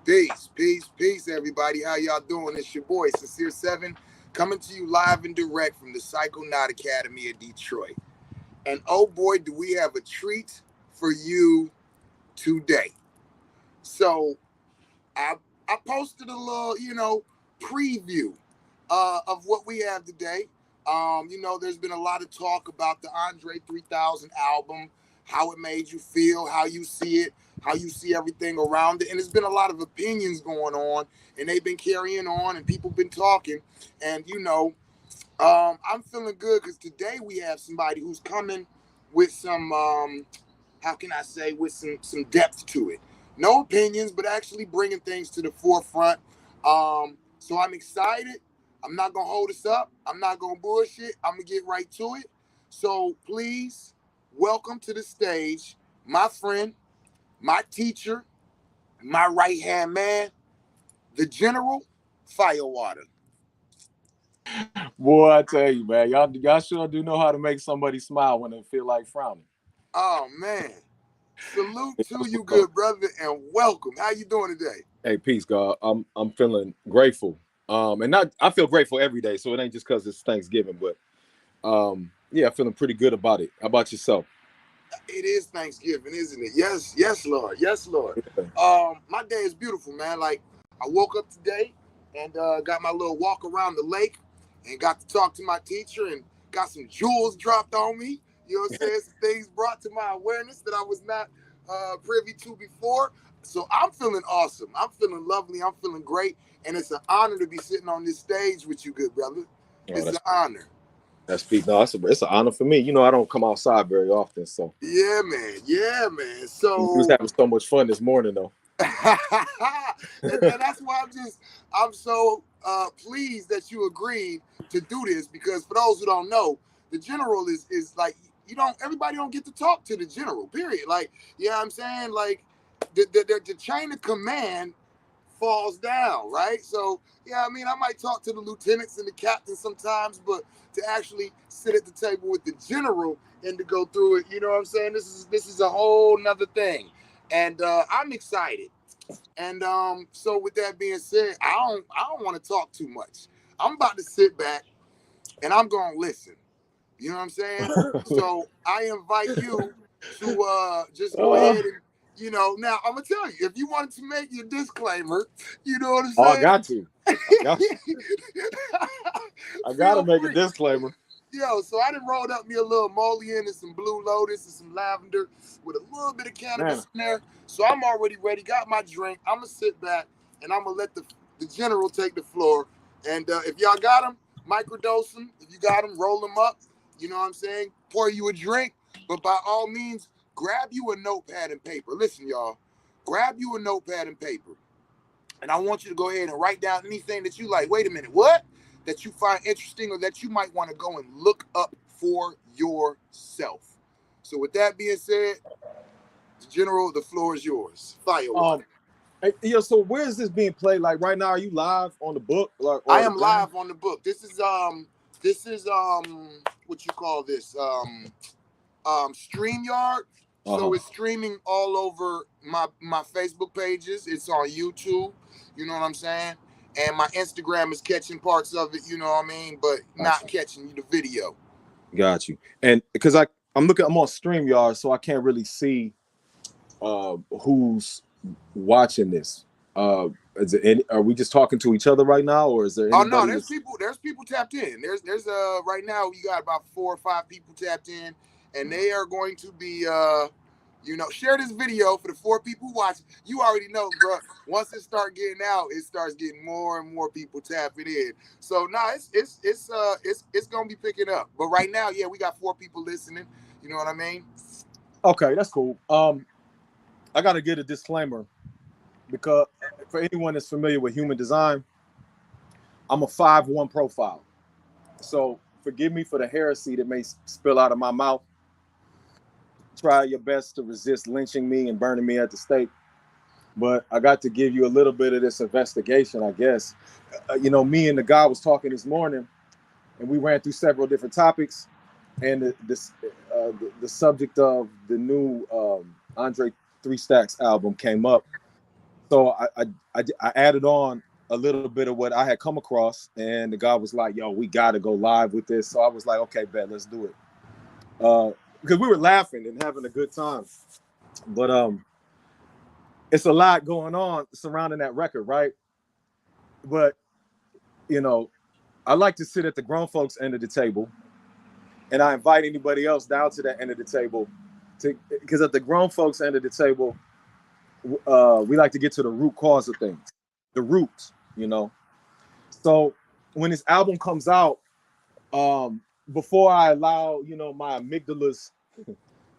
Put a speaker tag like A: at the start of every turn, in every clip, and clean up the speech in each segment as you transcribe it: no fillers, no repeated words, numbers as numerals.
A: Peace, peace, peace, everybody. How y'all doing? It's your boy, Sincere 7, coming to you live and direct from the Psychonaut Academy of Detroit. And oh boy, do we have a treat for you today. So I posted a little, preview of what we have today. There's been a lot of talk about the Andre 3000 album, how it made you feel, how you see it, how you see everything around it. And there's been a lot of opinions going on, and they've been carrying on, and people been talking. And, I'm feeling good because today we have somebody who's coming with some, how can I say, with some depth to it. No opinions, but actually bringing things to the forefront. So I'm excited. I'm not going to hold us up. I'm not going to bullshit. I'm going to get right to it. So please welcome to the stage my friend, my teacher, my right-hand man, the General Firewater.
B: Boy, I tell you, man, y'all sure do know how to make somebody smile when they feel like frowning.
A: Oh, man. Salute to you, good brother, and welcome. How you doing today?
B: Hey, peace, God. I'm feeling grateful. I feel grateful every day, so it ain't just because it's Thanksgiving, but I'm feeling pretty good about it. How about yourself?
A: It is Thanksgiving, isn't it? Yes, Lord. Yes, Lord. My day is beautiful, man. Like, I woke up today and got my little walk around the lake and got to talk to my teacher and got some jewels dropped on me. You know what I'm saying? Some things brought to my awareness that I was not privy to before. So I'm feeling awesome. I'm feeling lovely. I'm feeling great. And it's an honor to be sitting on this stage with you, good brother. It's an honor.
B: That's peace. No, it's an honor for me. I don't come outside very often, so.
A: Yeah, man. So
B: we was having so much fun this morning, though.
A: and that's why I'm so pleased that you agreed to do this, because for those who don't know, the general is like, everybody don't get to talk to the general, period. Like, you know what I'm saying? Like the chain of command falls down, right? So yeah, I mean, I might talk to the lieutenants and the captains sometimes, but to actually sit at the table with the general and to go through it, you know what I'm saying? This is a whole nother thing. And I'm excited. And so with that being said, I don't want to talk too much. I'm about to sit back and I'm going to listen. You know what I'm saying? So I invite you to just go ahead and, now I'm going to tell you, if you wanted to make your disclaimer, you know what I'm saying?
B: I got to. I got to make a disclaimer.
A: Yo, so I done rolled up me a little emollient and some blue lotus and some lavender with a little bit of cannabis in there. So I'm already ready. Got my drink. I'm going to sit back and I'm going to let the general take the floor. And if y'all got them, microdose them. If you got them, roll them up. You know what I'm saying? Pour you a drink. But by all means, grab you a notepad and paper. Listen, y'all. Grab you a notepad and paper. And I want you to go ahead and write down anything that you like. Wait a minute. What? That you find interesting or that you might want to go and look up for yourself. So with that being said, General, the floor is yours. Firewater.
B: So where is this being played? Like right now, are you live on the book?
A: I am live on the book. This is what you call this? StreamYard. So it's streaming all over my Facebook pages. It's on YouTube. You know what I'm saying? And my Instagram is catching parts of it, you know what I mean? But not catching the video.
B: Got you. And because I'm on StreamYard, so I can't really see who's watching this. Are we just talking to each other right now, or is there anybody?
A: Oh no, there's people tapped in. There's right now we got about 4 or 5 people tapped in, and they are going to be share this video for the 4 people watching. You already know, bro. Once it start getting out, it starts getting more and more people tapping in. So it's gonna be picking up. But right now, yeah, we got 4 people listening. You know what I mean?
B: Okay, that's cool. I gotta get a disclaimer because for anyone that's familiar with human design, I'm a 5-1 profile. So forgive me for the heresy that may spill out of my mouth. Try your best to resist lynching me and burning me at the stake. But I got to give you a little bit of this investigation, I guess. Me and the guy was talking this morning, and we ran through several different topics. And the subject of the new Andre 3 Stacks album came up. So I added on a little bit of what I had come across, and the guy was like, "Yo, we got to go live with this." So I was like, "Okay, bet, let's do it." Because we were laughing and having a good time, but it's a lot going on surrounding that record, right? But you know, I like to sit at the grown folks end of the table, and I invite anybody else down to that end of the table, because at the grown folks end of the table, we like to get to the root cause of things, the roots, you know. So when this album comes out, before I allow, my amygdalas,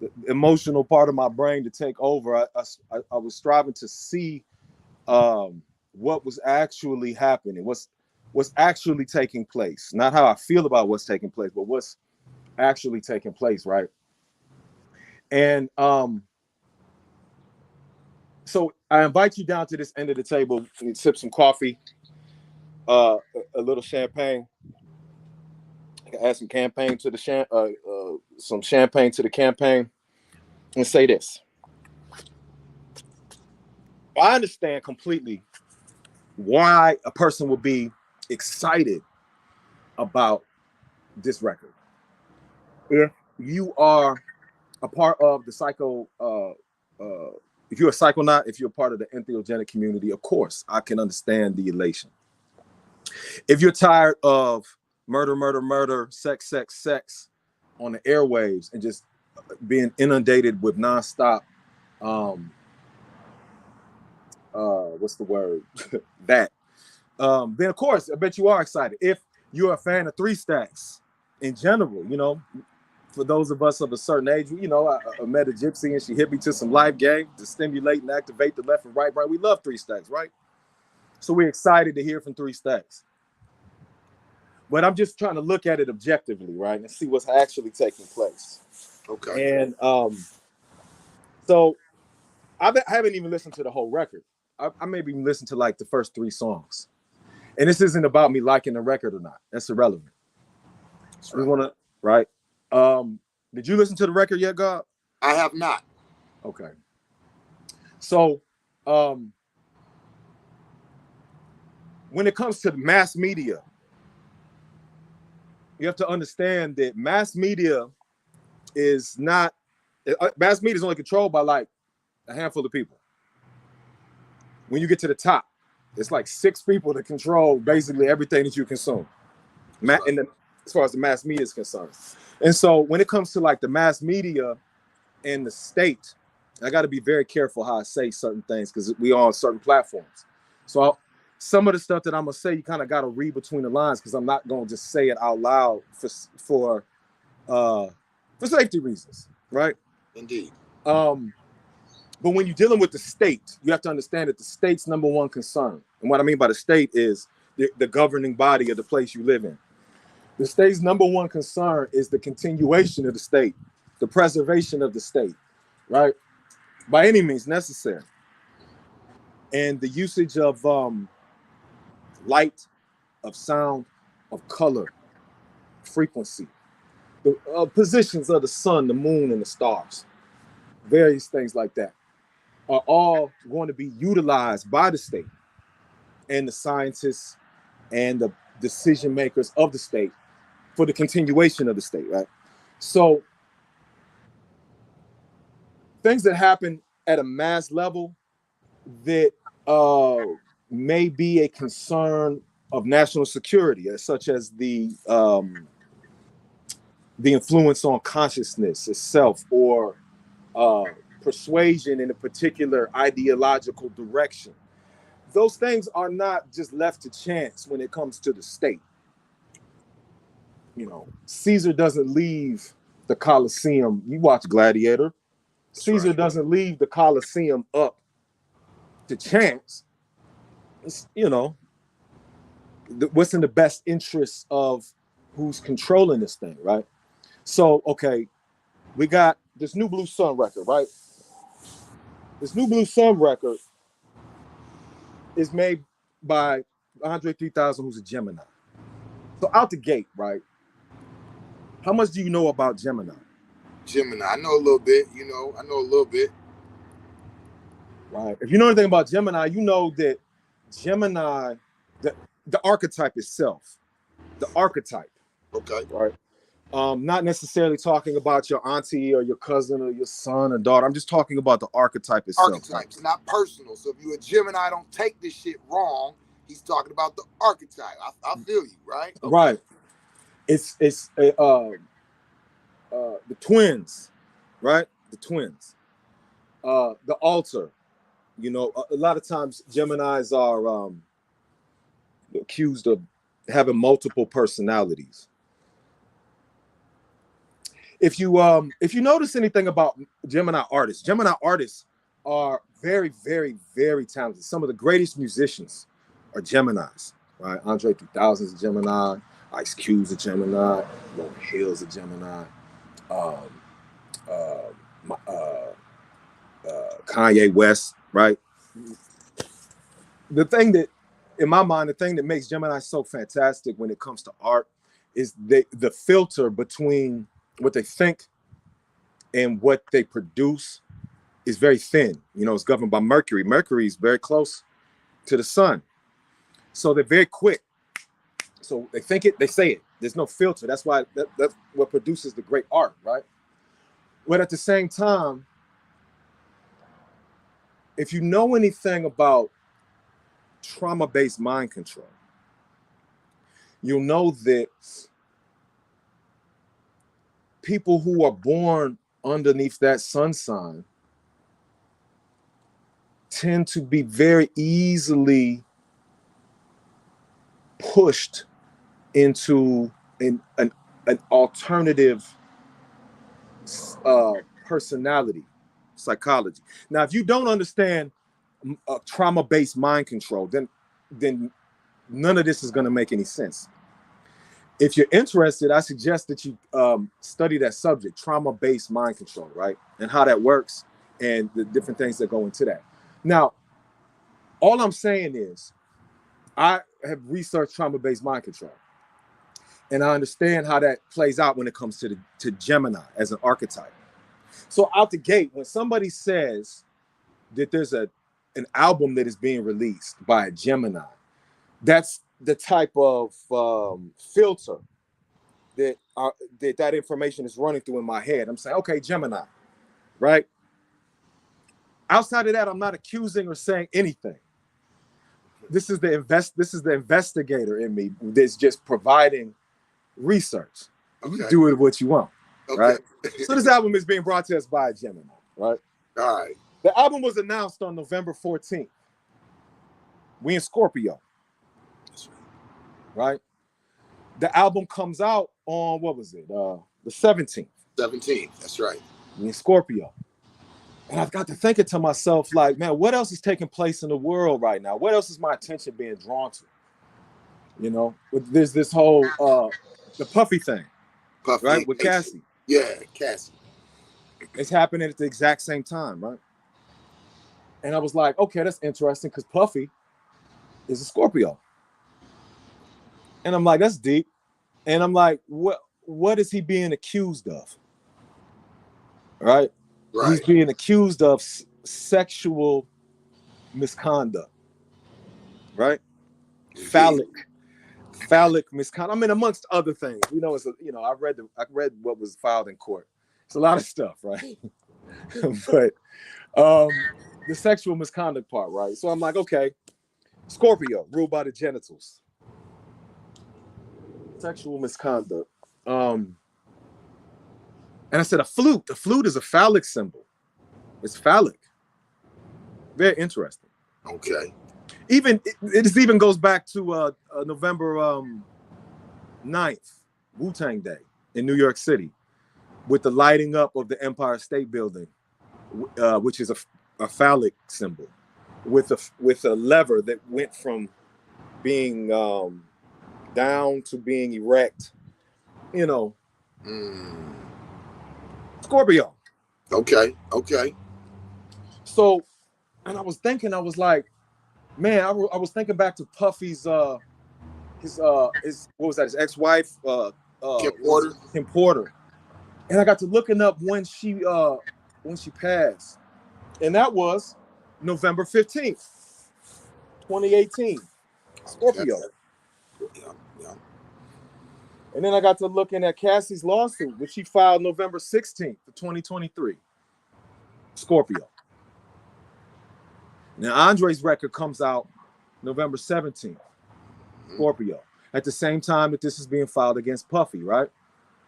B: the emotional part of my brain to take over, I was striving to see what was actually happening, what's actually taking place, not how I feel about what's taking place, but what's actually taking place, right? And so I invite you down to this end of the table and sip some coffee, a little champagne. I can add some campaign to the some champagne to the campaign, and say this: I understand completely why a person would be excited about this record. If you are a part of the if you're a psychonaut, if you're part of the entheogenic community, of course, I can understand the elation. If you're tired of murder, murder, murder, sex, sex, sex on the airwaves and just being inundated with nonstop, what's the word? that. Then of course, I bet you are excited. If you're a fan of Three Stacks in general, for those of us of a certain age, I met a gypsy and she hit me to some live game to stimulate and activate the left and right brain. We love Three Stacks, right? So we're excited to hear from Three Stacks. But I'm just trying to look at it objectively, right, and see what's actually taking place.
A: Okay.
B: And so I haven't even listened to the whole record. I maybe even listened to like the first 3 songs. And this isn't about me liking the record or not. That's irrelevant.
A: That's
B: I just
A: right.
B: want to, right? Did you listen to the record yet, God?
A: I have not.
B: Okay. So, when it comes to mass media, you have to understand that mass media is only controlled by like a handful of people. When you get to the top, it's like 6 people that control basically everything that you consume.
A: Right.
B: As far as the mass media is concerned. And so when it comes to like the mass media and the state, I got to be very careful how I say certain things because we are on certain platforms. So some of the stuff that I'm gonna say, you kind of got to read between the lines because I'm not gonna just say it out loud for safety reasons, right?
A: Indeed.
B: But when you're dealing with the state, you have to understand that the state's number one concern, and what I mean by the state is the governing body of the place you live in. The state's number one concern is the continuation of the state, the preservation of the state, right? By any means necessary. And the usage of light, of sound, of color, frequency, the positions of the sun, the moon, and the stars, various things like that, are all going to be utilized by the state and the scientists and the decision makers of the state for the continuation of the state, right? So things that happen at a mass level that may be a concern of national security, such as the influence on consciousness itself, or persuasion in a particular ideological direction. Those things are not just left to chance when it comes to the state. Caesar doesn't leave the Colosseum. You watch Gladiator.
A: That's
B: Caesar
A: right.
B: doesn't leave the Colosseum up to chance. It's, what's in the best interest of who's controlling this thing, right? So, okay, we got this New Blue Sun record, right? This New Blue Sun record is made by Andre 3000, who's a Gemini. So out the gate, right? How much do you know about Gemini?
A: Gemini. I know a little bit. I know a little bit.
B: right? If you know anything about Gemini, you know that Gemini, the archetype itself, the archetype,
A: Okay.
B: right? Not necessarily talking about your auntie or your cousin or your son or daughter. I'm just talking about the archetype itself.
A: Archetypes, not personal. So if you're a Gemini, don't take this shit wrong. He's talking about the archetype. I feel you, right? Okay.
B: Right. It's the twins, right? The twins. The altar. You know, a lot of times Geminis are accused of having multiple personalities. If you notice anything about Gemini artists are very, very, very talented. Some of the greatest musicians are Geminis, right? Andre 3000 is a Gemini, Ice Cube's a Gemini, Lauryn Hill's a Gemini, um, Kanye West, right? The thing that, in my mind, the thing that makes Gemini so fantastic when it comes to art is the filter between what they think and what they produce is very thin. You know, it's governed by Mercury. Mercury is very close to the sun. So they're very quick. So they think it, they say it. There's no filter. That's why that's what produces the great art, right? But at the same time, if you know anything about trauma-based mind control, you'll know that people who are born underneath that sun sign tend to be very easily pushed into an alternative personality psychology. Now, if you don't understand trauma-based mind control, then none of this is going to make any sense. If you're interested, I suggest that you study that subject, trauma-based mind control, right? And how that works and the different things that go into that. Now, all I'm saying is I have researched trauma-based mind control. And I understand how that plays out when it comes to Gemini as an archetype. So out the gate, when somebody says that there's an album that is being released by a Gemini, that's the type of filter that information is running through in my head. I'm saying, okay, Gemini, right? Outside of that, I'm not accusing or saying anything. This is the investigator in me that's just providing research. Okay. You do it what you want, okay. Right? So this album is being brought to us by a Gemini, right?
A: All right.
B: The album was announced on November 14th. We in Scorpio. That's right. The album comes out on, what was it? The 17th.
A: 17th, that's right.
B: We in Scorpio. And I've got to thinking to myself, like, man, what else is taking place in the world right now? What else is my attention being drawn to? You know, there's this whole the Puffy thing,
A: Puffy,
B: right? With Cassie.
A: Yeah, Cassie.
B: It's happening at the exact same time, right? And I was like, okay, that's interesting because Puffy is a Scorpio. And I'm like, that's deep. And I'm like, what is he being accused of? Right? He's being accused of sexual misconduct, right? Phallic misconduct. I mean, amongst other things. You know, I read what was filed in court. It's a lot of stuff, right? But the sexual misconduct part, right? So I'm like, okay, Scorpio, ruled by the genitals. Sexual misconduct. And I said, a flute. The flute is a phallic symbol. It's phallic. Very interesting.
A: Okay.
B: It even goes back to November 9th, Wu-Tang Day in New York City, with the lighting up of the Empire State Building, which is a phallic symbol, with a lever that went from being down to being erect. You know. Scorpio.
A: Okay.
B: So, and I was like, man, I was thinking back to Puffy's his what was that? His ex-wife, Kim Porter, and I got to looking up when she passed, and that was November 15th, 2018, Scorpio.
A: Okay. Yeah, yeah.
B: And then I got to looking at Cassie's lawsuit, which she filed November 16th, 2023, Scorpio. Now, Andre's record comes out November 17th, Scorpio, at the same time that this is being filed against Puffy, right?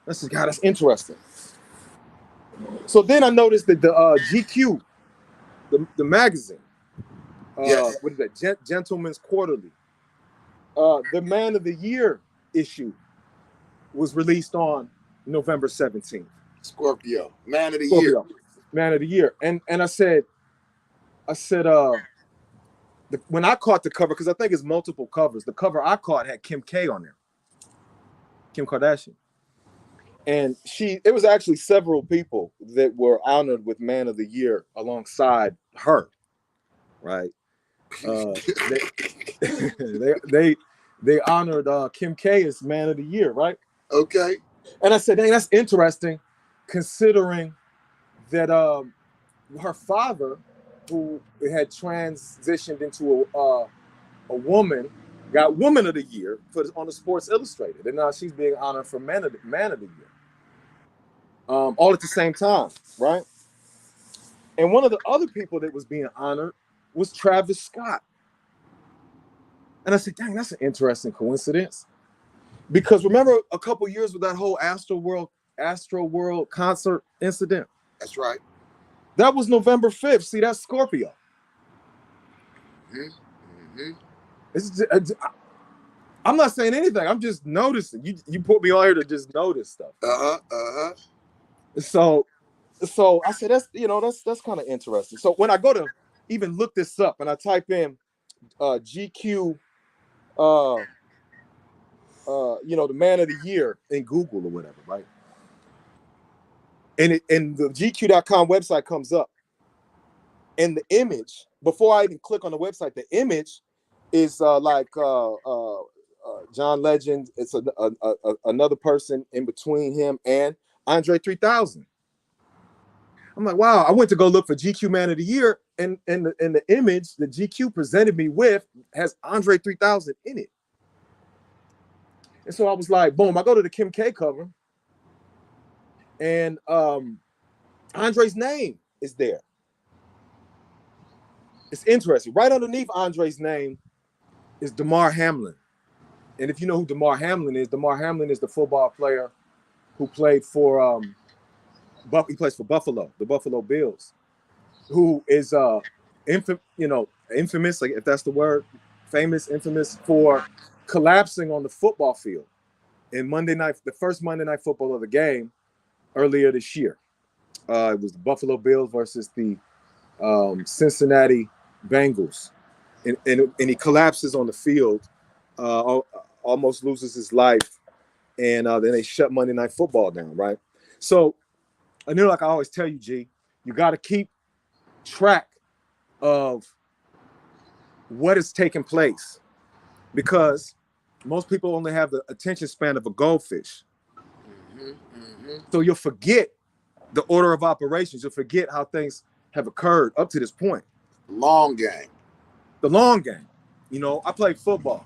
B: That's just, God, that's interesting. So then I noticed that the GQ, the magazine,
A: Yes.
B: what is that? Gentleman's Quarterly. The Man of the Year issue was released on November 17th.
A: Scorpio, man of the year.
B: Scorpio, Man of the Year. And I said, when I caught the cover, because I think it's multiple covers, the cover I caught had Kim K on there, Kim Kardashian. And it was actually several people that were honored with Man of the Year alongside her, right? They honored Kim K as Man of the Year, right?
A: Okay.
B: And I said, dang, that's interesting, considering that her father, who had transitioned into a woman, got Woman of the Year on the Sports Illustrated, and now she's being honored for Man of the Year, all at the same time, right? And one of the other people that was being honored was Travis Scott. And I said, dang, that's an interesting coincidence. Because remember a couple years with that whole Astro World concert incident?
A: That's right.
B: That was November 5th. See, that's Scorpio. I'm not saying anything. I'm just noticing. You put me on here to just notice stuff. So I said that's kind of interesting. So when I go to even look this up and I type in GQ, the Man of the Year in Google or whatever, right? And the GQ.com website comes up, and the image, before I even click on the website, the image is John Legend. It's another person in between him and Andre 3000. I'm like, wow. I went to go look for GQ Man of the Year, and the image that GQ presented me with has Andre 3000 in it. And so I was like, boom. I go to the Kim K cover, and Andre's name is there. It's interesting. Right underneath Andre's name is Damar Hamlin. And if you know who Damar Hamlin is the football player who played for he plays for Buffalo, the Buffalo Bills, who is infamous, like if that's the word, infamous for collapsing on the football field in the first Monday Night Football of the game earlier this year. It was the Buffalo Bills versus the Cincinnati Bengals, and he collapses on the field, almost loses his life, and then they shut Monday Night Football down, right? So I knew, like I always tell you, G, you got to keep track of what is taking place, because most people only have the attention span of a goldfish. So you'll forget the order of operations. You'll forget how things have occurred up to this point.
A: Long game.
B: The long game. I played football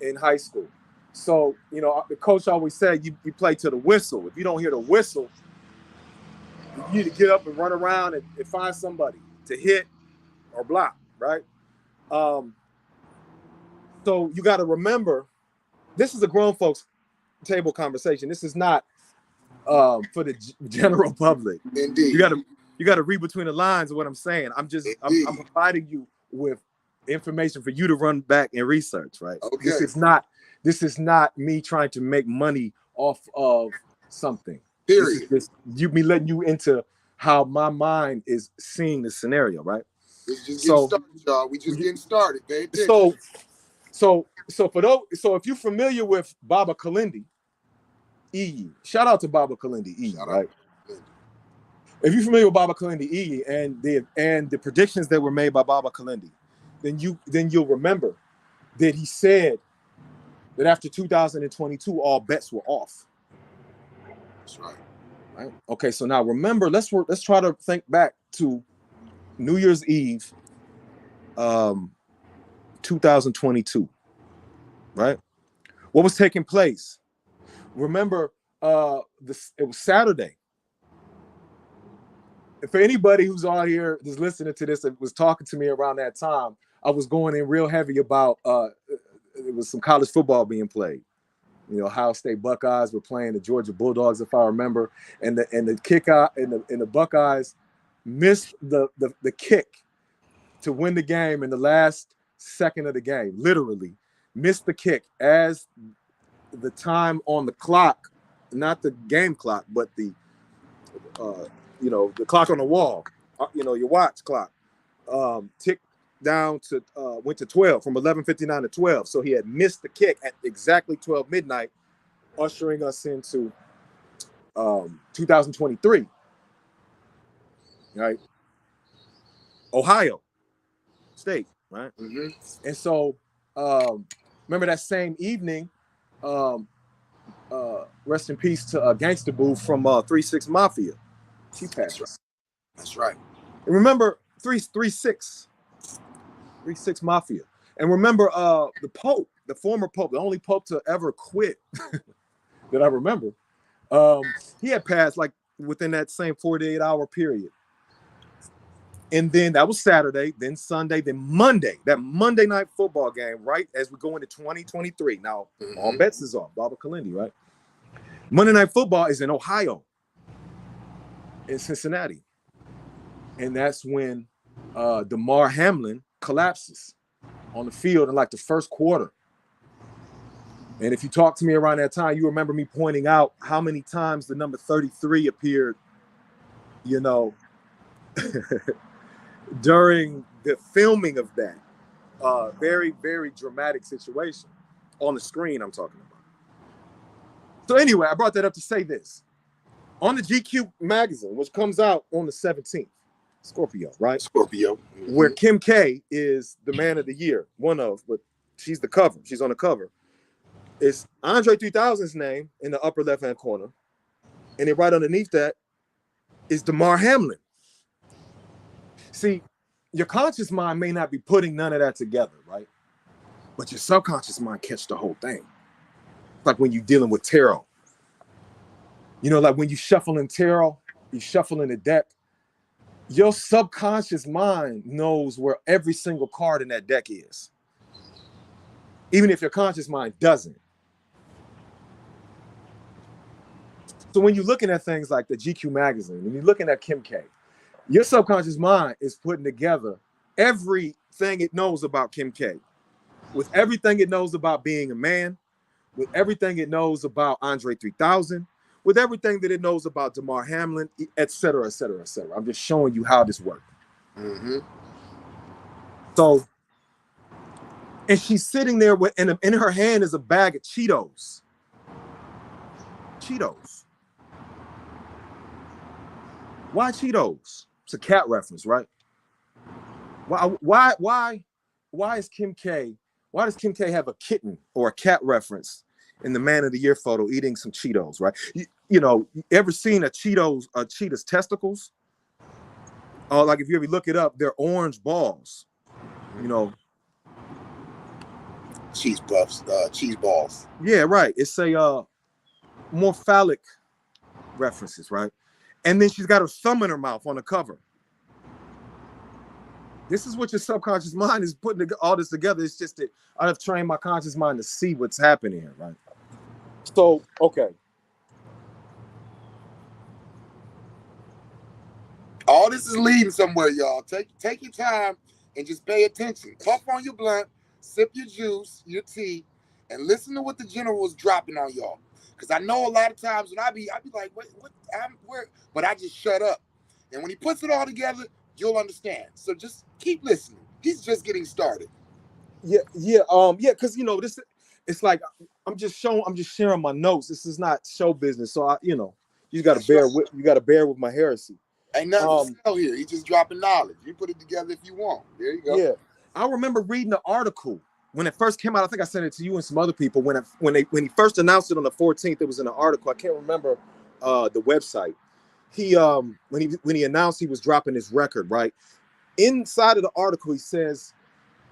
B: in high school. So, the coach always said you play to the whistle. If you don't hear the whistle, you need to get up and run around and find somebody to hit or block, right? So you got to remember, this is a grown folks table conversation. This is not for the general public.
A: Indeed.
B: You got to read between the lines of what I'm saying. I'm providing you with information for you to run back and research, right?
A: Okay.
B: This is not me trying to make money off of something.
A: Period.
B: Me letting you into how my mind is seeing the scenario, right?
A: It's just getting started, y'all. We just getting started. Pay attention.
B: So if you're familiar with Baba Kalindi, shout out to Baba Kalindi, right? If you're familiar with Baba Kalindi and the predictions that were made by Baba Kalindi, then you'll remember that he said that after 2022, all bets were off.
A: That's right.
B: Right. Okay. So now remember, let's try to think back to New Year's Eve 2022, right? What was taking place? Remember, it was Saturday. And for anybody who's on here just listening to this and was talking to me around that time, I was going in real heavy about it was some college football being played. You know, Ohio State Buckeyes were playing the Georgia Bulldogs, if I remember, and the kick out and the Buckeyes missed the kick to win the game in the last second of the game. Literally missed the kick as the time on the clock, not the game clock, but the the clock on the wall, your watch clock, ticked down to went to 12 from 11:59 to 12. So he had missed the kick at exactly 12 midnight, ushering us into 2023. Right, Ohio State, right?
A: Mm-hmm.
B: And so remember that same evening, rest in peace to Gangsta Boo from 3-6 Mafia. She passed.
A: That's right.
B: And remember 3-6 Mafia. And remember the Pope, the former Pope, the only Pope to ever quit that I remember. He had passed like within that same 48-hour period. And then that was Saturday, then Sunday, then Monday, that Monday night football game, right? As we go into 2023. Now, all bets is off. Baba Kalindi, right? Monday Night Football is in Ohio, in Cincinnati. And that's when Damar Hamlin collapses on the field in like the first quarter. And if you talk to me around that time, you remember me pointing out how many times the number 33 appeared, during the filming of that. Very, very dramatic situation on the screen I'm talking about. So anyway, I brought that up to say this. On the GQ magazine, which comes out on the 17th, Scorpio, right?
A: Scorpio. Mm-hmm.
B: Where Kim K is the man of the year, but she's the cover. She's on the cover. It's Andre 3000's name in the upper left-hand corner. And then right underneath that is Damar Hamlin. See, your conscious mind may not be putting none of that together, right? But your subconscious mind catch the whole thing. Like when you're dealing with tarot. Like when you shuffle in tarot, you shuffle in the deck, your subconscious mind knows where every single card in that deck is. Even if your conscious mind doesn't. So when you're looking at things like the GQ magazine, when you're looking at Kim K, your subconscious mind is putting together everything it knows about Kim K, with everything it knows about being a man, with everything it knows about Andre 3000, with everything that it knows about Damar Hamlin, et cetera, et cetera, et cetera. I'm just showing you how this works.
A: Mm-hmm.
B: So, and she's sitting there and in her hand is a bag of Cheetos. Cheetos. Why Cheetos? It's a cat reference, right? Why is Kim K? Why does Kim K have a kitten or a cat reference in the Man of the Year photo eating some Cheetos, right? You ever seen a cheetah's testicles? Like if you ever look it up, they're orange balls.
A: Cheese puffs, cheese balls.
B: Yeah, right. It's a more phallic references, right? And then she's got her thumb in her mouth on the cover. This is what your subconscious mind is putting all this together. It's just that I've trained my conscious mind to see what's happening here, right? So, okay.
A: All this is leading somewhere, y'all. Take your time and just pay attention. Puff on your blunt, sip your juice, your tea, and listen to what the general is dropping on y'all. Because I know a lot of times when I be like, where? But I just shut up. And when he puts it all together, you'll understand. So just keep listening. He's just getting started.
B: Yeah. Because this, it's like I'm just sharing my notes. This is not show business, so you got to bear with my heresy.
A: Ain't nothing to sell here. He's just dropping knowledge. You put it together if you want. There you go.
B: Yeah, I remember reading the article when it first came out. I think I sent it to you and some other people. When he first announced it on the 14th, it was in an article. I can't remember the website. He when he announced he was dropping his record, right? Inside of the article, he says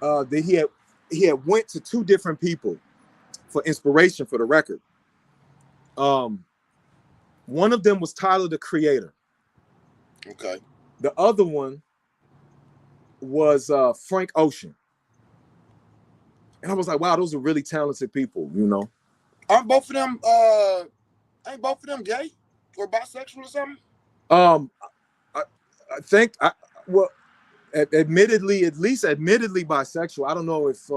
B: that he had went to two different people for inspiration for the record. One of them was Tyler, the Creator.
A: Okay.
B: The other one was Frank Ocean. And I was like, wow, those are really talented people, you know.
A: Aren't both of them ain't both of them gay or bisexual or something?
B: I think well, admittedly, at least admittedly bisexual. I don't know if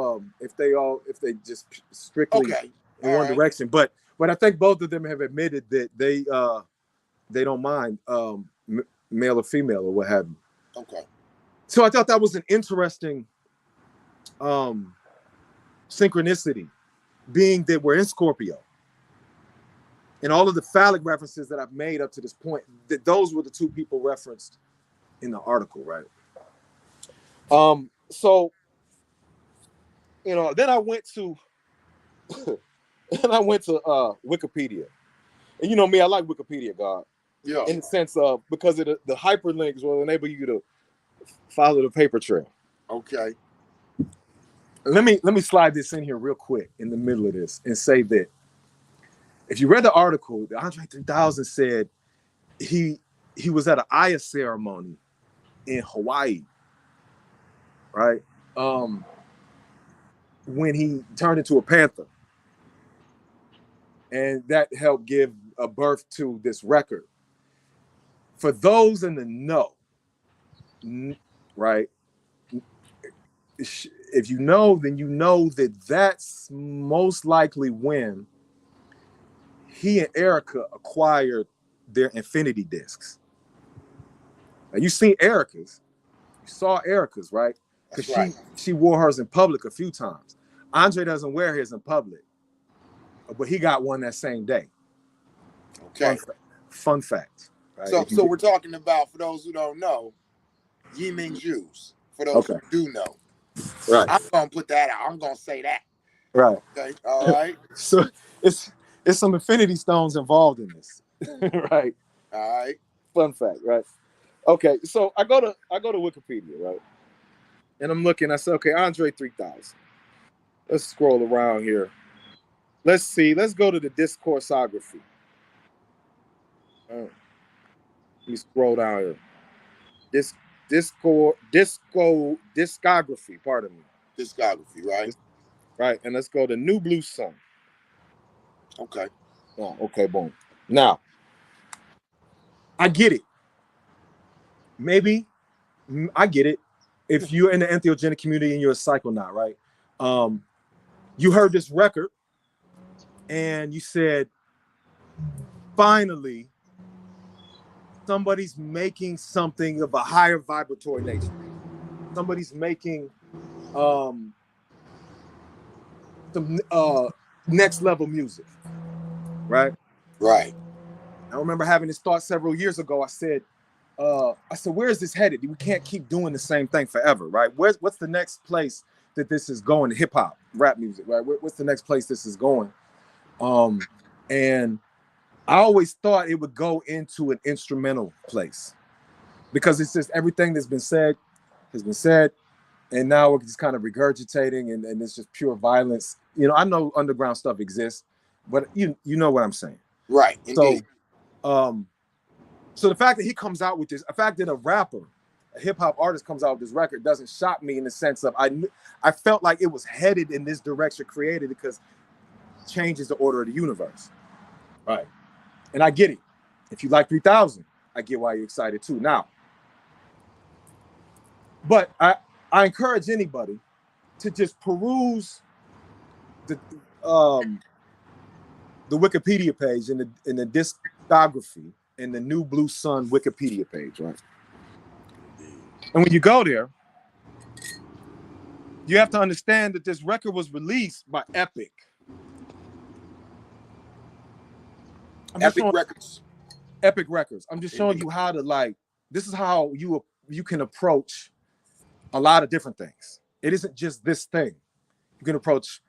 B: they just strictly
A: Okay.
B: in one direction, but I think both of them have admitted that they don't mind male or female or what have you.
A: Okay.
B: So I thought that was an interesting synchronicity, being that we're in Scorpio. And all of the phallic references that I've made up to this point, that those were the two people referenced in the article, right? So, you know, then I went to Wikipedia. And you know me, I like Wikipedia, God.
A: Yeah.
B: In the sense of, because of the hyperlinks will enable you to follow the paper trail.
A: Okay.
B: Let me slide this in here real quick in the middle of this and say that if you read the article, the Andre 3000 said he was at an Aya ceremony in Hawaii, right? When he turned into a panther. And that helped give a birth to this record. For those in the know, right? If you know, then you know that that's most likely when he and Erica acquired their infinity discs. Now you seen Erica's, you saw Erica's, right? Because she wore hers in public a few times. Andre doesn't wear his in public, but he got one that same day.
A: Okay.
B: Fun fact. Right?
A: So we're talking about, for those who don't know, Yiming Jews. For those who do know.
B: Right.
A: I'm gonna put that out. I'm gonna say that.
B: Right.
A: Okay. All right.
B: So it's some infinity stones involved in this. Right.
A: All right.
B: Fun fact, right? Okay, so I go to Wikipedia, right? And I'm looking, I said, okay, Andre 3000. Let's scroll around here. Let's see. Let's go to the discography. Let me scroll down here. Discography, pardon me.
A: Discography, right?
B: Right, and let's go to New Blue Sun.
A: Okay.
B: Oh, okay, boom. Now, I get it. Maybe I get it. If you're in the entheogenic community and you're a psychonaut, right? You heard this record and you said, finally, somebody's making something of a higher vibratory nature. Somebody's making some next level music, right?
A: Right.
B: I remember having this thought several years ago. I said, where is this headed? We can't keep doing the same thing forever, right? What's the next place that this is going? Hip hop, rap music, right? What's the next place this is going? And I always thought it would go into an instrumental place, because it's just everything that's been said has been said, and now we're just kind of regurgitating, and it's just pure violence. You know, I know underground stuff exists, but you know what I'm saying,
A: right? Indeed.
B: So the fact that he comes out with this, the fact that a hip hop artist comes out with this record doesn't shock me, in the sense of I felt like it was headed in this direction, created because it changes the order of the universe, right? And I get it. If you like 3000, I get why you're excited too. Now, but I encourage anybody to just peruse the Wikipedia page and the discography in the New Blue Sun Wikipedia page, right? And when you go there, you have to understand that this record was released by Epic. Epic Records. I'm just showing you how to, this is how you can approach a lot of different things. It isn't just this thing. You can approach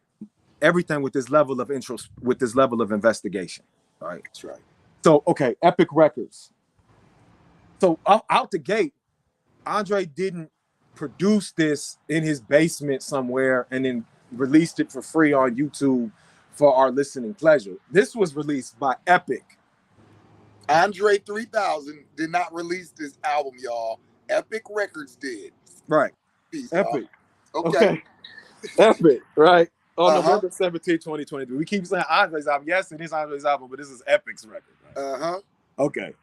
B: everything with this level of interest, with this level of investigation. All right.
A: That's right.
B: So, okay, Epic Records. So out the gate, Andre didn't produced this in his basement somewhere and then released it for free on YouTube for our listening pleasure. This was released by Epic.
A: Andre 3000 did not release this album, y'all. Epic Records did.
B: Right.
A: Peace,
B: Epic.
A: Okay.
B: Epic, right? On November 17, 2023. We keep saying Andre's album. Yes, it is Andre's album, but this is Epic's record. Right? Okay.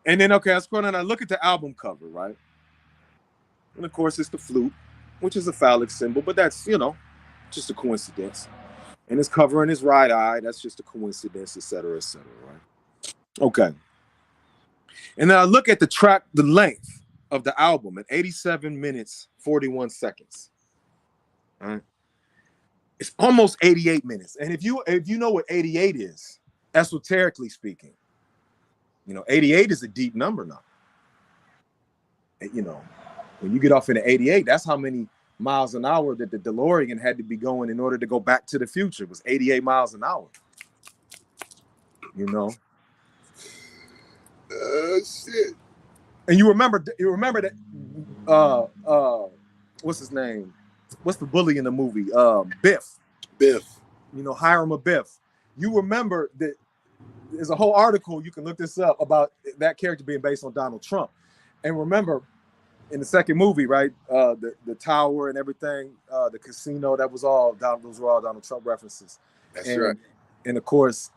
B: And then, okay, I scroll down and I look at the album cover, right? And of course, it's the flute, which is a phallic symbol, but that's, you know, just a coincidence. And it's covering his right eye. That's just a coincidence, et cetera, right? Okay. And then I look at the length of the album at 87 minutes, 41 seconds. All right. It's almost 88 minutes. And if you know what 88 is, esoterically speaking, you know, 88 is a deep number now. And, you know, when you get off into 88, that's how many miles an hour that the DeLorean had to be going in order to go back to the future. It was 88 miles an hour. You know?
A: Shit.
B: And you remember that what's his name? What's the bully in the movie? Biff.
A: You
B: know, Hiram or Biff. You remember that there's a whole article, you can look this up, about that character being based on Donald Trump. And remember, in the second movie, right, the tower and everything, the casino, those were all Donald Trump references.
A: That's right.
B: And of course,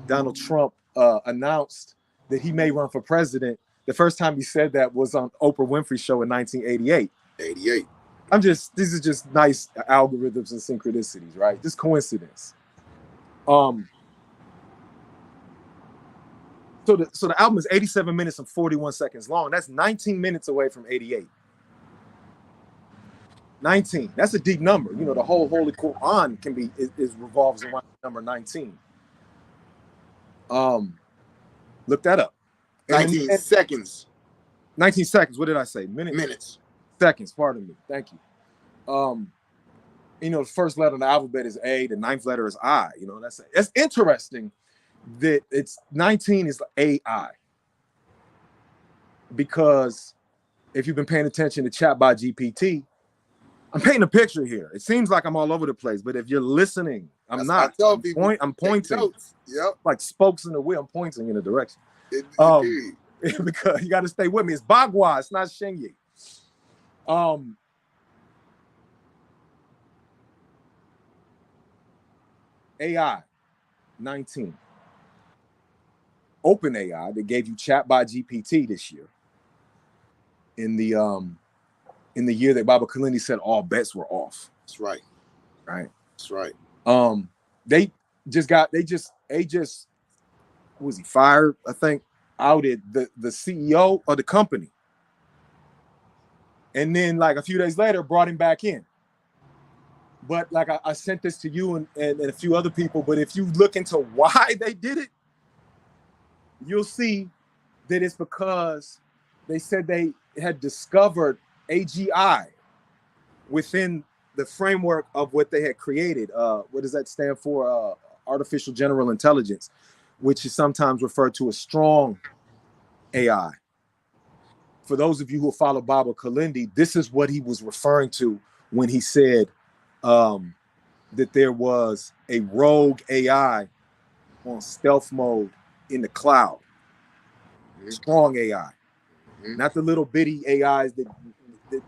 B: Donald Trump announced that he may run for president. The first time he said that was on Oprah Winfrey's show in 1988. These are just nice algorithms and synchronicities, right? Just coincidence. So the album is 87 minutes and 41 seconds long. That's 19 minutes away from 88. 19. That's a deep number. You know, the whole Holy Quran revolves around number 19. Look that up.
A: 19 seconds.
B: 19 seconds. What did I say? Minutes. Seconds. Pardon me. Thank you. You know, the first letter in the alphabet is A. The ninth letter is I. You know, that's interesting that it's 19 is AI, because if you've been paying attention to Chat by GPT, I'm painting a picture here. It seems like I'm all over the place, but if you're listening, I'm not. I'm pointing.
A: Yep.
B: Like spokes in the wheel. I'm pointing in a direction. Because you got to stay with me. It's Bagua. It's not Shenyi. AI 19. Open AI that gave you Chat by GPT this year. In the year that Baba Kalindi said all bets were off.
A: That's right.
B: Right.
A: That's right.
B: They just was he fired? I think outed the CEO of the company. And then like a few days later brought him back in. But like I sent this to you and a few other people, but if you look into why they did it, you'll see that it's because they said they had discovered AGI within the framework of what they had created. What does that stand for? Artificial General Intelligence, which is sometimes referred to as strong AI. For those of you who follow Baba Kalindi, this is what he was referring to when he said that there was a rogue AI on stealth mode in the cloud. Strong AI. Not the little bitty AIs that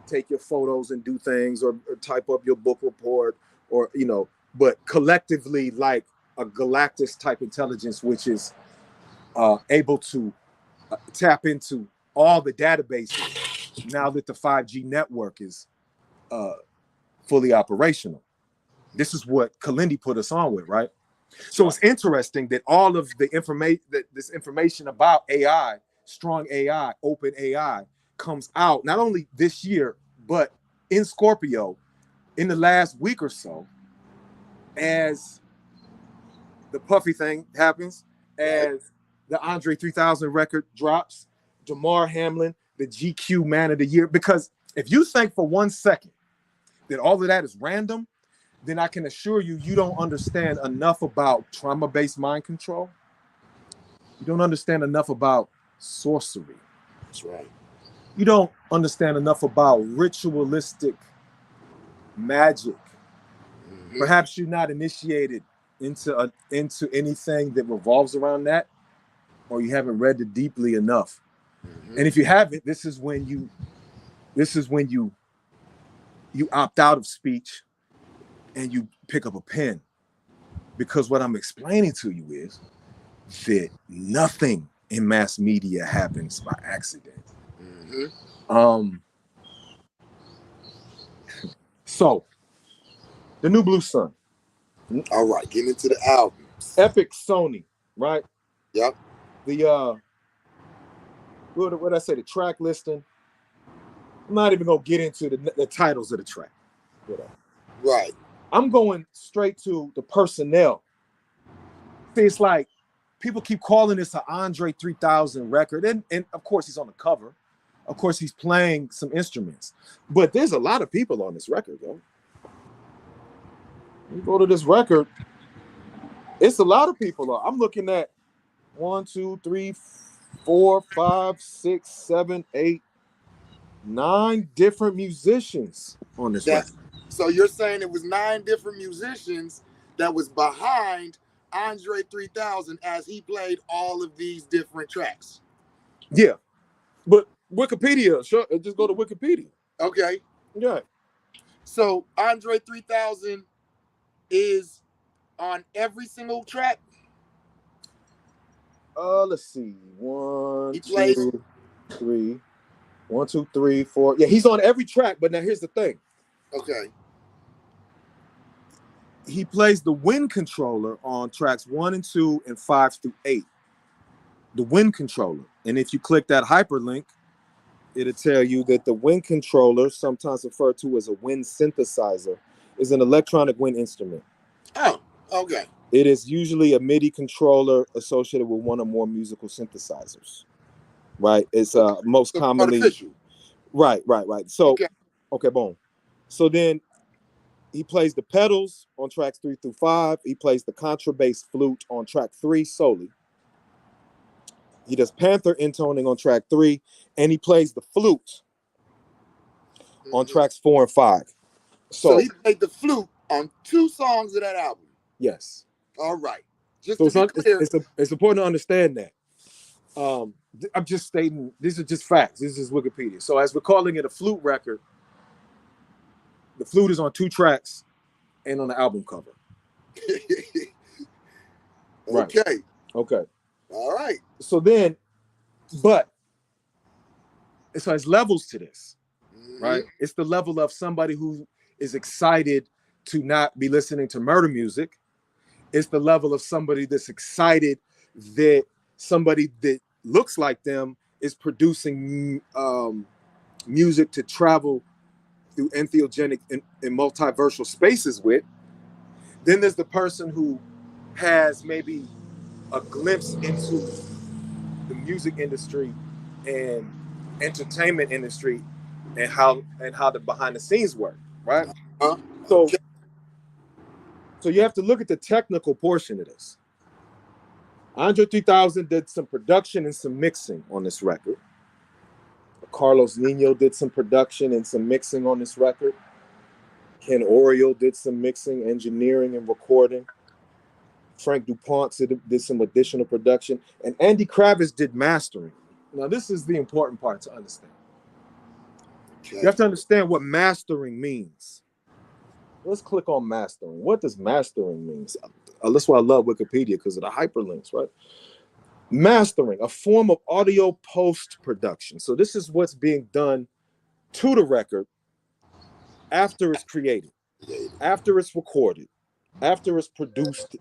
B: take your photos and do things or type up your book report or, you know, but collectively like a Galactus type intelligence, which is able to tap into all the databases now that the 5G network is fully operational. This is what Kalindi put us on with, right? So it's interesting that all of the information about AI, strong AI, open AI, comes out not only this year, but in Scorpio in the last week or so, as the Puffy thing happens, as the Andre 3000 record drops, Damar Hamlin, the GQ Man of the Year. Because if you think for 1 second that all of that is random, then I can assure you, you don't understand enough about trauma-based mind control. You don't understand enough about sorcery.
A: That's right.
B: you don't understand enough about ritualistic magic.
A: Mm-hmm.
B: Perhaps you're not initiated into anything that revolves around that, or you haven't read it deeply enough.
A: Mm-hmm.
B: And if you haven't, this is when you opt out of speech and you pick up a pen, because what I'm explaining to you is that nothing in mass media happens by accident.
A: Mm-hmm.
B: Um, so the new Blue Sun,
A: All right, getting into the albums.
B: Epic Sony, right?
A: Yep.
B: The what did I say? The track listing. I'm not even gonna get into the titles of the track. Whatever.
A: Right.
B: I'm going straight to the personnel. See, it's like people keep calling this an Andre 3000 record, and of course he's on the cover. Of course he's playing some instruments, but there's a lot of people on this record, though. You go to this record, it's a lot of people. I'm looking at 1, 2, 3, 4, 5, 6, 7, 8, 9 different musicians on this record.
A: So you're saying it was 9 different musicians that was behind Andre 3000 as he played all of these different tracks.
B: Yeah, but Wikipedia, sure, just go to Wikipedia.
A: Okay.
B: Yeah.
A: So Andre 3000 is on every single track.
B: Let's see.
A: He plays.
B: 1, 2, 3, 4. Yeah, he's on every track, but now here's the thing.
A: Okay.
B: He plays the wind controller on tracks 1 and 2 and 5 through 8. The wind controller. And if you click that hyperlink, it'll tell you that the wind controller, sometimes referred to as a wind synthesizer, is an electronic wind instrument.
A: Oh, okay.
B: It is usually a MIDI controller associated with one or more musical synthesizers. Right? It's most commonly
A: artificial.
B: Right. So,
A: okay,
B: boom. So then he plays the pedals on tracks 3 through 5. He plays the contrabass flute on track 3 solely. He does panther intoning on track 3, and he plays the flute on tracks 4 and 5.
A: So he played the flute on 2 songs of that album.
B: Yes.
A: All right. Just
B: so
A: to be clear,
B: it's important to understand that. I'm just stating, these are just facts. This is Wikipedia. So as we're calling it a flute record, the flute is on 2 tracks and on the album cover.
A: Okay.
B: Right. Okay.
A: All right.
B: So then, but so there's levels to this, right? It's the level of somebody who is excited to not be listening to murder music. It's the level of somebody that's excited that somebody that looks like them is producing music to travel through entheogenic and multiversal spaces with. Then there's the person who has maybe a glimpse into the music industry and entertainment industry and how the behind the scenes work, right?
A: Okay.
B: So you have to look at the technical portion of this. Andre 3000 did some production and some mixing on this record. Carlos Nino did some production and some mixing on this record. Ken Oriole did some mixing, engineering, and recording. Frank DuPont did some additional production. And Andy Kravitz did mastering. Now, this is the important part to understand. Okay. You have to understand what mastering means. Let's click on mastering. What does mastering mean? That's why I love Wikipedia, because of the hyperlinks, right? Mastering, a form of audio post-production. So this is what's being done to the record after it's created, after it's recorded, after it's produced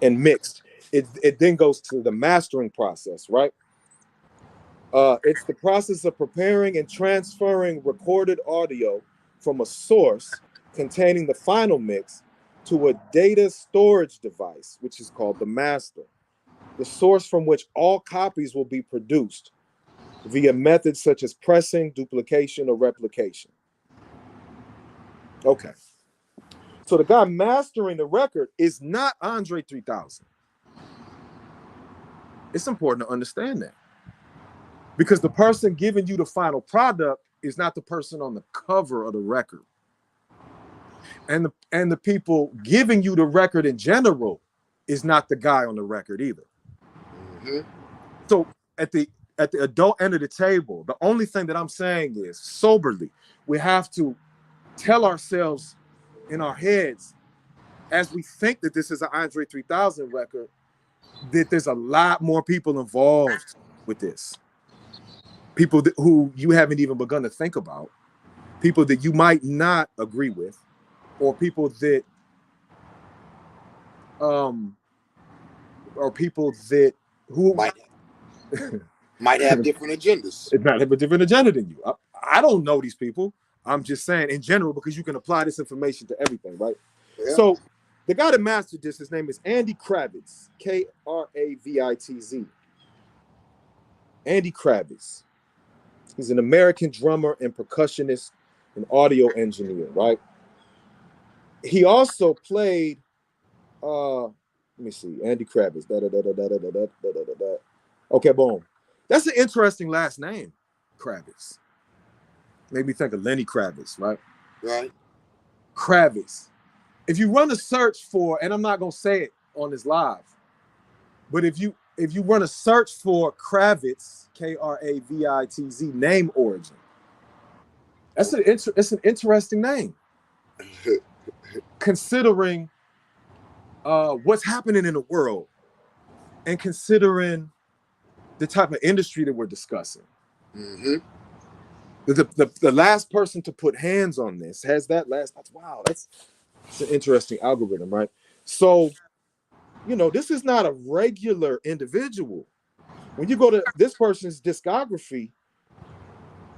B: and mixed. It then goes to the mastering process, right? It's the process of preparing and transferring recorded audio from a source containing the final mix to a data storage device, which is called the master, the source from which all copies will be produced via methods such as pressing, duplication, or replication. Okay. So the guy mastering the record is not Andre 3000. It's important to understand that. because the person giving you the final product is not the person on the cover of the record. And the people giving you the record in general is not the guy on the record either.
A: Mm-hmm.
B: So at the adult end of the table, the only thing that I'm saying is soberly, we have to tell ourselves in our heads as we think that this is an Andre 3000 record, that there's a lot more people involved with this. People who you haven't even begun to think about, people that you might not agree with, or people that or people that who
A: might have different agendas.
B: It might have a different agenda than you. I don't know these people. I'm just saying in general, because you can apply this information to everything, right? Yeah. So the guy that mastered this, his name is Andy Kravitz, Kravitz. Andy Kravitz. He's an American drummer and percussionist and audio engineer, right? He also played, let me see, Andy Kravitz. Okay, boom. That's an interesting last name, Kravitz. Made me think of Lenny Kravitz, right?
A: Right.
B: Kravitz. If you run a search for, and I'm not gonna say it on this live, but if you run a search for Kravitz, Kravitz name origin, it's an interesting name. Considering what's happening in the world, and considering the type of industry that we're discussing.
A: Mm-hmm.
B: The last person to put hands on this has that last. Wow, that's an interesting algorithm, right? So, this is not a regular individual. When you go to this person's discography,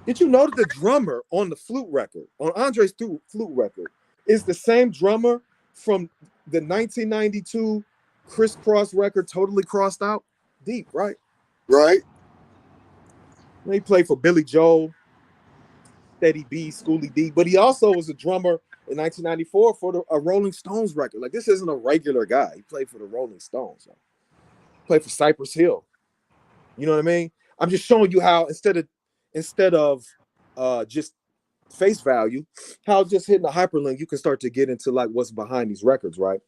B: did you know that the drummer on the flute record, on Andre's flute record, is the same drummer from the 1992 Crisscross record, Totally Crossed Out? Deep, right?
A: Right.
B: He played for Billy Joel, Steady B, Schoolie D, but he also was a drummer in 1994 for a Rolling Stones record. Like, this isn't a regular guy. He played for the Rolling Stones. Right? Played for Cypress Hill. You know what I mean? I'm just showing you how instead of just face value, how just hitting a hyperlink, you can start to get into like what's behind these records, right?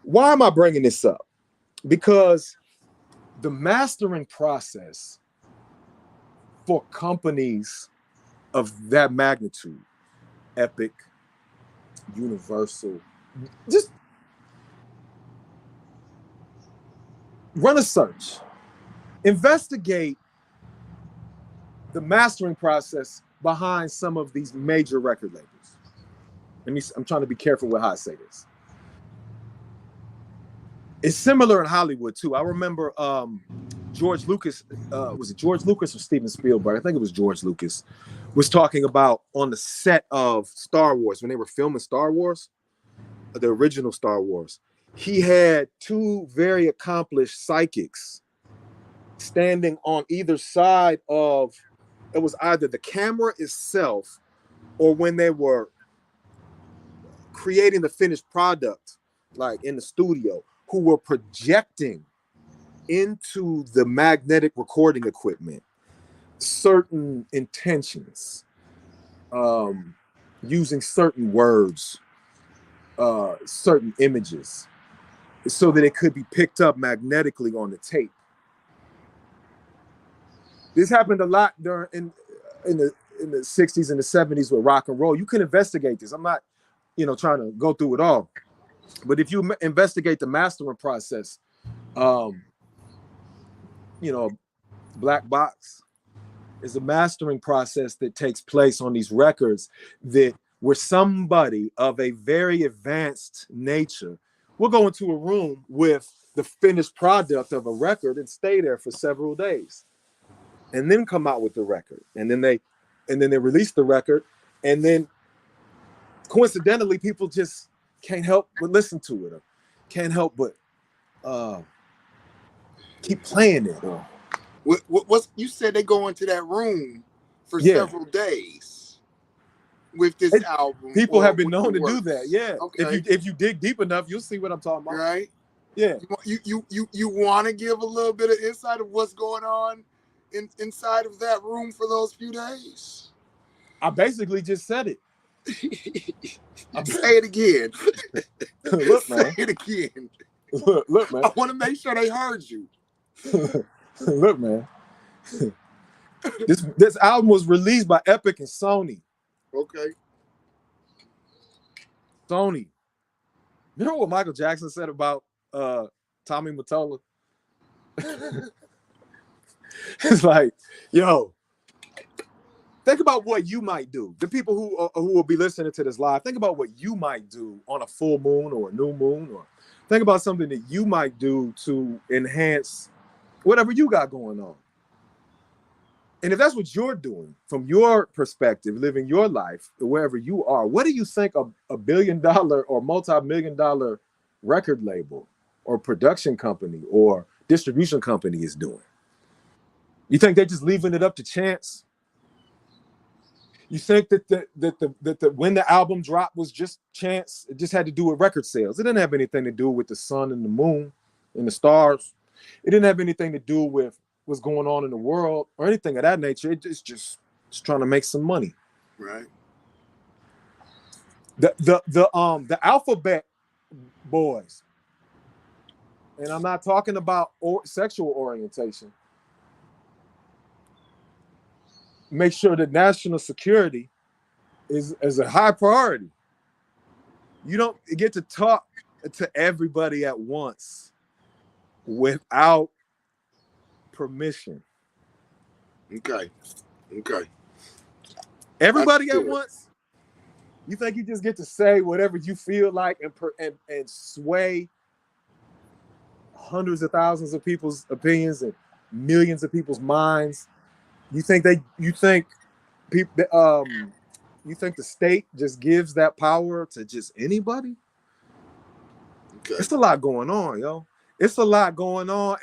B: Why am I bringing this up? Because the mastering process for companies of that magnitude, Epic, Universal, just run a search, investigate the mastering process behind some of these major record labels. I'm trying to be careful with how I say this. It's similar in Hollywood too. I remember George Lucas, was it George Lucas or Steven Spielberg? I think it was George Lucas, was talking about on the set of Star Wars, when they were filming Star Wars, the original Star Wars, he had two very accomplished psychics standing on either side of, it was either the camera itself or when they were creating the finished product, like in the studio, who were projecting into the magnetic recording equipment certain intentions, using certain words, certain images, so that it could be picked up magnetically on the tape. This happened a lot in the 60s and the 70s with rock and roll. You can investigate this. I'm not, trying to go through it all. But if you investigate the mastering process, Black Box is a mastering process that takes place on these records that where somebody of a very advanced nature will go into a room with the finished product of a record and stay there for several days and then come out with the record. And then they release the record, and then coincidentally people just can't help but listen to it, or can't help but keep playing it.
A: What you said, they go into that room for several days with this album.
B: People have been known to do that. Yeah.
A: Okay.
B: If you dig deep enough, you'll see what I'm talking about.
A: Right.
B: Yeah.
A: You want to give a little bit of insight of what's going on inside of that room for those few days?
B: I basically just said it.
A: Say it again.
B: Look, man.
A: Say it again.
B: Look, man.
A: I want to make sure they heard you.
B: Look, man. This album was released by Epic and Sony.
A: Okay.
B: Sony. You know what Michael Jackson said about Tommy Mottola? It's like, yo, think about what you might do. The people who will be listening to this live, think about what you might do on a full moon or a new moon, or think about something that you might do to enhance whatever you got going on. And if that's what you're doing from your perspective, living your life wherever you are, what do you think a $1 billion or multi-million-dollar record label or production company or distribution company is doing? You think they're just leaving it up to chance? You think that when the album dropped was just chance? It just had to do with record sales. It didn't have anything to do with the sun and the moon and the stars. It didn't have anything to do with what's going on in the world or anything of that nature. It's just trying to make some money.
A: Right.
B: The alphabet boys, and I'm not talking about sexual orientation, make sure that national security is a high priority. You don't get to talk to everybody at once without permission.
A: Okay.
B: Everybody at once. You think you just get to say whatever you feel like and sway hundreds of thousands of people's opinions and millions of people's minds? You think the state just gives that power to just anybody?
A: Okay.
B: It's a lot going on, yo. It's a lot going on.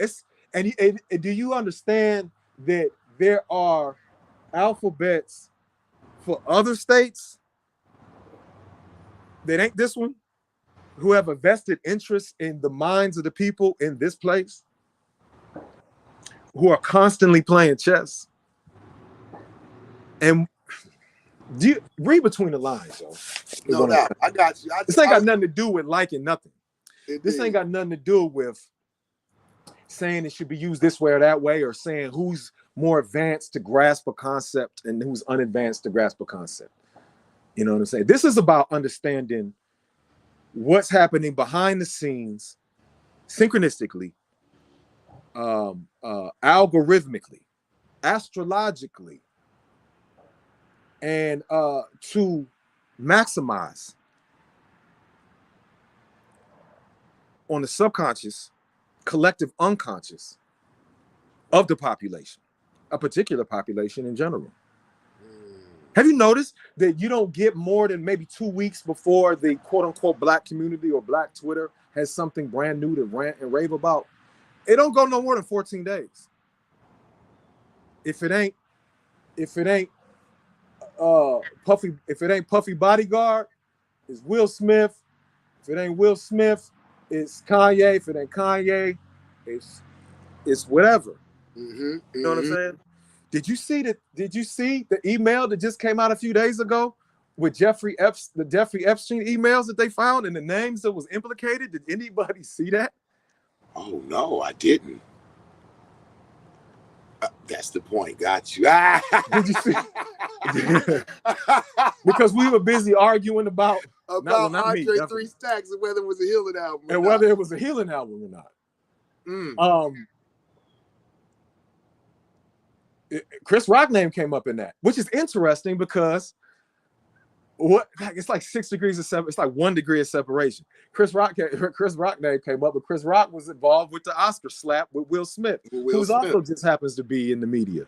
B: And do you understand that there are alphabets for other states that ain't this one, who have a vested interest in the minds of the people in this place, who are constantly playing chess? And do you read between the lines, yo?
A: No doubt. I got you.
B: This ain't got nothing to do with liking nothing. This ain't got nothing to do with saying it should be used this way or that way, or saying who's more advanced to grasp a concept and who's unadvanced to grasp a concept. You know what I'm saying? This is about understanding what's happening behind the scenes, synchronistically, algorithmically, astrologically, and to maximize on the subconscious, collective unconscious of the population, a particular population in general. Have you noticed that you don't get more than maybe 2 weeks before the quote unquote black community or black Twitter has something brand new to rant and rave about? It don't go no more than 14 days. If it ain't Puffy Bodyguard, it's Will Smith. If it ain't Will Smith, it's Kanye. If it ain't Kanye, it's whatever. You know what I'm saying? Did you see the email that just came out a few days ago with the Jeffrey Epstein emails that they found and the names that was implicated? Did anybody see that?
A: Oh no, I didn't. That's the point. Got you.
B: Did you see? Because we were busy arguing about
A: Andre 3 Stacks and whether it was a healing album
B: and whether it was a healing album or not. Chris Rock name came up in that, which is interesting because it's like 6 degrees of separation. It's like 1 degree of separation. Chris Rock name came up, but Chris Rock was involved with the Oscar slap with Will Smith, who also just happens to be in the media.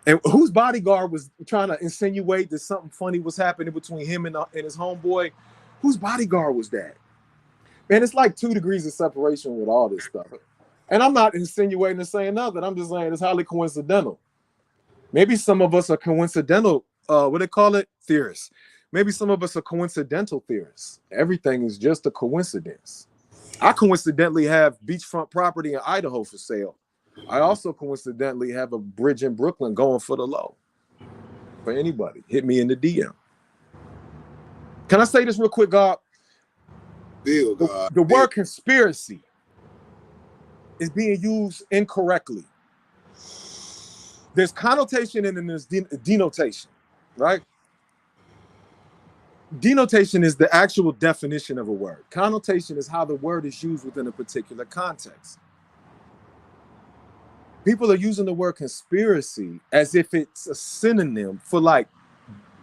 B: And whose bodyguard was trying to insinuate that something funny was happening between him and his homeboy? Whose bodyguard was that? Man, it's like 2 degrees of separation with all this stuff. And I'm not insinuating or saying nothing. I'm just saying it's highly coincidental. Maybe some of us are coincidental, what they call it? Theorists. Maybe some of us are coincidental theorists. Everything is just a coincidence. I coincidentally have beachfront property in Idaho for sale. I also coincidentally have a bridge in Brooklyn going for the low. For anybody, hit me in the DM. Can I say this real quick, God?
A: Deal, God.
B: The word conspiracy is being used incorrectly. There's connotation and then there's denotation, right? Denotation is the actual definition of a word. Connotation is how the word is used within a particular context. People are using the word conspiracy as if it's a synonym for like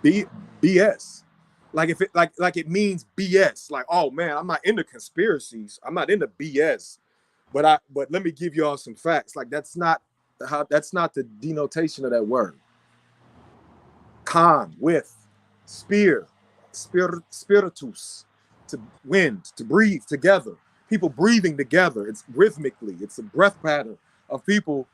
B: BS. Like if it like it means BS. Like, oh man, I'm not into conspiracies. I'm not into BS. But let me give y'all some facts. Like that's not the denotation of that word. Con, with, spiritus, to wind, to breathe together. People breathing together. It's rhythmically. It's a breath pattern of people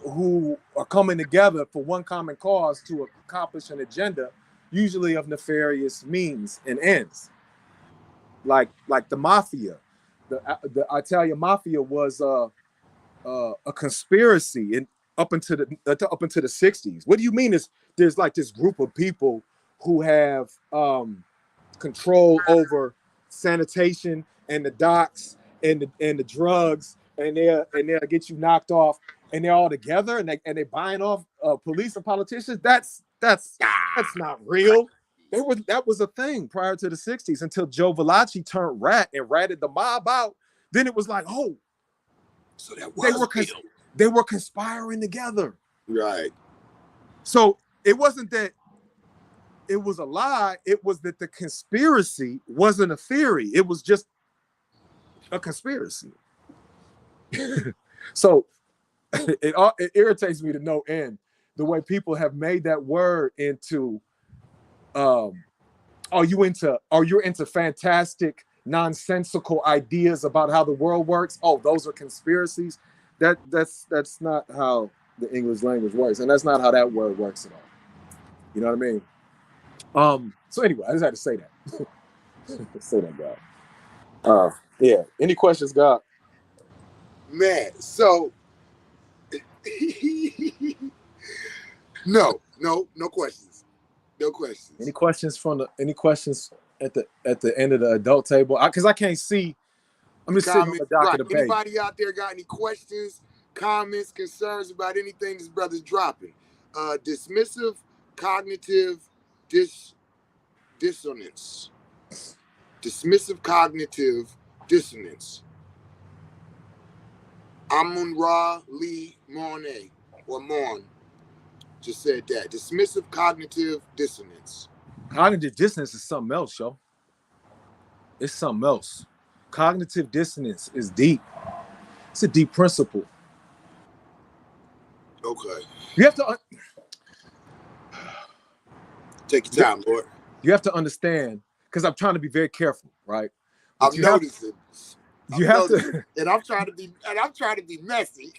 B: who are coming together for one common cause to accomplish an agenda, usually of nefarious means and ends. Like the mafia, the Italian mafia was a conspiracy and up into the 60s. What do you mean is there's like this group of people who have control over sanitation and the docks and the drugs, and they'll get you knocked off, and they're all together and they buying off police and politicians? That's not real. That was a thing prior to the 60s until Joe Valachi turned rat and ratted the mob out. Then it was like, oh,
A: so that was
B: they were conspiring together.
A: Right.
B: So it wasn't that it was a lie. It was that the conspiracy wasn't a theory. It was just a conspiracy. So it irritates me to no end the way people have made that word into are you into fantastic, nonsensical ideas about how the world works? Oh, those are conspiracies. That's not how the English language works, and that's not how that word works at all. You know what I mean? So anyway, I just had to say that. Say that, God. Yeah. Any questions, God?
A: Man, so no questions. No questions.
B: Any questions at the end of the adult table? Because I can't see. I'm just sitting on the dock of the bay.
A: Anybody out there got any questions, comments, concerns about anything this brother's dropping? Dismissive cognitive dissonance. Dismissive cognitive dissonance. Amun-Ra Lee Mornay, or Morn, just said that. Dismissive cognitive dissonance.
B: Cognitive dissonance is something else, yo. It's something else. Cognitive dissonance is deep. It's a deep principle.
A: Okay.
B: You have to
A: take your time, Lord.
B: You have to understand, because I'm trying to be very careful, right?
A: I've noticed it.
B: You have to,
A: and I'm trying to be messy.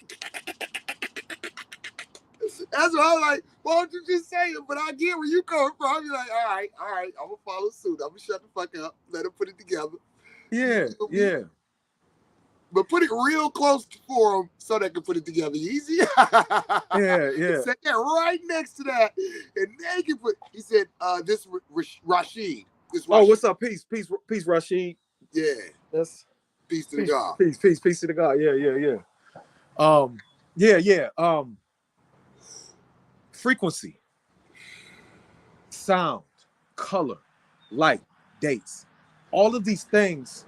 A: That's why I'm like, why don't you just say it? But I get where you coming from. I'll be like, all right, I'm gonna follow suit. I'm gonna shut the fuck up. Let him put it together.
B: Yeah.
A: But put it real close for him so they can put it together easy.
B: Yeah.
A: Set that right next to that, and they can put. He said, "This Rashid."
B: What's up? Peace, Rashid.
A: Yeah.
B: That's
A: peace to the God.
B: Peace to the God. Yeah. Frequency, sound, color, light, dates. All of these things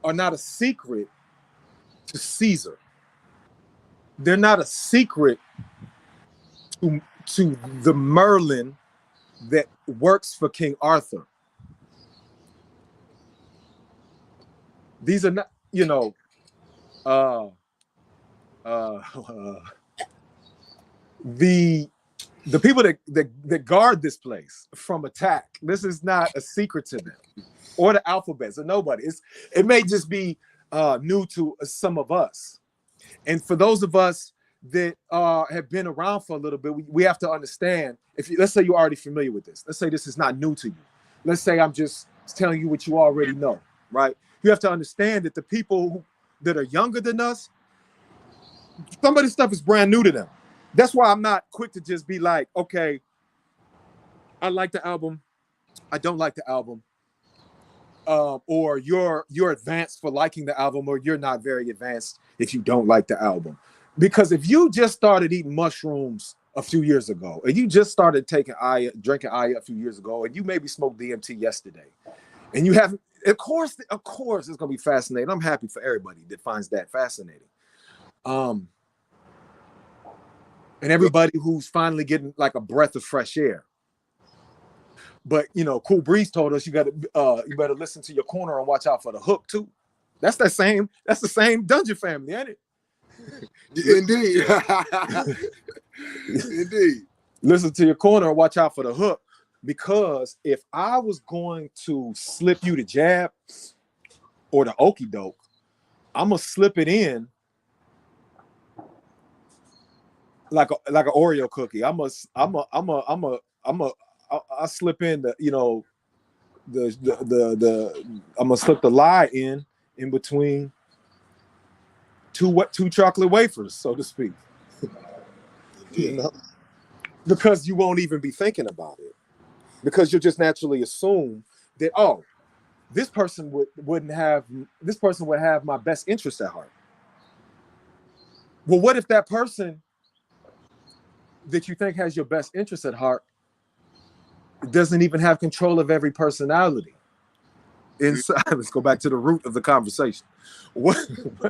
B: are not a secret to Caesar. They're not a secret to the Merlin that works for King Arthur. These are not, the people that guard this place from attack. This is not a secret to them or the alphabets or nobody. It may just be new to some of us. And for those of us that have been around for a little bit, we have to understand, let's say you're already familiar with this. Let's say this is not new to you. Let's say I'm just telling you what you already know, right? You have to understand that the people that are younger than us, some of this stuff is brand new to them. That's why I'm not quick to just be like, okay, I like the album, I don't like the album, or you're advanced for liking the album, or you're not very advanced if you don't like the album. Because if you just started eating mushrooms a few years ago, and you just started drinking Aya a few years ago, and you maybe smoked DMT yesterday, and you haven't, of course, it's gonna be fascinating. I'm happy for everybody that finds that fascinating. And everybody who's finally getting like a breath of fresh air. But Cool Breeze told us you better listen to your corner and watch out for the hook too. That's the same Dungeon family, ain't it?
A: Indeed. Indeed.
B: Listen to your corner and watch out for the hook. Because if I was going to slip you the jab or the okie doke, I'm gonna slip it in like an Oreo cookie. I slip in the I'm gonna slip the lie in between two chocolate wafers, so to speak. Because you won't even be thinking about it, because you'll just naturally assume that, oh, this person would have my best interest at heart. Well, what if that person that you think has your best interest at heart doesn't even have control of every personality inside? Let's go back to the root of the conversation. What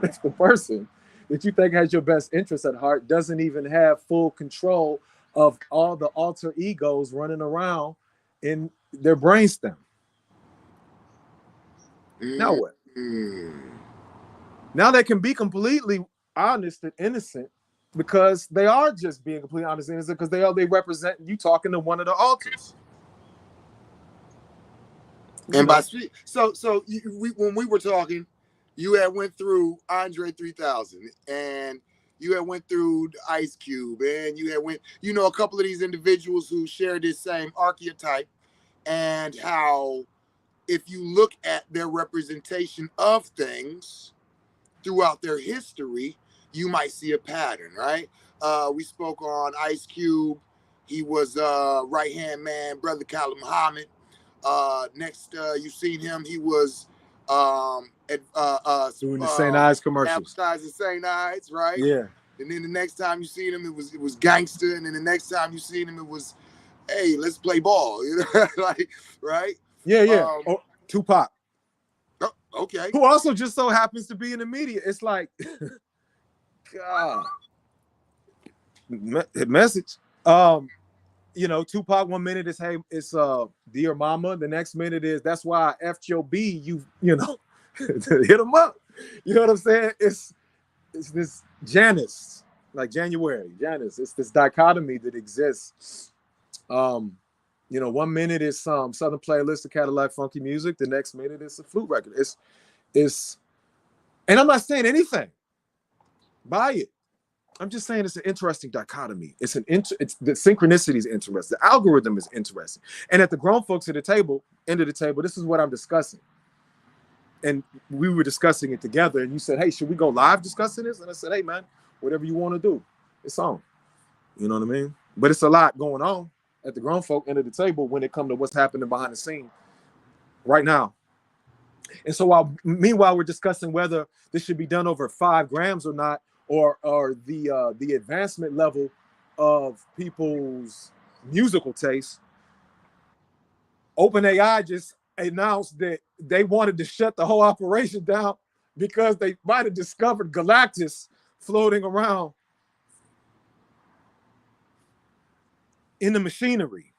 B: if the person that you think has your best interest at heart doesn't even have full control of all the alter egos running around in their brainstem? Now what? Now they can be completely honest and innocent, because they are just being completely honest and innocent, because they represent you talking to one of the alters.
A: And by when we were talking, you had went through Andre 3000, and you had went through Ice Cube, and you had went, a couple of these individuals who share this same archetype, and how if you look at their representation of things throughout their history, you might see a pattern, right? We spoke on Ice Cube. He was right-hand man, Brother Khalid Muhammad. Next, you've seen him. He was
B: doing the St. Ides commercials.
A: Advertising St. Ides, right?
B: Yeah.
A: And then the next time you seen him, it was gangster. And then the next time you seen him, it was, hey, let's play ball. Like, right?
B: Yeah. Tupac.
A: Oh, okay.
B: Who also just so happens to be in the media. It's like, God, message. Tupac, 1 minute is, hey, it's dear mama. The next minute is, that's why I F'd your B. Hit him up. You know what I'm saying? It's this Janice, like January, Janice. It's this dichotomy that exists. 1 minute is some Southern playlist of Cadillac funky music. The next minute is a flute record. It's, and I'm not saying anything. Buy it. I'm just saying it's an interesting dichotomy. It's the synchronicity is interesting. The algorithm is interesting. And at the grown folks end of the table, this is what I'm discussing. And we were discussing it together, and you said, hey, should we go live discussing this? And I said, hey, man, whatever you want to do, it's on. You know what I mean? But it's a lot going on at the grown folk end of the table when it comes to what's happening behind the scene right now. And so meanwhile, we're discussing whether this should be done over 5 grams or not, or the advancement level of people's musical taste. OpenAI just announced that they wanted to shut the whole operation down because they might have discovered Galactus floating around in the machinery.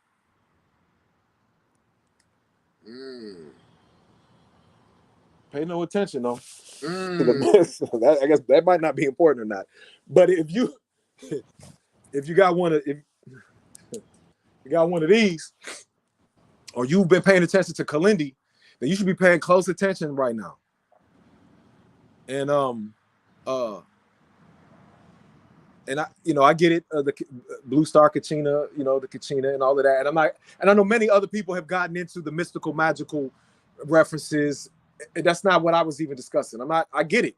B: Pay no attention, though. I guess that might not be important or not. But if you got one of these, or you've been paying attention to Kalindi, then you should be paying close attention right now. And I get it, the Blue Star Kachina, the Kachina and all of that. And I know many other people have gotten into the mystical, magical references that's not what I was even discussing. I get it.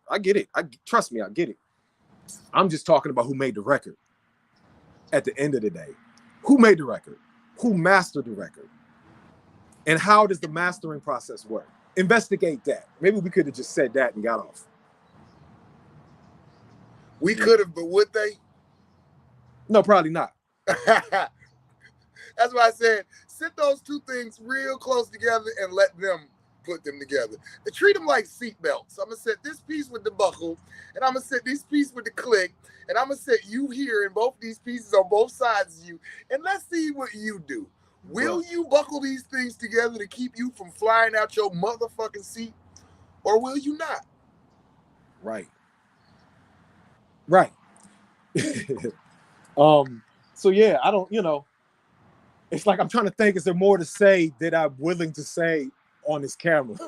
B: Trust me, I get it. I'm just talking about who made the record. At the end of the day, who made the record? Who mastered the record? And how does the mastering process work? Investigate that. Maybe we could have just said that and got off.
A: We could have, but would they?
B: No, probably not.
A: That's why I said sit those two things real close together and let them put them together. And treat them like seatbelts. I'm gonna set this piece with the buckle, and I'm gonna set this piece with the click, and I'm gonna set you here in both these pieces on both sides of you, and let's see what you do. Will you buckle these things together to keep you from flying out your motherfucking seat, or will you not?
B: Right. So yeah, I don't, it's like I'm trying to think, is there more to say that I'm willing to say on this camera?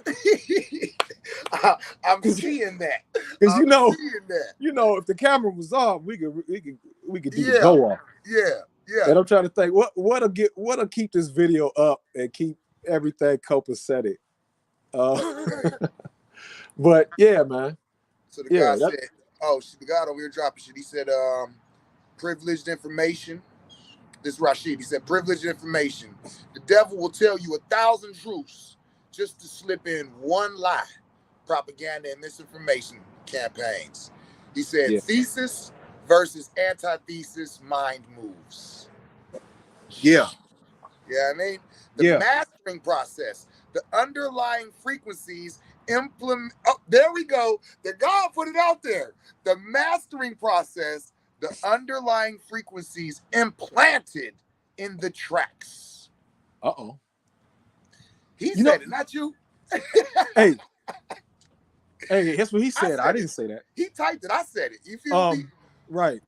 A: I'm seeing that.
B: Because
A: seeing that.
B: If the camera was off, we could do the
A: Yeah.
B: go off.
A: Yeah.
B: And I'm trying to think what'll keep this video up and keep everything copacetic. But yeah, man.
A: So the guy said, the guy over here dropping shit. He said, privileged information. This is Rashid. He said, privileged information. The devil will tell you 1,000 truths just to slip in one lie. Propaganda and misinformation campaigns. He said, thesis versus antithesis mind moves.
B: Yeah.
A: Yeah, I mean, the mastering process, the underlying frequencies implement. Oh, there we go. The God put it out there. The mastering process, the underlying frequencies implanted in the tracks.
B: Uh-oh.
A: He said it, not you.
B: Hey, that's what he said. I didn't say that.
A: He typed it. I said it. You feel me?
B: Right.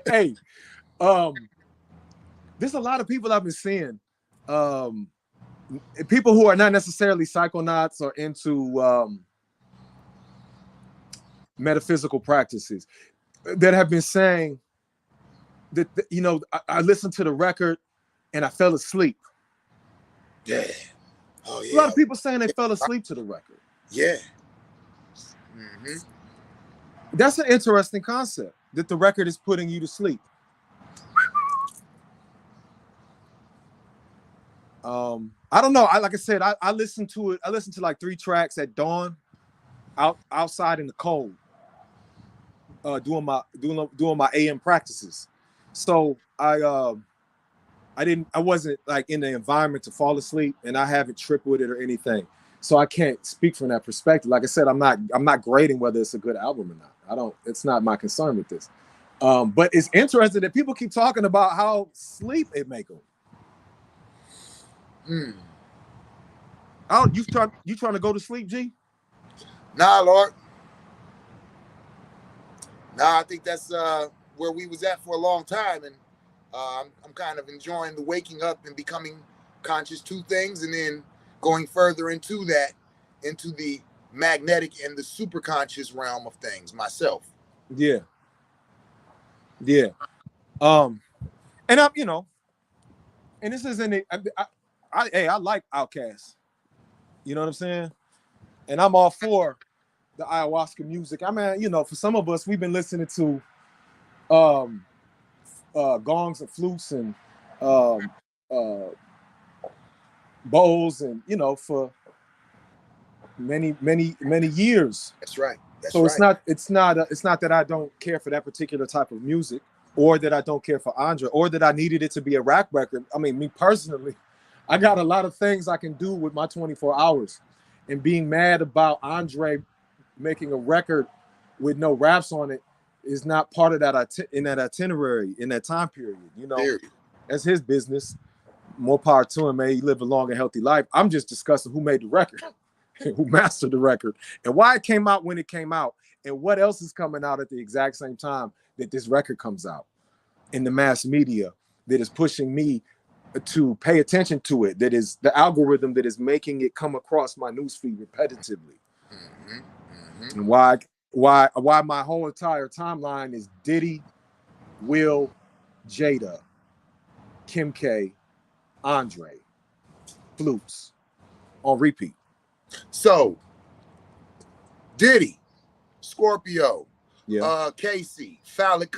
B: Hey, there's a lot of people I've been seeing. People who are not necessarily psychonauts or into metaphysical practices that have been saying that, I listened to the record and I fell asleep.
A: Yeah. Oh, yeah.
B: A lot of people saying they fell asleep to the record.
A: Yeah.
B: That's an interesting concept, that the record is putting you to sleep. I don't know. Like I said, I listened to it. I listened to like 3 tracks at dawn, outside in the cold, doing my AM practices. So I wasn't like in the environment to fall asleep, and I haven't tripped with it or anything. So I can't speak from that perspective. Like I said, I'm not grading whether it's a good album or not. It's not my concern with this. But it's interesting that people keep talking about how sleep it make them. You trying to go to sleep, G?
A: Nah, Lord. Nah, I think that's where we was at for a long time, and I'm kind of enjoying the waking up and becoming conscious to things, and then going further into that, into the magnetic and the super conscious realm of things myself.
B: Yeah. And I'm, and this isn't it. I like Outkast. You know what I'm saying? And I'm all for the ayahuasca music. I mean, for some of us, we've been listening to gongs and flutes and bowls, and for many years.
A: That's right.
B: So it's not that I don't care for that particular type of music, or that I don't care for Andre, or that I needed it to be a rap record. I mean, me personally, I got a lot of things I can do with my 24 hours, and being mad about Andre making a record with no raps on it is not part of that in that itinerary, in that time period. That's his business. More power to him. May he live a long and healthy life. I'm just discussing who made the record, who mastered the record, and why it came out when it came out, and what else is coming out at the exact same time that this record comes out in the mass media that is pushing me to pay attention to it, that is the algorithm that is making it come across my newsfeed repetitively. And why my whole entire timeline is Diddy, Will, Jada, Kim K, Andre, flutes on repeat.
A: So Diddy, Scorpio,
B: Yeah.
A: Casey, phallic,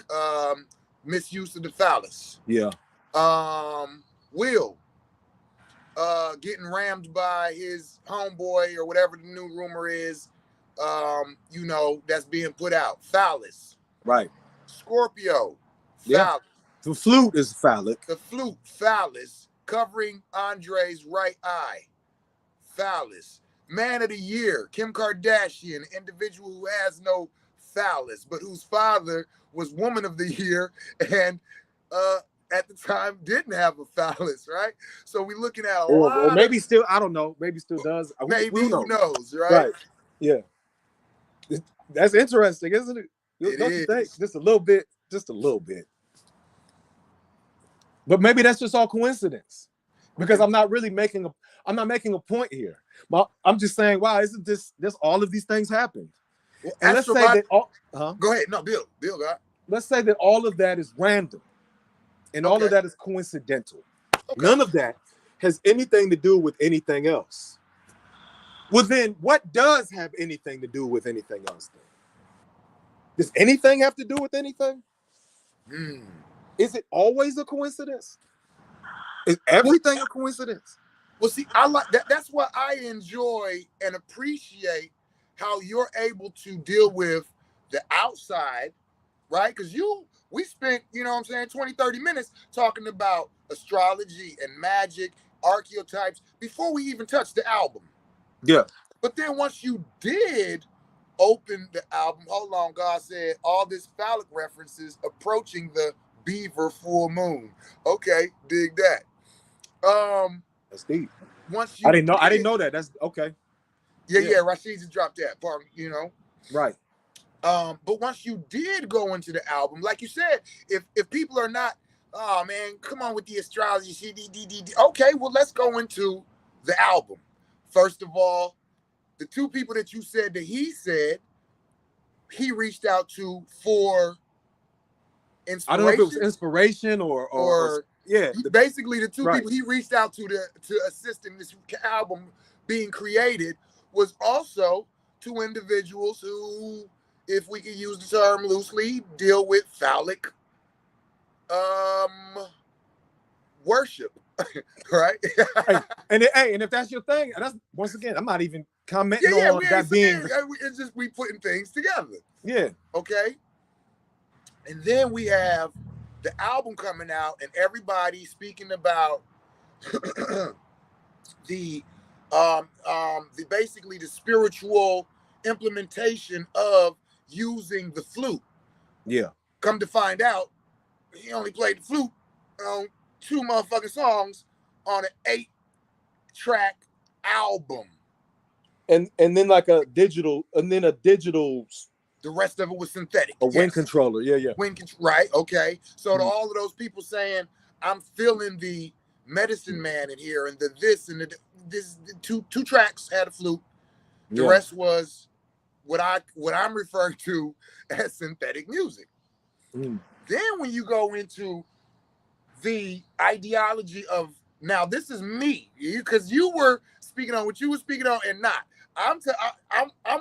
A: misuse of the phallus.
B: Yeah.
A: Will, getting rammed by his homeboy or whatever the new rumor is, you know, that's being put out. Phallus.
B: Right.
A: Scorpio,
B: Yeah.
A: phallus.
B: The flute is phallic.
A: The flute, phallus, covering Andre's right eye. Phallus. Man of the year, Kim Kardashian, individual who has no phallus, but whose father was woman of the year and at the time didn't have a phallus, right? So we're looking at a
B: Or
A: lot of,
B: maybe still, I don't know. Maybe still does.
A: maybe,
B: Who
A: who
B: knows?
A: knows, right?
B: Right. Yeah. That's interesting, isn't it?
A: It
B: Don't you think?
A: is.
B: Just a little bit. Just a little bit. But maybe that's just all coincidence. Because I'm not making a point here. I'm just saying, wow, isn't this all of these things happened?
A: Well,
B: And let's say that all
A: go ahead. No, Bill, got.
B: let's say that all of that is random and all of that is coincidental.
A: Okay.
B: None of that has anything to do with anything else. Well, then what does have anything to do with anything else then? Does anything have to do with anything? Is it always a coincidence? Is everything a coincidence?
A: Well, see, I like that. That's why I enjoy and appreciate how you're able to deal with the outside, right? Because we spent, you know what I'm saying, 20, 30 minutes talking about astrology and magic, archetypes, before we even touched the album.
B: Yeah.
A: But then once you did open the album, hold on, God said, all this phallic references approaching the beaver full moon. Okay, dig that.
B: That's deep.
A: Once you
B: I didn't know that. That's okay.
A: Yeah, Rashid just dropped that part, you know.
B: Right.
A: But once you did go into the album, like you said, if people are not, oh man, come on with the astrology, okay, well let's go into the album. First of all, the two people that you said that he said he reached out to for inspiration.
B: I don't know if it was inspiration or yeah.
A: Basically, the two people he reached out to assist in this album being created was also two individuals who, if we could use the term loosely, deal with phallic worship, right?
B: and if that's your thing, that's once again, I'm not even commenting on that being.
A: It's just we putting things together.
B: Yeah.
A: Okay. And then we have the album coming out, and everybody speaking about the basically the spiritual implementation of using the flute.
B: Yeah.
A: Come to find out, he only played the flute on 2 motherfucking songs on an 8-track album.
B: And then like a digital.
A: The rest of it was synthetic.
B: A wind controller. Yeah.
A: Right. Okay. So to all of those people saying, I'm feeling the medicine man in here and the this and the two tracks had a flute. The rest was what I'm referring to as synthetic music. Then when you go into the ideology of, now this is me, because you were speaking on what you were speaking on and not. I'm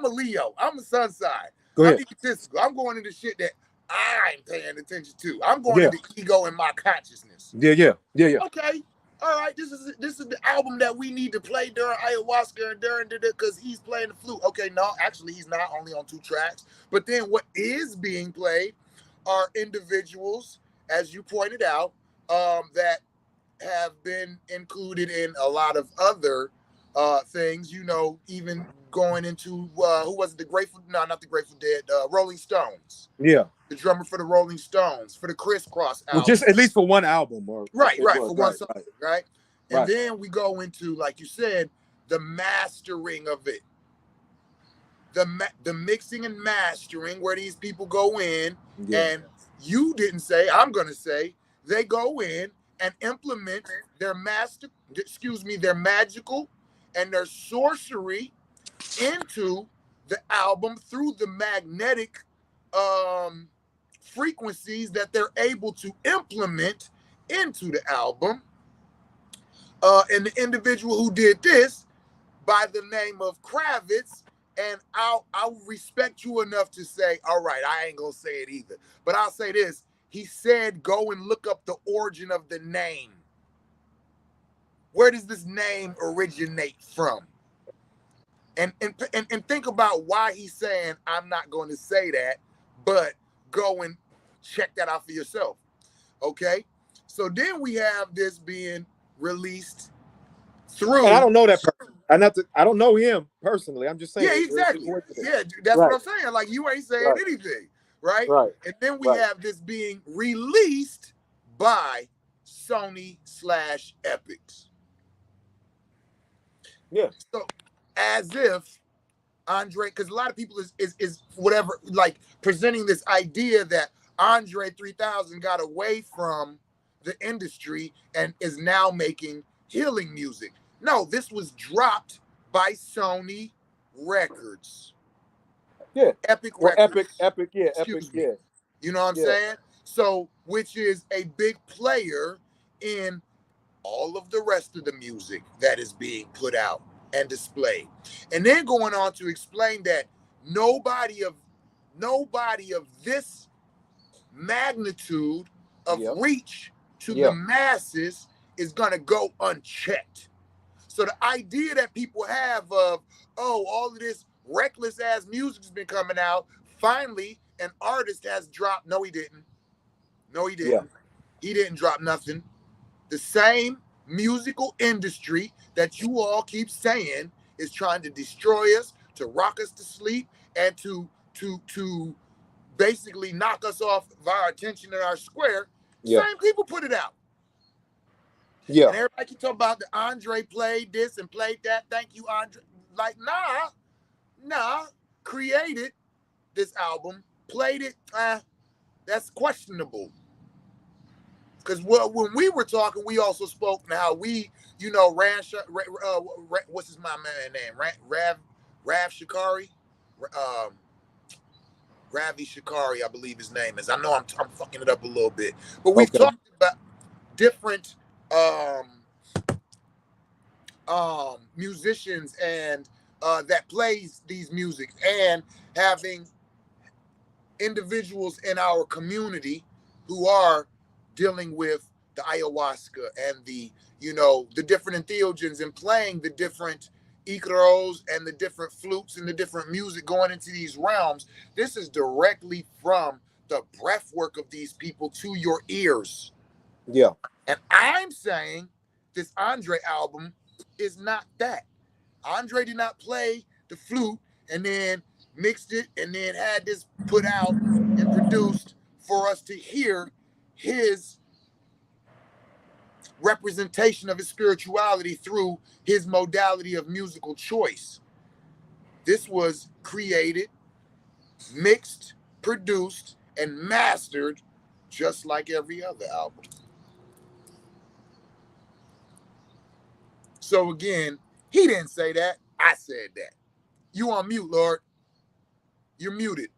A: a Leo. I'm a sun sign. I'm egotistical. I'm going into shit that I'm paying attention to. I'm going into ego and my consciousness.
B: Yeah.
A: Okay. All right. This is the album that we need to play during ayahuasca and during because he's playing the flute. Okay, no, actually he's not, only on 2 tracks. But then what is being played are individuals, as you pointed out, that have been included in a lot of other things, you know, even going into who was it, not the Grateful Dead, Rolling Stones.
B: Yeah.
A: The drummer for the Rolling Stones, for the Crisscross album.
B: Well, just at least for one album.
A: Right, for one song, right? And then we go into, like you said, the mastering of it. The mixing and mastering, where these people go in, and you didn't say, I'm going to say, they go in and implement their magical and their sorcery into the album through the magnetic frequencies that they're able to implement into the album. And the individual who did this by the name of Kravitz, and I'll respect you enough to say, all right, I ain't gonna say it either. But I'll say this. He said, go and look up the origin of the name. Where does this name originate from? And think about why he's saying, I'm not going to say that, but go and check that out for yourself. Okay? So then we have this being released through.
B: And I don't know that person. I don't know him personally. I'm just saying.
A: Yeah, exactly. Yeah, that's
B: right.
A: what I'm saying. Like, you ain't saying
B: right.
A: anything, right?
B: Right.
A: And then we have this being released by Sony/Epix.
B: Yeah.
A: So as if Andre, because a lot of people is whatever, like presenting this idea that Andre 3000 got away from the industry and is now making healing music. No, this was dropped by Sony Records.
B: Yeah.
A: Epic
B: Well,
A: Records.
B: Epic, yeah.
A: Excuse
B: Epic,
A: me.
B: yeah.
A: You know what I'm saying? So, which is a big player in all of the rest of the music that is being put out and displayed. And then going on to explain that nobody of this magnitude of reach to the masses is going to go unchecked. So the idea that people have of, oh, all of this reckless ass music has been coming out, finally an artist has dropped. No, he didn't. No, he didn't. Yeah. He didn't drop nothing. The same musical industry that you all keep saying is trying to destroy us, to rock us to sleep, and to basically knock us off of our attention in our square. Yeah. Same people put it out. Yeah. And everybody can talk about the Andre played this and played that. Thank you, Andre. Like, nah. Created this album, played it. That's questionable. Because when we were talking, we also spoke how we, what's his my man name? Rav Shikari? Ravi Shikari, I believe his name is. I know I'm fucking it up a little bit. But we've talked about different musicians and that plays these music, and having individuals in our community who are dealing with the ayahuasca and the different entheogens, and playing the different ikros and the different flutes and the different music going into these realms. This is directly from the breath work of these people to your ears. Yeah. And I'm saying this Andre album is not that. Andre did not play the flute and then mixed it and then had this put out and produced for us to hear his representation of his spirituality through his modality of musical choice. This was created, mixed, produced, and mastered just like every other album. So again, he didn't say that. I said that. You on mute, Lord. You're muted.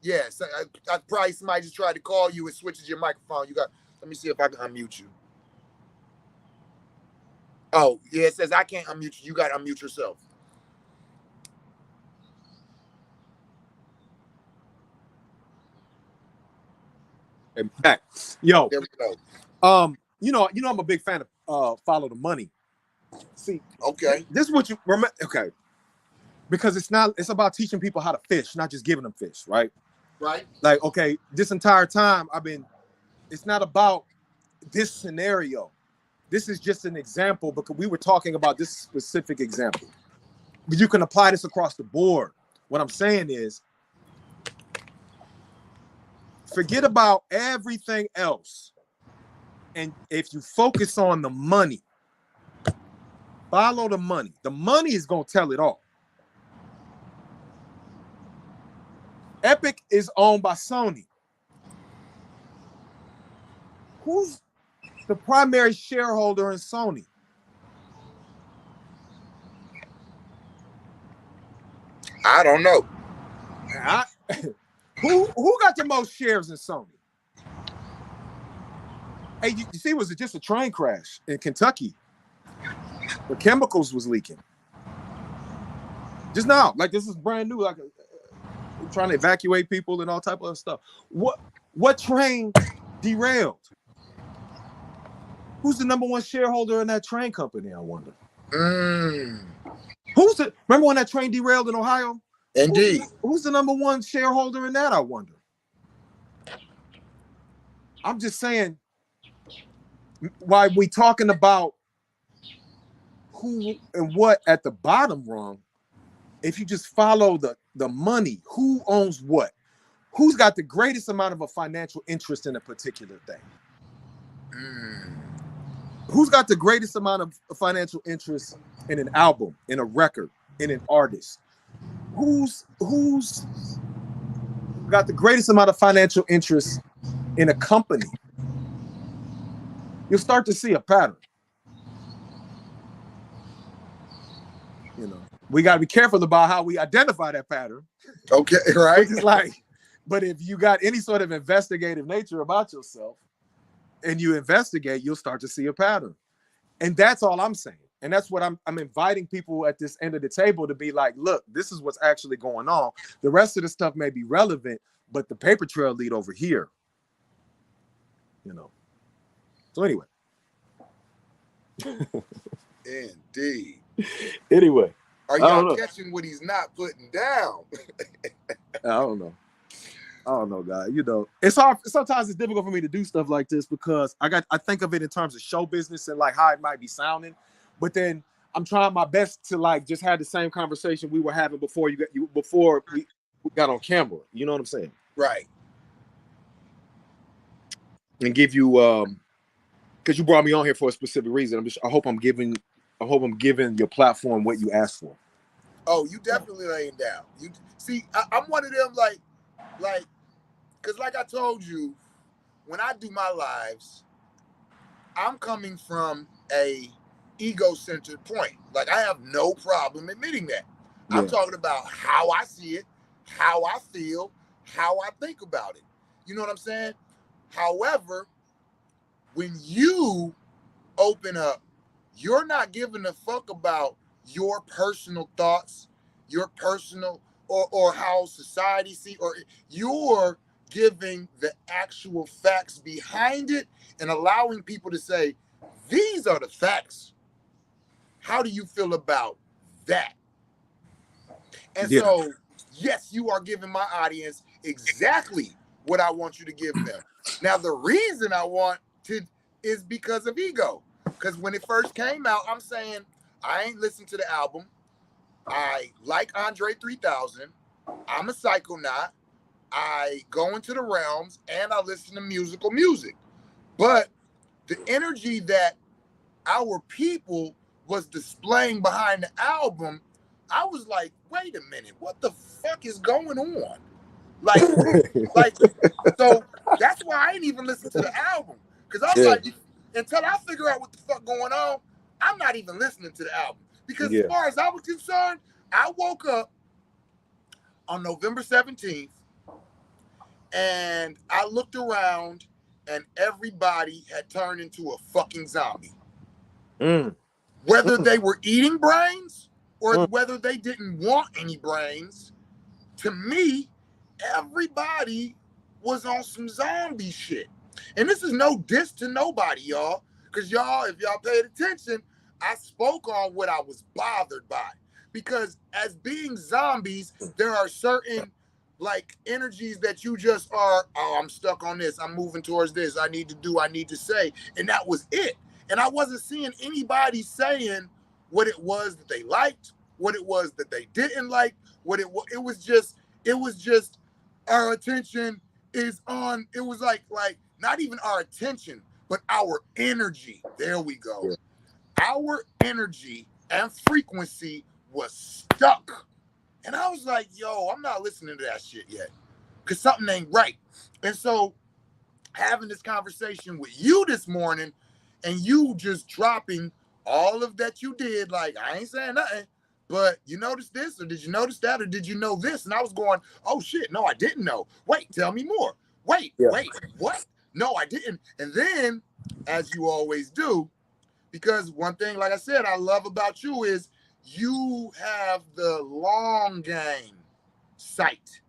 A: Yes, I probably somebody just tried to call you and switches your microphone. Let me see if I can unmute you. Oh, yeah, it says I can't unmute you. You got to unmute yourself.
B: Impact. Yo.
A: There we go.
B: I'm a big fan of Follow the Money. See,
A: okay.
B: This is what you remember. Okay. Because it's about teaching people how to fish, not just giving them fish, right?
A: Right.
B: Like, okay, this entire time it's not about this scenario. This is just an example because we were talking about this specific example. But you can apply this across the board. What I'm saying is, forget about everything else. And if you focus on the money, follow the money. The money is going to tell it all. Epic is owned by Sony. Who's the primary shareholder in Sony?
A: I don't know.
B: Who got the most shares in Sony? Hey, you see, was it just a train crash in Kentucky? The chemicals was leaking. Just now, like this is brand new. Like trying to evacuate people and all type of stuff. What train derailed? Who's the number one shareholder in that train company? I wonder. Who's the remember when that train derailed in Ohio?
A: Indeed.
B: Who's the number one shareholder in that? I wonder. I'm just saying, why we talking about who and what at the bottom rung? If you just follow the money, who owns what? Who's got the greatest amount of a financial interest in a particular thing? Who's got the greatest amount of financial interest in an album, in a record, in an artist? Who's got the greatest amount of financial interest in a company? You'll start to see a pattern. You know, we got to be careful about how we identify that pattern.
A: Okay, right?
B: It's like, but if you got any sort of investigative nature about yourself and you investigate, you'll start to see a pattern. And that's all I'm saying. And that's what I'm inviting people at this end of the table to be like, look, this is what's actually going on. The rest of the stuff may be relevant, but the paper trail lead over here. You know. So anyway.
A: Indeed.
B: Anyway.
A: Are y'all catching what he's not putting down?
B: I don't know, guys. You know, it's hard. Sometimes it's difficult for me to do stuff like this because I think of it in terms of show business and like how it might be sounding, but then I'm trying my best to like just have the same conversation we were having before we got on camera. You know what I'm saying?
A: Right.
B: And give you because you brought me on here for a specific reason. I hope I'm giving your platform what you asked for.
A: Oh, you definitely laying down. You see, I'm one of them like, because like I told you, when I do my lives, I'm coming from a ego-centered point. Like I have no problem admitting that. Yeah. I'm talking about how I see it, how I feel, how I think about it. You know what I'm saying? However, when you open up, you're not giving a fuck about your personal thoughts, your personal or how society see, or you're giving the actual facts behind it and allowing people to say, these are the facts. How do you feel about that? And so, yes, you are giving my audience exactly what I want you to give them. Now, the reason I want to is because of ego. Because when it first came out, I'm saying, I ain't listened to the album. I like Andre 3000. I'm a psychonaut. I go into the realms and I listen to musical music. But the energy that our people was displaying behind the album, I was like, wait a minute, what the fuck is going on? Like, so that's why I ain't even listen to the album. Because I'm like, until I figure out what the fuck going on, I'm not even listening to the album. Because as far as I was concerned, I woke up on November 17th and I looked around and everybody had turned into a fucking zombie. Whether they were eating brains or whether they didn't want any brains, to me, everybody was on some zombie shit. And this is no diss to nobody, y'all. Because y'all, if y'all paid attention, I spoke on what I was bothered by. Because as being zombies, there are certain like energies that you just are, oh, I'm stuck on this. I'm moving towards this. I need to say. And that was it. And I wasn't seeing anybody saying what it was that they liked, what it was that they didn't like, it was just our attention is on, it was like not even our attention, but our energy. There we go. Yeah. Our energy and frequency was stuck. And I was like, yo, I'm not listening to that shit yet. Because something ain't right. And so having this conversation with you this morning and you just dropping all of that you did, like, I ain't saying nothing, but you noticed this, or did you notice that, or did you know this? And I was going, oh shit, no, I didn't know. Wait, tell me more. Wait, what? No, I didn't. And then, as you always do, because one thing, like I said, I love about you is you have the long game sight.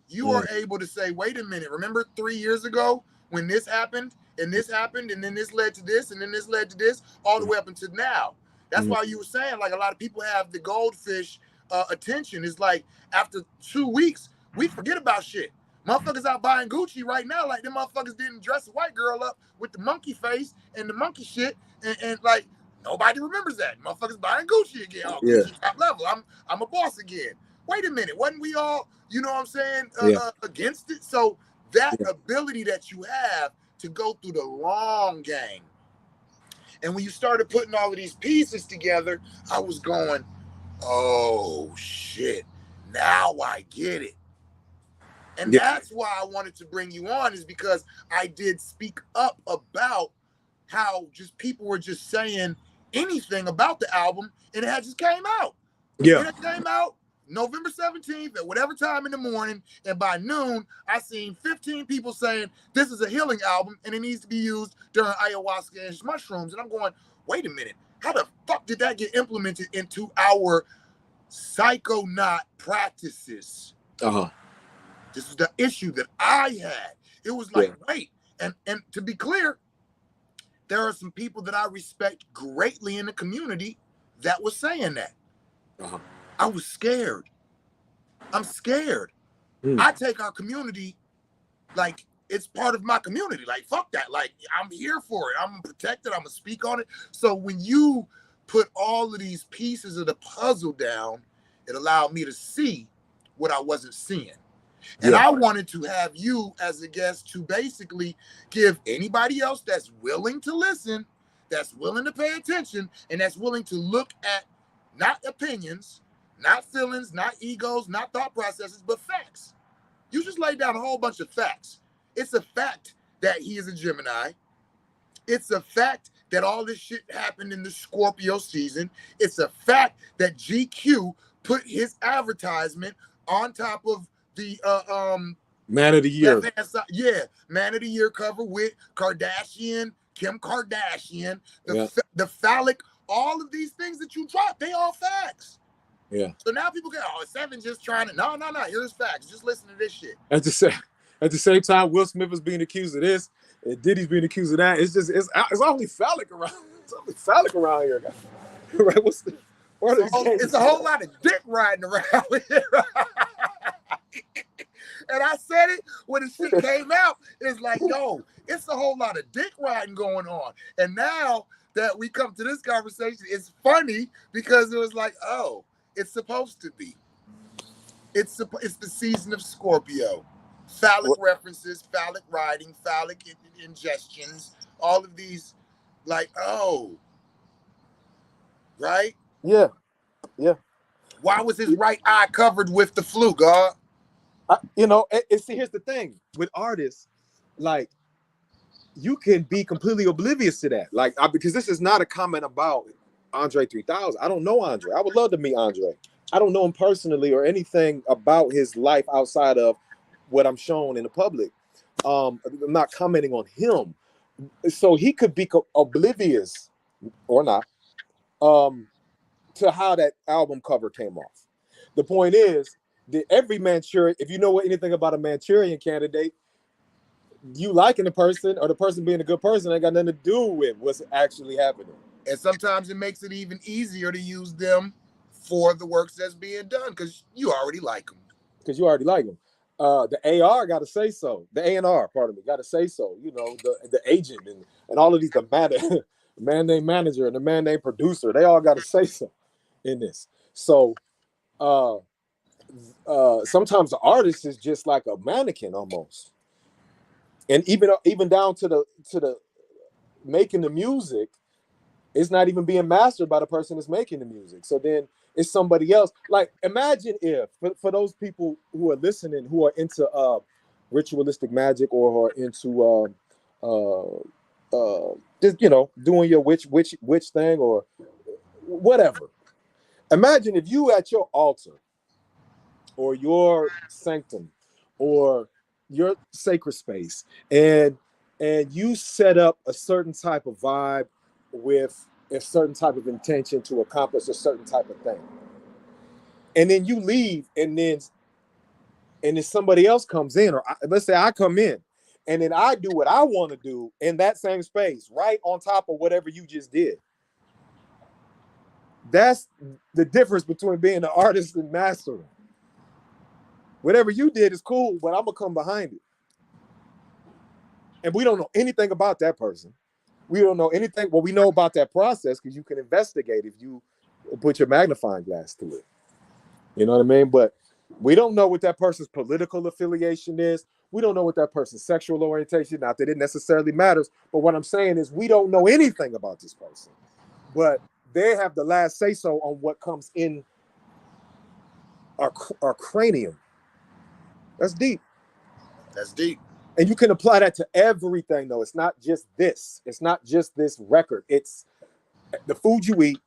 A: You are able to say, wait a minute, remember 3 years ago when this happened and this happened and then this led to this and then this led to this, all the way up until now. That's why you were saying, like, a lot of people have the goldfish attention. It's like after 2 weeks, we forget about shit. Motherfuckers out buying Gucci right now, like them motherfuckers didn't dress a white girl up with the monkey face and the monkey shit, and like nobody remembers that. Motherfuckers buying Gucci again. Oh, Gucci top level. I'm a boss again. Wait a minute, wasn't we all, you know what I'm saying, against it? So that ability that you have to go through the long game. And when you started putting all of these pieces together, I was going, oh shit, now I get it. And that's why I wanted to bring you on, is because I did speak up about how just people were just saying anything about the album, and it had just came out.
B: Yeah.
A: It came out November 17th at whatever time in the morning, and by noon, I seen 15 people saying this is a healing album and it needs to be used during ayahuasca and mushrooms. And I'm going, wait a minute, how the fuck did that get implemented into our psychonaut practices? This is the issue that I had. It was like, wait, and to be clear, there are some people that I respect greatly in the community that was saying that. I was scared. I'm scared. I take our community like it's part of my community. Like, fuck that. Like, I'm here for it. I'm protected. I'm going to speak on it. So when you put all of these pieces of the puzzle down, it allowed me to see what I wasn't seeing. And I wanted to have you as a guest to basically give anybody else that's willing to listen, that's willing to pay attention, and that's willing to look at not opinions, not feelings, not egos, not thought processes, but facts. You just laid down a whole bunch of facts. It's a fact that he is a Gemini. It's a fact that all this shit happened in the Scorpio season. It's a fact that GQ put his advertisement on top of the
B: Man of the Year.
A: Man of the Year cover with Kardashian, Kim Kardashian, the phallic, all of these things that you dropped, they all facts.
B: Yeah.
A: So now people go, oh, Seven just trying to, no, here's facts. Just listen to this shit.
B: At the same time, Will Smith is being accused of this, and Diddy's being accused of that. It's only phallic around. It's only phallic around here, guys. Right?
A: It's a whole lot of dick riding around here. And I said it when the shit came out. It's like, yo, it's a whole lot of dick riding going on. And now that we come to this conversation, it's funny because it was like, oh, it's supposed to be. It's the season of Scorpio. Phallic references, phallic riding, phallic ingestions, all of these, like, oh, right?
B: Yeah.
A: Why was his right eye covered with the flu, God?
B: See, here's the thing with artists, like, you can be completely oblivious to that, like, because this is not a comment about Andre 3000. I don't know Andre. I would love to meet Andre. I don't know him personally or anything about his life outside of what I'm shown in the public. I'm not commenting on him, so he could be oblivious or not to how that album cover came off. The point is that every Manchurian, if you know anything about a Manchurian candidate, you liking the person or the person being a good person ain't got nothing to do with what's actually happening.
A: And sometimes it makes it even easier to use them for the works that's being done because you already like them.
B: The AR got to say so. The A&R, pardon me, got to say so. You know, the agent and all of these, the man named manager and the man named producer, they all got to say so in this. So sometimes the artist is just like a mannequin almost. And even down to the making the music, it's not even being mastered by the person that's making the music. So then it's somebody else. Like, imagine if, for those people who are listening, who are into ritualistic magic or who are into just, doing your witch thing or whatever. Imagine if you at your altar or your sanctum or your sacred space and you set up a certain type of vibe with a certain type of intention to accomplish a certain type of thing. And then you leave, and then somebody else comes in, or let's say I come in, and then I do what I want to do in that same space, right on top of whatever you just did. That's the difference between being an artist and mastering. Whatever you did is cool, but I'm gonna come behind it. And we don't know anything about that person. We don't know anything. Well, we know about that process because you can investigate if you put your magnifying glass to it. You know what I mean? But we don't know what that person's political affiliation is. We don't know what that person's sexual orientation. Not that it necessarily matters, but what I'm saying is we don't know anything about this person. But they have the last say so on what comes in our cranium. That's deep.
A: That's deep.
B: And you can apply that to everything, though. It's not just this. It's not just this record. It's the food you eat,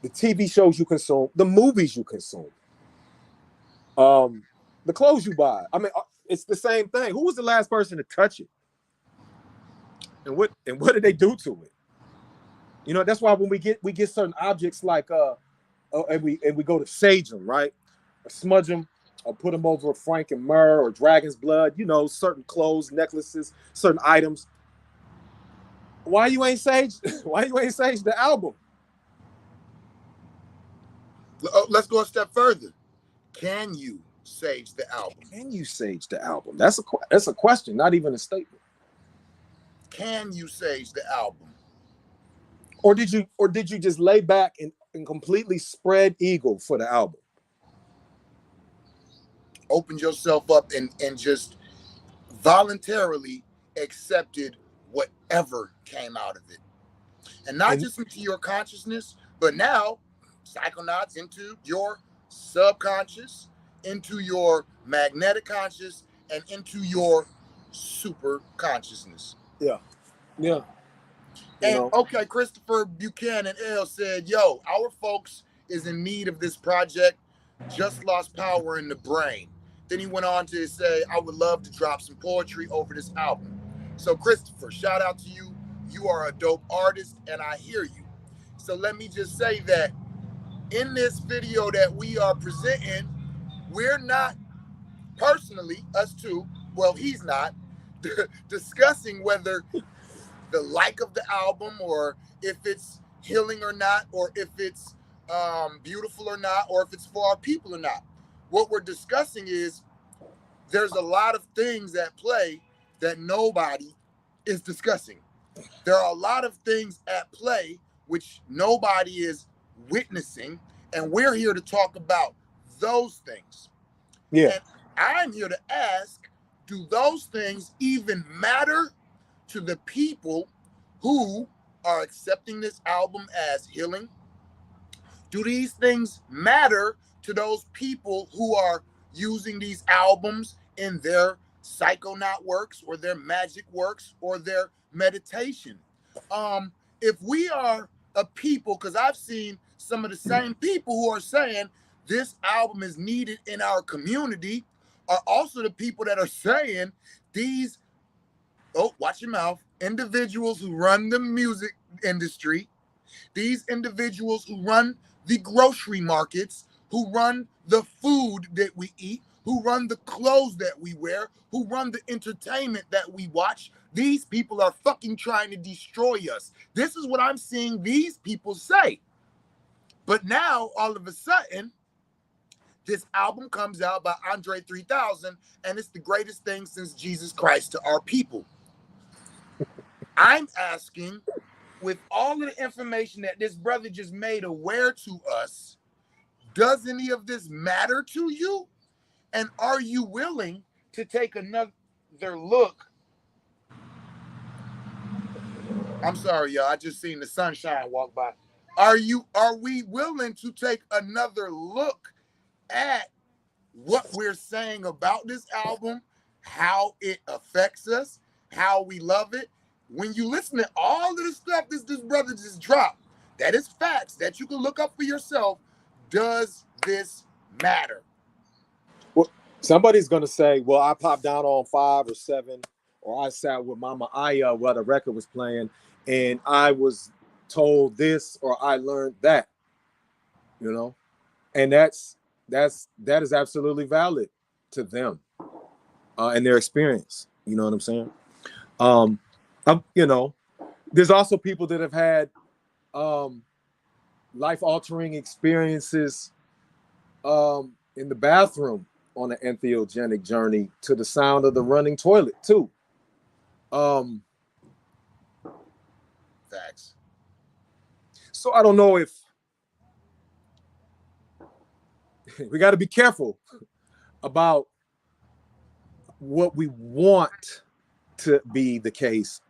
B: the TV shows you consume, the movies you consume, the clothes you buy. I mean, it's the same thing. Who was the last person to touch it? And what did they do to it? You know, that's why when we get certain objects like and we go to sage them, right? Or smudge them, or put them over a Frank and myrrh or dragon's blood, you know, certain clothes, necklaces, certain items. Why you ain't sage the album?
A: Let's go a step further. Can you sage the album?
B: Can you sage the album? That's a question, not even a statement.
A: Can you sage the album?
B: Or did you just lay back and completely spread eagle for the album?
A: Opened yourself up and just voluntarily accepted whatever came out of it. And not just into your consciousness, but now psychonauts into your subconscious, into your magnetic conscious, and into your super consciousness.
B: Yeah. Yeah.
A: And okay, Christopher Buchanan L said, yo, our folks is in need of this project. Just lost power in the brain. Then he went on to say, I would love to drop some poetry over this album. So Christopher, shout out to you. You are a dope artist and I hear you. So let me just say that in this video that we are presenting, we're not personally, us two, well, he's not, discussing whether the like of the album or if it's healing or not, or if it's beautiful or not, or if it's for our people or not. What we're discussing is there's a lot of things at play that nobody is discussing. There are a lot of things at play which nobody is witnessing, and we're here to talk about those things.
B: Yeah.
A: And I'm here to ask, do those things even matter to the people who are accepting this album as healing? Do these things matter to those people who are using these albums in their psychonaut works or their magic works or their meditation? If we are a people, because I've seen some of the same people who are saying this album is needed in our community, are also the people that are saying these, oh, watch your mouth, individuals who run the music industry, these individuals who run the grocery markets, who run the food that we eat, who run the clothes that we wear, who run the entertainment that we watch, these people are fucking trying to destroy us. This is what I'm seeing these people say. But now, all of a sudden, this album comes out by Andre 3000, and it's the greatest thing since Jesus Christ to our people. I'm asking, with all of the information that this brother just made aware to us, does any of this matter to you? And are you willing to take another look? I'm sorry, y'all. I just seen the sunshine walk by. Are we willing to take another look at what we're saying about this album, how it affects us, how we love it? When you listen to all of the stuff this brother just dropped, that is facts that you can look up for yourself. Does this matter?
B: Well, somebody's gonna say, well, I popped down on 5 or 7, or I sat with Mama Aya while the record was playing, and I was told this or I learned that, you know, and that is absolutely valid to them and their experience. You know what I'm saying? You know, there's also people that have had life-altering experiences in the bathroom on an entheogenic journey to the sound of the running toilet too.
A: Facts.
B: So I don't know if we got to be careful about what we want to be the case,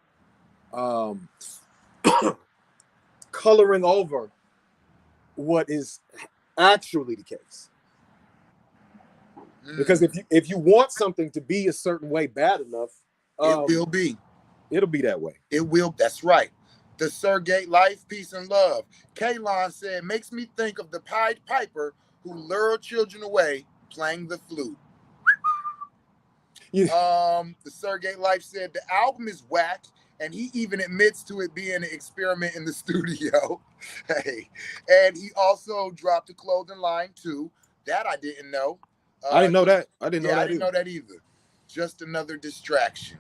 B: coloring over what is actually the case. Because if you want something to be a certain way bad enough,
A: it will be.
B: It'll be that way.
A: It will. That's right. The Sergate Life, Peace and Love. Kaylon said, makes me think of the Pied Piper who lured children away playing the flute. Yeah. The Sergate Life said the album is whack, and he even admits to it being an experiment in the studio. Hey, and he also dropped a clothing line too. That I didn't know.
B: I didn't know that. I didn't
A: know that either. Just another distraction.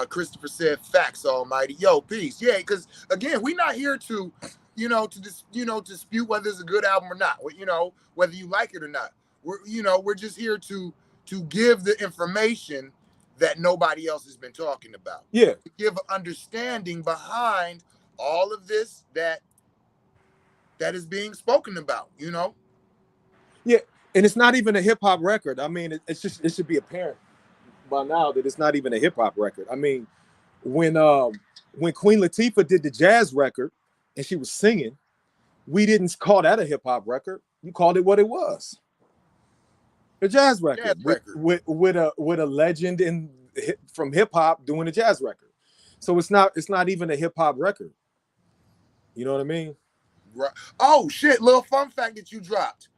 A: Christopher said, "Facts, Almighty." Yo, peace. Yeah, because again, we're not here to, dispute whether it's a good album or not. Whether you like it or not. We're just here to give the information that nobody else has been talking about.
B: Yeah.
A: To give an understanding behind all of this that is being spoken about.
B: Yeah, and it's not even a hip hop record. I mean, it should be apparent by now that it's not even a hip hop record. I mean, when Queen Latifah did the jazz record and she was singing, we didn't call that a hip hop record. You called it what it was. A jazz record, with a legend from hip hop doing a jazz record. So it's not even a hip hop record. You know what I mean?
A: Right. Oh shit, little fun fact that you dropped.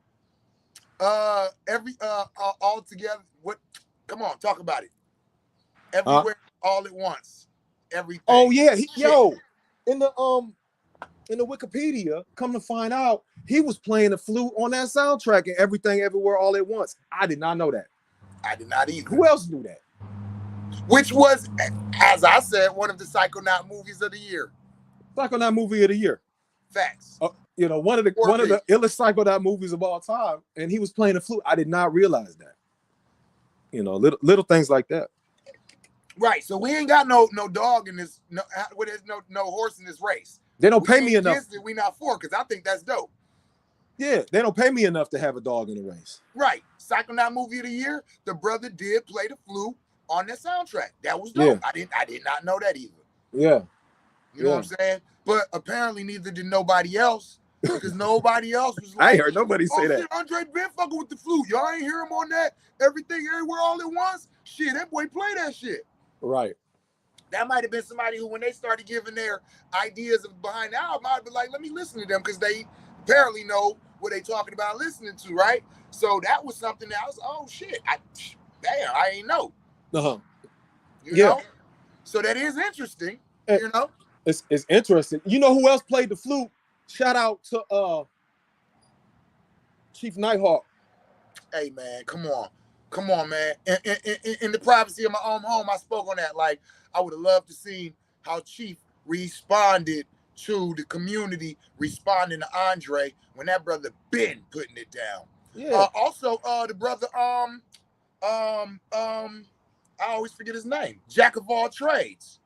A: All together, what? Come on, talk about it. Everywhere, all at once. Everything.
B: Oh yeah, in the Wikipedia, come to find out, he was playing the flute on that soundtrack and Everything Everywhere All at Once. I did not know that.
A: I did not either.
B: Who else knew that?
A: Which was, as I said, one of the Psychonaut movies of the year.
B: Psychonaut movie of the year.
A: Facts.
B: One of the illest Psychonaut movies of all time, and he was playing the flute. I did not realize that. Little things like that.
A: Right. So we ain't got no dog in this, no horse in this race.
B: They don't pay me enough.
A: We not for, because I think that's dope.
B: Yeah, they don't pay me enough to have a dog in the race.
A: Right. Psychonaut movie of the year. The brother did play the flute on that soundtrack. That was dope. Yeah. I did not know that either.
B: Yeah.
A: You know what I'm saying? But apparently neither did nobody else, because nobody else was like,
B: I ain't heard nobody say that.
A: Shit, Andre been fucking with the flute. Y'all ain't hear him on that Everything Everywhere All at Once? Shit, that boy play that shit.
B: Right.
A: That might have been somebody who, when they started giving their ideas behind the album, I'd be like, let me listen to them, because they apparently know what they talking about listening to, right? So that was something that I was, oh shit, I ain't know.
B: Uh-huh.
A: You know? So that is interesting,
B: It's interesting. You know who else played the flute? Shout out to Chief Nighthawk.
A: Hey man, come on, man. In the privacy of my own home, I spoke on that. Like, I would have loved to see how Chief responded to the community, responding to Andre when that brother been putting it down.
B: Yeah.
A: Also, the brother, I always forget his name. Jack of all trades.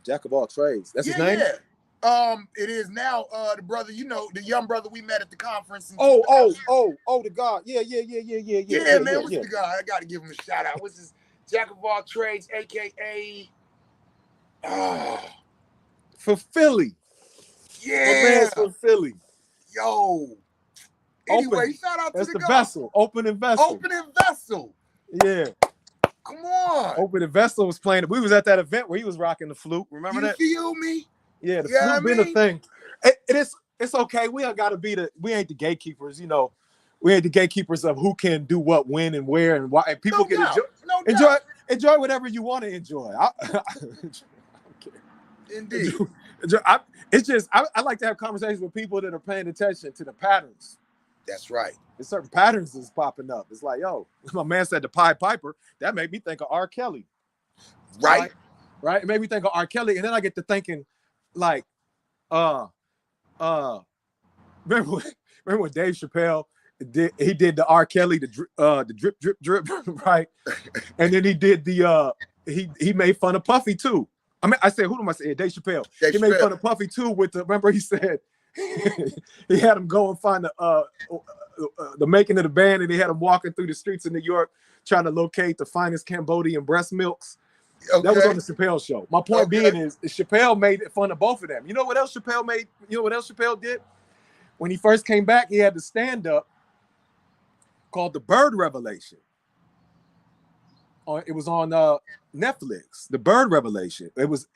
B: Jack of all trades. That's his name?
A: Yeah. It is now the brother, the young brother we met at the conference.
B: The God. Yeah.
A: Yeah, man, what's the guy? I gotta give him a shout out. What's his Jack of all trades, aka
B: for Philly.
A: Yeah.
B: For Philly.
A: Yo. Anyway, shout out to the
B: Vessel. Opening Vessel. Yeah.
A: Come on.
B: Opening Vessel was playing. We was at that event where he was rocking the flute. Remember that?
A: You feel me?
B: Yeah, the flute been a thing. It's okay. We ain't gotta we ain't the gatekeepers, We ain't the gatekeepers of who can do what, when, and where, and why. And people
A: No
B: can
A: doubt.
B: enjoy whatever you want to enjoy. I don't care.
A: Indeed.
B: I like to have conversations with people that are paying attention to the patterns.
A: That's right.
B: There's certain patterns that's popping up. It's like, yo, my man said the Pied Piper. That made me think of R. Kelly.
A: Right.
B: Right? It made me think of R. Kelly. And then I get to thinking, like, remember when Dave Chappelle did the R. Kelly, the drip, drip, drip, right? And then he did the he made fun of Puffy too. I mean, I said, who am I saying? Dave Chappelle. He made fun of Puffy too with the, remember he said he had him go and find the making of the band, and he had him walking through the streets of New York trying to locate the finest Cambodian breast milks. Okay. That was on the Chappelle show. My point being is Chappelle made fun of both of them. You know what else Chappelle made? You know what else Chappelle did? When he first came back, he had the stand-up called The Bird Revelation. It was on Netflix, The Bird Revelation. It was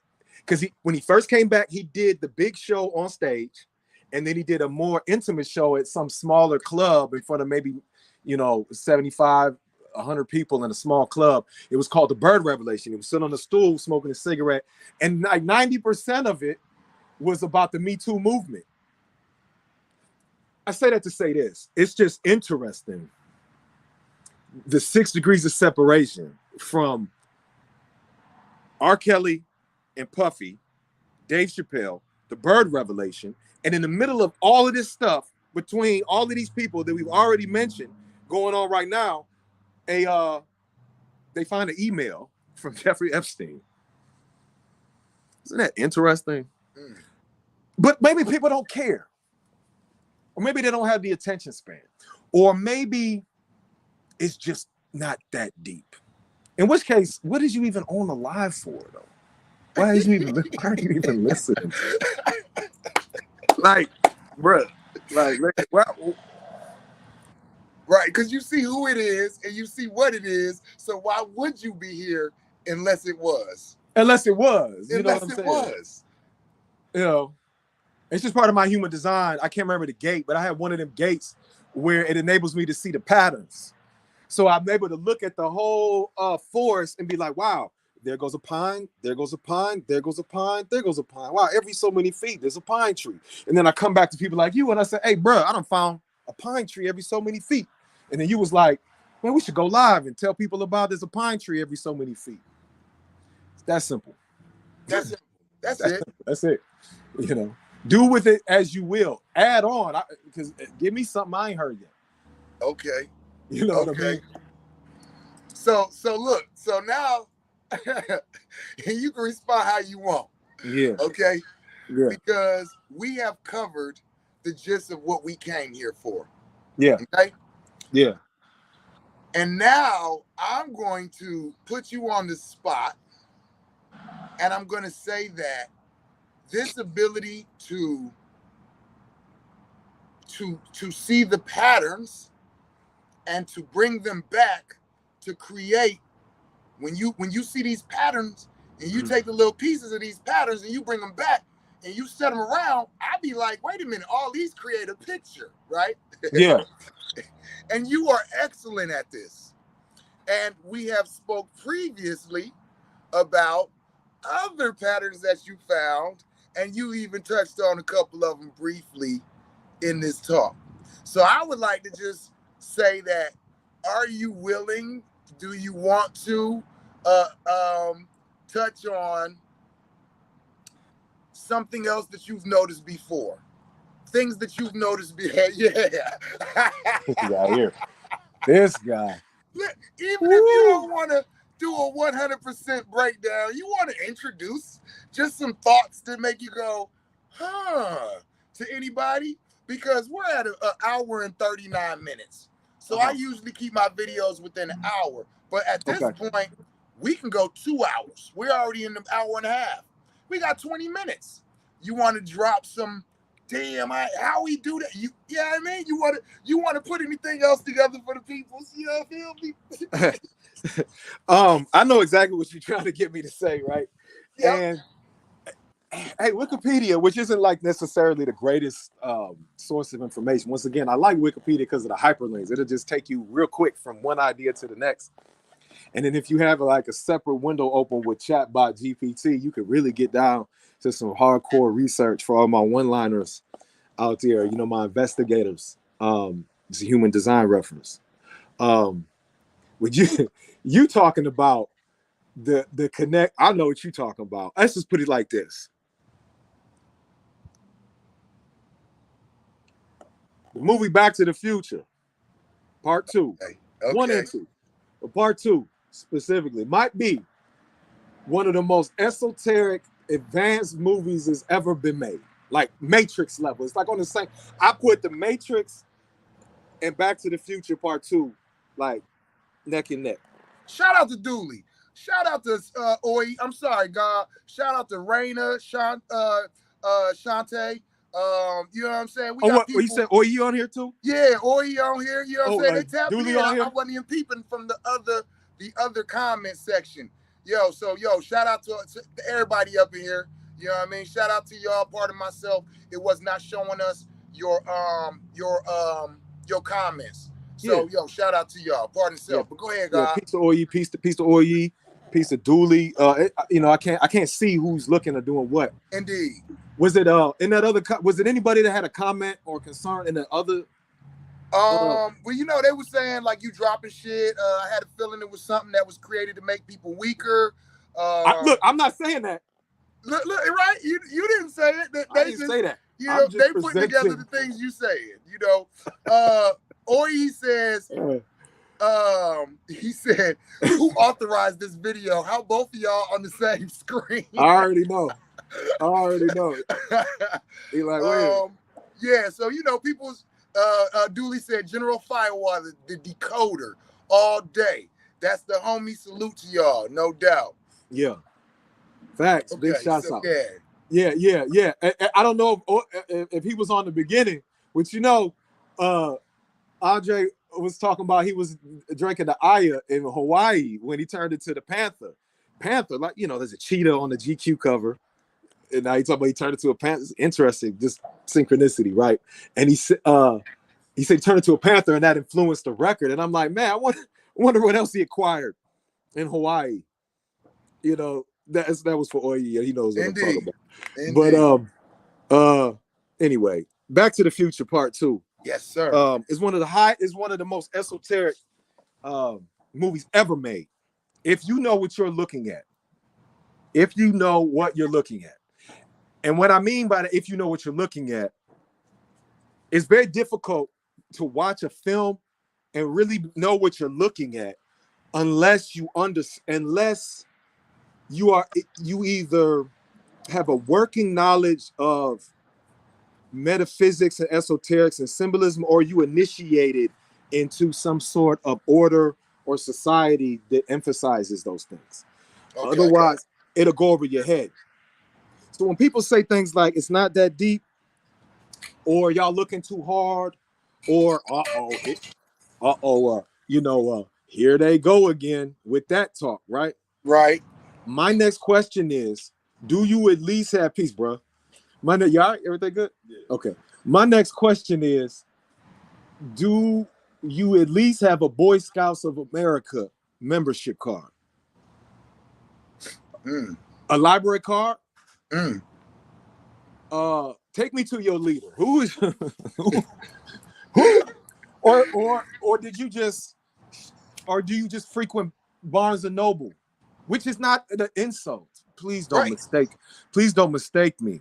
B: because when he first came back, he did the big show on stage, and then he did a more intimate show at some smaller club in front of maybe, 75, 100 people in a small club. It was called The Bird Revelation. He was sitting on a stool smoking a cigarette, and like 90% of it was about the Me Too movement. I say that to say this. It's just interesting. The 6 degrees of separation from R. Kelly and Puffy, Dave Chappelle, The Bird Revelation, and in the middle of all of this stuff, between all of these people that we've already mentioned going on right now, they find an email from Jeffrey Epstein. Isn't that interesting? But maybe people don't care. Or maybe they don't have the attention span. Or maybe it's just not that deep. In which case, what is you even on the live for, though? Why are you even listening? Like, bruh, like, well,
A: right, because you see who it is and you see what it is. So why would you be here unless it was?
B: Unless it was. You know what I'm saying?
A: Was.
B: It's just part of my human design. I can't remember the gate, but I have one of them gates where it enables me to see the patterns. So I'm able to look at the whole forest and be like, wow, there goes a pine, there goes a pine, there goes a pine, there goes a pine. Wow, every so many feet, there's a pine tree. And then I come back to people like you and I say, hey, bro, I done found a pine tree every so many feet. And then you was like, man, we should go live and tell people about there's a pine tree every so many feet. It's that simple.
A: That's it.
B: That's it. Do with it as you will. Add on, because give me something I ain't heard yet.
A: Okay.
B: You know what I mean?
A: So look, so now you can respond how you want.
B: Yeah.
A: Okay?
B: Yeah.
A: Because we have covered the gist of what we came here for.
B: Yeah.
A: Okay?
B: Yeah.
A: And now I'm going to put you on the spot, and I'm going to say that this ability to see the patterns and to bring them back to create, when you see these patterns and you take the little pieces of these patterns and you bring them back and you set them around, I'd be like, wait a minute, all these create a picture, right?
B: Yeah.
A: And you are excellent at this. And we have spoke previously about other patterns that you found, and you even touched on a couple of them briefly in this talk. So I would like to just say that, are you willing, do you want to touch on something else that you've noticed before? Things that you've noticed before. Yeah.
B: This guy.
A: Even if you don't want to do a 100% breakdown, you want to introduce just some thoughts to make you go, to anybody, because we're at an hour and 39 minutes. So I usually keep my videos within an hour. But at this point, we can go 2 hours. We're already in an hour and a half. We got 20 minutes. You want to drop some, how we do that? You know what I mean? You want to put anything else together for the people? You know, feel me?
B: I know exactly what you're trying to get me to say, right? Yep. And hey, Wikipedia, which isn't like necessarily the greatest source of information. Once again, I like Wikipedia because of the hyperlinks. It'll just take you real quick from one idea to the next. And then if you have like a separate window open with Chatbot GPT, you could really get down just some hardcore research for all my one-liners out there. You know, my investigators. It's a human design reference. Would you talking about the connect? I know what you're talking about. Let's just put it like this: the movie Back to the Future, Part 2,
A: Okay.
B: 1 and 2, but Part 2 specifically might be one of the most esoteric, advanced movies that's ever been made. Like Matrix level. It's like on the same. I put the Matrix and Back to the Future Part 2 like neck and neck.
A: Shout out to Dooley. Shout out to Oi. I'm sorry, God. Shout out to Raina, Shantae. You know what I'm saying? We got people.
B: You said Oye on here too?
A: Yeah, Oi on here. You know what I'm saying? They tapped
B: Dooley
A: in.
B: on here?
A: I wasn't even peeping from the other comment section. Yo, shout out to everybody up in here. You know what I mean? Shout out to y'all. Part of myself, it was not showing us your comments. So shout out to y'all. Pardon self. But go ahead, God.
B: Piece of Oye, piece of Oye, piece of Dooley. I can't see who's looking or doing what.
A: Indeed.
B: Was it in that other? Was it anybody that had a comment or concern in the other?
A: Well, they were saying like you dropping shit. I had a feeling it was something that was created to make people weaker.
B: Look, I'm not saying that.
A: Look, right? You didn't say it.
B: I didn't say that.
A: You know, they put together the things you said. You know, or he says, he said, who authorized this video? How both of y'all on the same screen?
B: I already know. He like, wait.
A: Yeah, so people's Dooley said General Firewall, the decoder, all day. That's the homie. Salute to y'all, no doubt.
B: Yeah. Facts.
A: Okay,
B: big shots out.
A: Yeah.
B: Yeah. I don't know if he was on the beginning, which Andre was talking about he was drinking the Aya in Hawaii when he turned into the Panther. Panther, like, there's a cheetah on the GQ cover. And now he talking about he turned into a panther. It's interesting, just synchronicity, right? And he said he turned into a panther, and that influenced the record. And I'm like, man, I wonder what else he acquired in Hawaii. That was for Oye. He knows what I'm talking about.
A: Indeed.
B: But anyway, Back to the Future Part 2.
A: Yes, sir.
B: Is one of the most esoteric movies ever made. If you know what you're looking at. And what I mean by that, if you know what you're looking at, it's very difficult to watch a film and really know what you're looking at unless you either have a working knowledge of metaphysics and esoterics and symbolism, or you initiated into some sort of order or society that emphasizes those things. Okay, otherwise, it'll go over your head. So when people say things like it's not that deep, or y'all looking too hard, or here they go again with that talk, right?
A: Right.
B: My next question is, do you at least have peace, bro? Y'all, everything good? Yeah. Okay. My next question is, do you at least have a Boy Scouts of America membership card? A library card? Take me to your leader. Who is who? Or did you just, or do you just frequent Barnes and Noble, which is not an insult. Please don't mistake me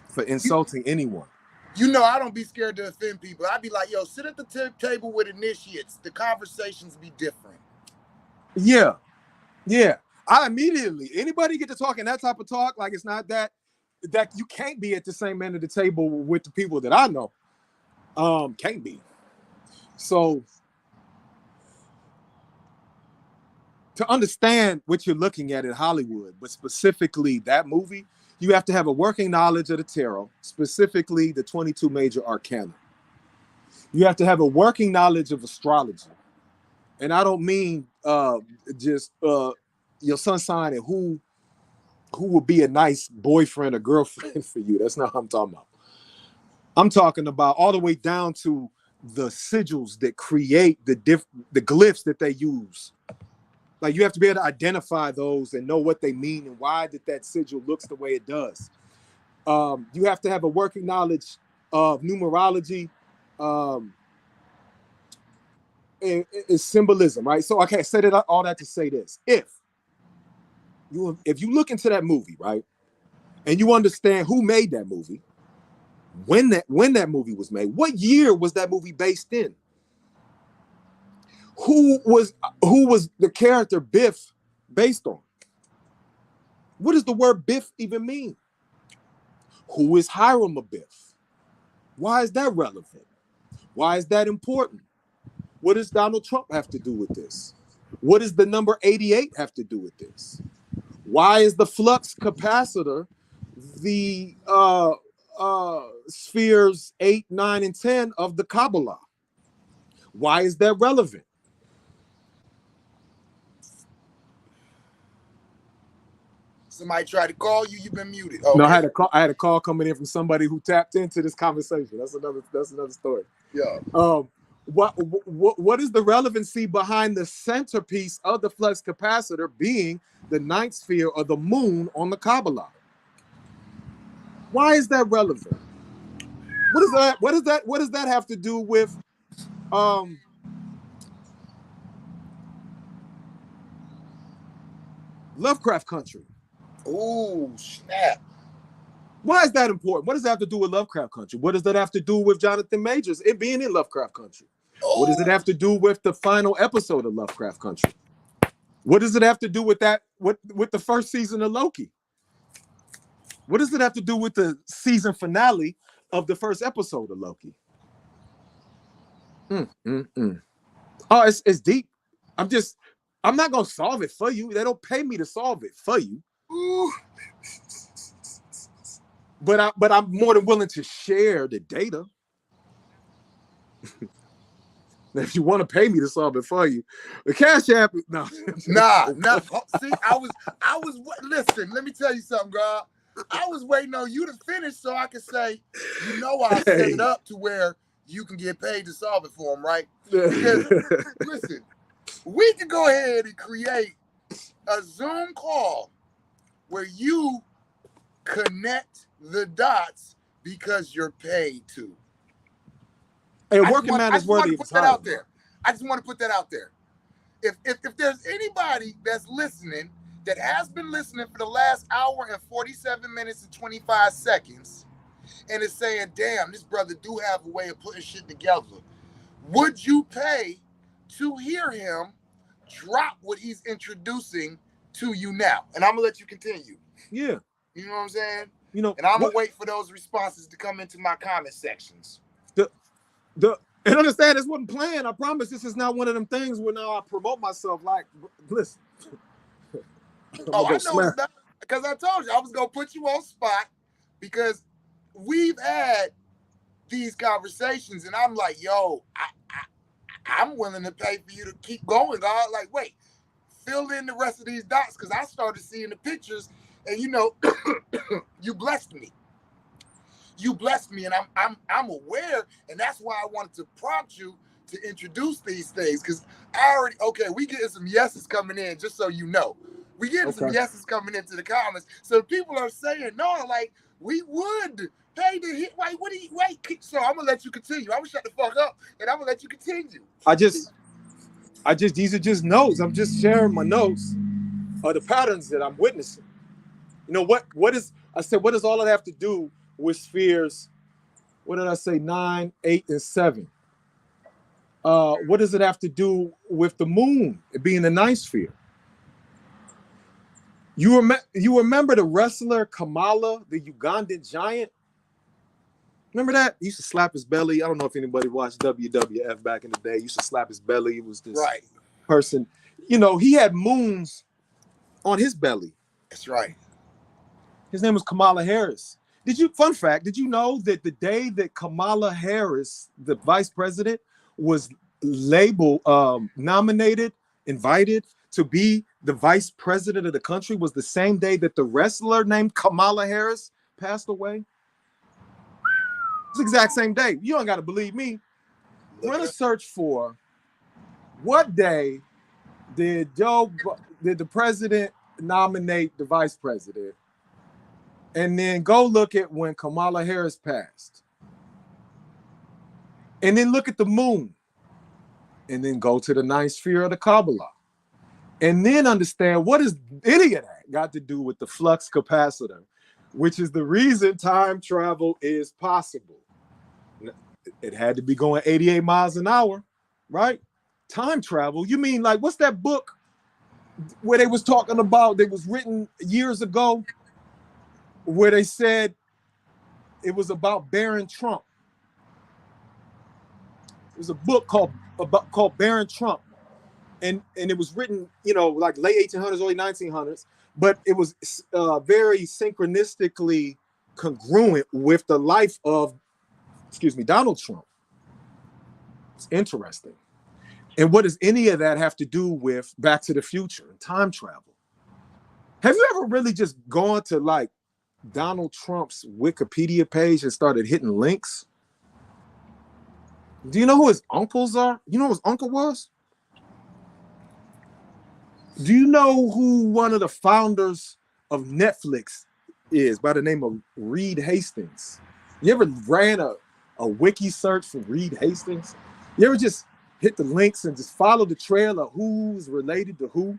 B: for insulting anyone.
A: I don't be scared to offend people. I'd be like, yo, sit at the table with initiates. The conversations be different.
B: Yeah. I immediately, anybody get to talking that type of talk, like it's not that you can't be at the same end of the table with the people that I know. Can't be. So to understand what you're looking at in Hollywood, but specifically that movie, you have to have a working knowledge of the tarot, specifically the 22 major arcana. You have to have a working knowledge of astrology. And I don't mean just your sun sign and who would be a nice boyfriend or girlfriend for you. That's not what I'm talking about. I'm talking about all the way down to the sigils that create the glyphs that they use Like you have to be able to identify those and know what they mean and why that sigil looks the way it does. You have to have a working knowledge of numerology, and symbolism, right? So okay, I said it all that to say this: if you look into that movie, right, and you understand who made that movie, when that movie was made, what year was that movie based in? Who was the character Biff based on? What does the word Biff even mean? Who is Hiram Abiff? Why is that relevant? Why is that important? What does Donald Trump have to do with this? What does the number 88 have to do with this? Why is the flux capacitor the spheres 8, 9, and 10 of the Kabbalah? Why is that relevant?
A: Somebody tried to call you. You've been muted. Okay.
B: No, I had a call coming in from somebody who tapped into this conversation. That's another story.
A: Yeah.
B: What is the relevancy behind the centerpiece of the flux capacitor being the ninth sphere or the moon on the Kabbalah? Why is that relevant? What does that have to do with Lovecraft Country?
A: Ooh, snap.
B: Why is that important? What does that have to do with Lovecraft Country? What does that have to do with Jonathan Majors, it being in Lovecraft Country?
A: Oh.
B: What does it have to do with the final episode of Lovecraft Country? What does it have to do with that, with the first season of Loki? What does it have to do with the season finale of the first episode of Loki? Oh, it's deep. I'm not gonna solve it for you. They don't pay me to solve it for you.
A: Ooh.
B: But I'm more than willing to share the data. If you want to pay me to solve it for you, the Cash App. No.
A: Nah. See, I was. Listen, let me tell you something, girl. I was waiting on you to finish so I could say, I set it up to where you can get paid to solve it for them, right? Because listen, we can go ahead and create a Zoom call where you connect the dots because you're paid to.
B: Hey, working man is worthy of his time.
A: I just want to put that out there. If there's anybody that's listening that has been listening for the last hour and 47 minutes and 25 seconds and is saying, damn, this brother do have a way of putting shit together, would you pay to hear him drop what he's introducing to you now? And I'm going to let you continue.
B: Yeah.
A: You know what I'm saying?
B: And
A: I'm going to wait for those responses to come into my comment sections.
B: And understand this wasn't planned. I promise this is not one of them things where now I promote myself like, listen.
A: Oh, I know it's not, because I told you I was going to put you on spot because we've had these conversations and I'm like, yo, I'm willing to pay for you to keep going, God. Like, wait, fill in the rest of these dots because I started seeing the pictures and you blessed me. You blessed me, and I'm aware, and that's why I wanted to prompt you to introduce these things because we getting some yeses coming in, just so you know. We getting some yeses coming into the comments. So people are saying, no, like, we would pay to hit. Wait. So I'm gonna let you continue. I'm gonna shut the fuck up, and I'm gonna let you continue.
B: These are just notes. I'm just sharing my notes of the patterns that I'm witnessing. What does all of that have to do with spheres? What did I say? 9, 8, and 7. What does it have to do with the moon being the ninth sphere? You remember the wrestler Kamala, the Ugandan giant? Remember that? He used to slap his belly. I don't know if anybody watched WWF back in the day. He used to slap his belly. It was this person. He had moons on his belly.
A: That's right.
B: His name was Kamala Harris. Fun fact, did you know that the day that Kamala Harris, the vice president, was nominated, invited to be the vice president of the country was the same day that the wrestler named Kamala Harris passed away? It's the exact same day. You don't got to believe me. Run a search for what day Did the president nominate the vice president? And then go look at when Kamala Harris passed. And then look at the moon. And then go to the ninth sphere of the Kabbalah. And then understand what is any of that got to do with the flux capacitor, which is the reason time travel is possible. It had to be going 88 miles an hour, right? Time travel. You mean like, what's that book where they was talking about, that was written years ago, where they said it was about Baron Trump? It was a book called Baron Trump. And it was written, like late 1800s, early 1900s, but it was very synchronistically congruent with the life of, Donald Trump. It's interesting. And what does any of that have to do with Back to the Future and time travel? Have you ever really just gone to like Donald Trump's Wikipedia page and started hitting links? Do you know who his uncles are? You know who his uncle was? Do you know who one of the founders of Netflix is, by the name of Reed Hastings? You ever ran a wiki search for Reed Hastings? You ever just hit the links and just follow the trail of who's related to who?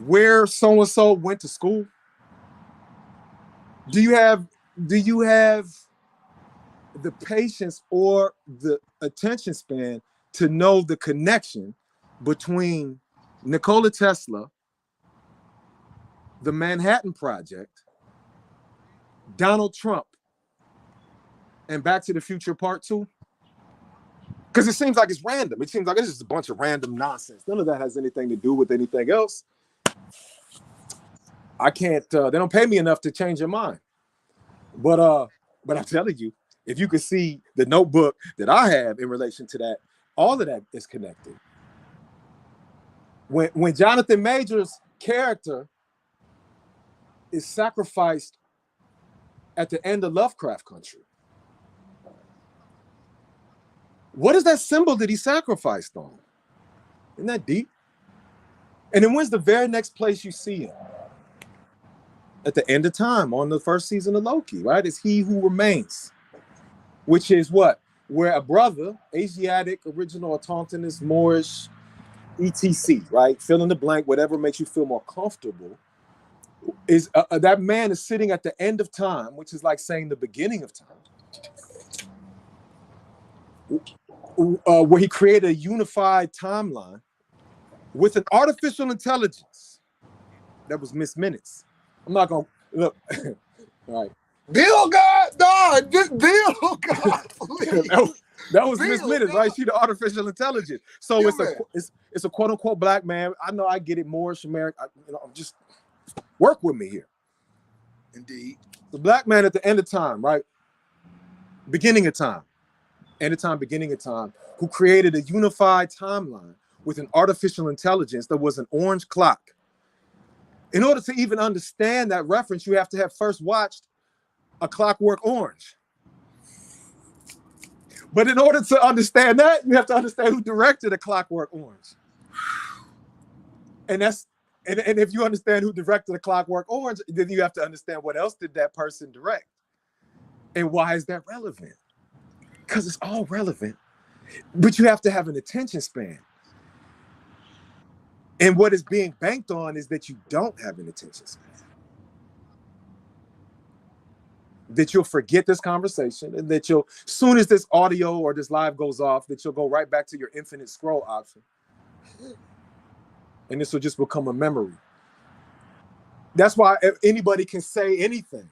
B: Where so-and-so went to school? Do you have the patience or the attention span to know the connection between Nikola Tesla, the Manhattan Project, Donald Trump, and Back to the Future Part 2? Because it seems like it's random. It seems like it's just a bunch of random nonsense. None of that has anything to do with anything else. I can't, they don't pay me enough to change your mind. But I'm telling you, if you could see the notebook that I have in relation to that, all of that is connected. When Jonathan Majors' character is sacrificed at the end of Lovecraft Country, what is that symbol that he sacrificed on? Isn't that deep? And then when's the very next place you see him? At the end of time, on the first season of Loki, right? It's He Who Remains, which is what? Where a brother, Asiatic, original, autochthonous, Moorish, etc., right? Fill in the blank, whatever makes you feel more comfortable, is that man is sitting at the end of time, which is like saying the beginning of time, where he created a unified timeline with an artificial intelligence that was Miss Minutes. I'm not gonna look. All right.
A: Bill God, dog, just Bill God, please.
B: that was Miss Minutes, right? She the artificial intelligence. So
A: Yeah,
B: it's a quote unquote black man. I know I get it, Moorish American. Just work with me here.
A: Indeed.
B: The black man at the end of time, right? Beginning of time. End of time, beginning of time, who created a unified timeline with an artificial intelligence that was an orange clock. In order to even understand that reference, you have to have first watched A Clockwork Orange. But in order to understand that, you have to understand who directed A Clockwork Orange. And if you understand who directed A Clockwork Orange, then you have to understand what else did that person direct. And why is that relevant? Because it's all relevant. But you have to have an attention span. And what is being banked on is that you don't have an attention span. That you'll forget this conversation, and that you'll, soon as this audio or this live goes off, that you'll go right back to your infinite scroll option. And this will just become a memory. That's why anybody can say anything.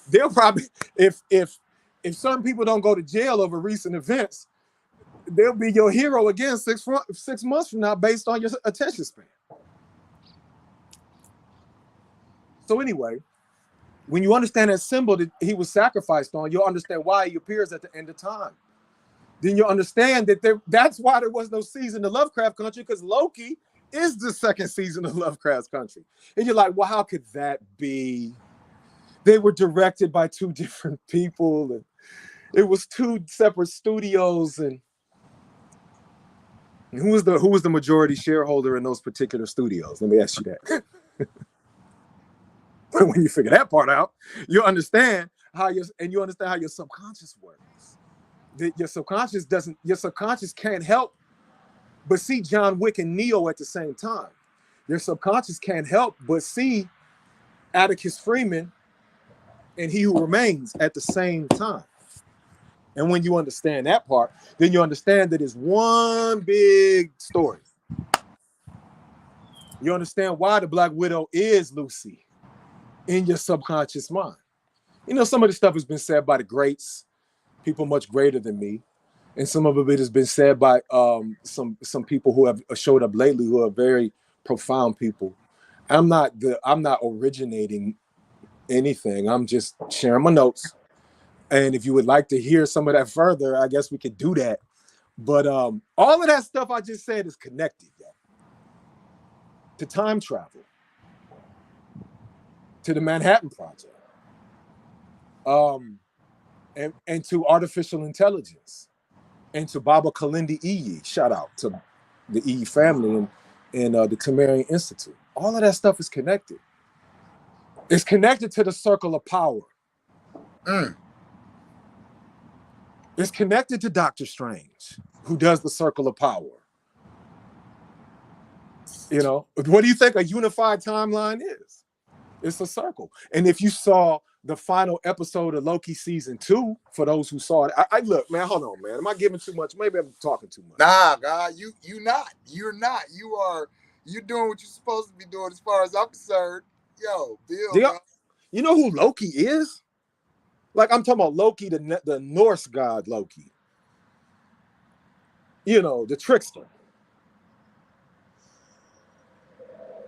B: They'll probably, if some people don't go to jail over recent events, they'll be your hero again 6 months from now based on your attention span. So anyway, when you understand that symbol that he was sacrificed on, you'll understand why he appears at the end of time. Then you'll understand that that's why there was no season of Lovecraft Country, because Loki is the second season of Lovecraft Country. And you're like, well, how could that be? They were directed by two different people, and it was two separate studios. And Who was the majority shareholder in those particular studios? Let me ask you that. When you figure that part out, you understand how your subconscious works. Your subconscious can't help but see John Wick and Neo at the same time. Your subconscious can't help but see Atticus Freeman and He Who Remains at the same time. And when you understand that part, then you understand that it's one big story. You understand why the Black Widow is Lucy in your subconscious mind. You know, some of the stuff has been said by the greats, people much greater than me. And some of it has been said by some people who have showed up lately who are very profound people. I'm not originating anything. I'm just sharing my notes. And if you would like to hear some of that further, I guess we could do that. But all of that stuff I just said is connected to time travel, to the Manhattan Project, and to artificial intelligence, and to Baba Kalindi Iyi. Shout out to the Iyi family and the Tamarian Institute. All of that stuff is connected. It's connected to the circle of power. It's connected to Doctor Strange, who does the circle of power. You know, what do you think a unified timeline is? It's a circle. And if you saw the final episode of Loki season 2, for those who saw it, I look, man, hold on, man. Am I giving too much? Maybe I'm talking too much.
A: Nah, God, you're not. You're doing what you're supposed to be doing as far as I'm concerned. Yo, Bill.
B: You know who Loki is? Like, I'm talking about Loki, the Norse god Loki. You know, the trickster.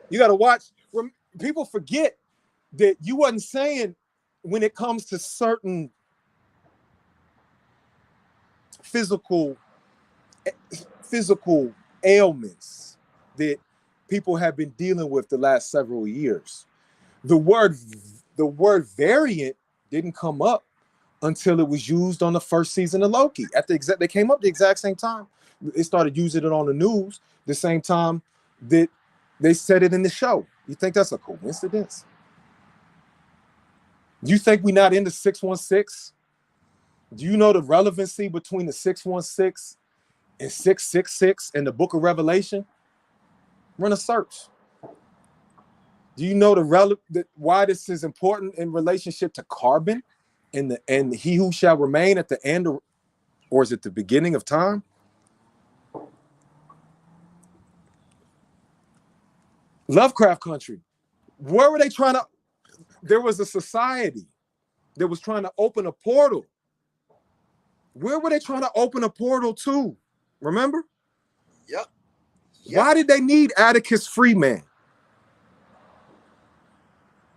B: You got to watch. People forget that you wasn't saying when it comes to certain physical ailments that people have been dealing with the last several years. The word variant didn't come up until it was used on the first season of Loki. They came up the exact same time. They started using it on the news the same time that they said it in the show. You think that's a coincidence? You think we're not into 616? Do you know the relevancy between the 616 and 666 in the Book of Revelation? Run a search. Do you know why this is important in relationship to carbon and he who shall remain at the end, or is it the beginning of time? Lovecraft Country. Where were they trying to? There was a society that was trying to open a portal. Where were they trying to open a portal to? Remember?
A: Yep.
B: Why did they need Atticus Freeman?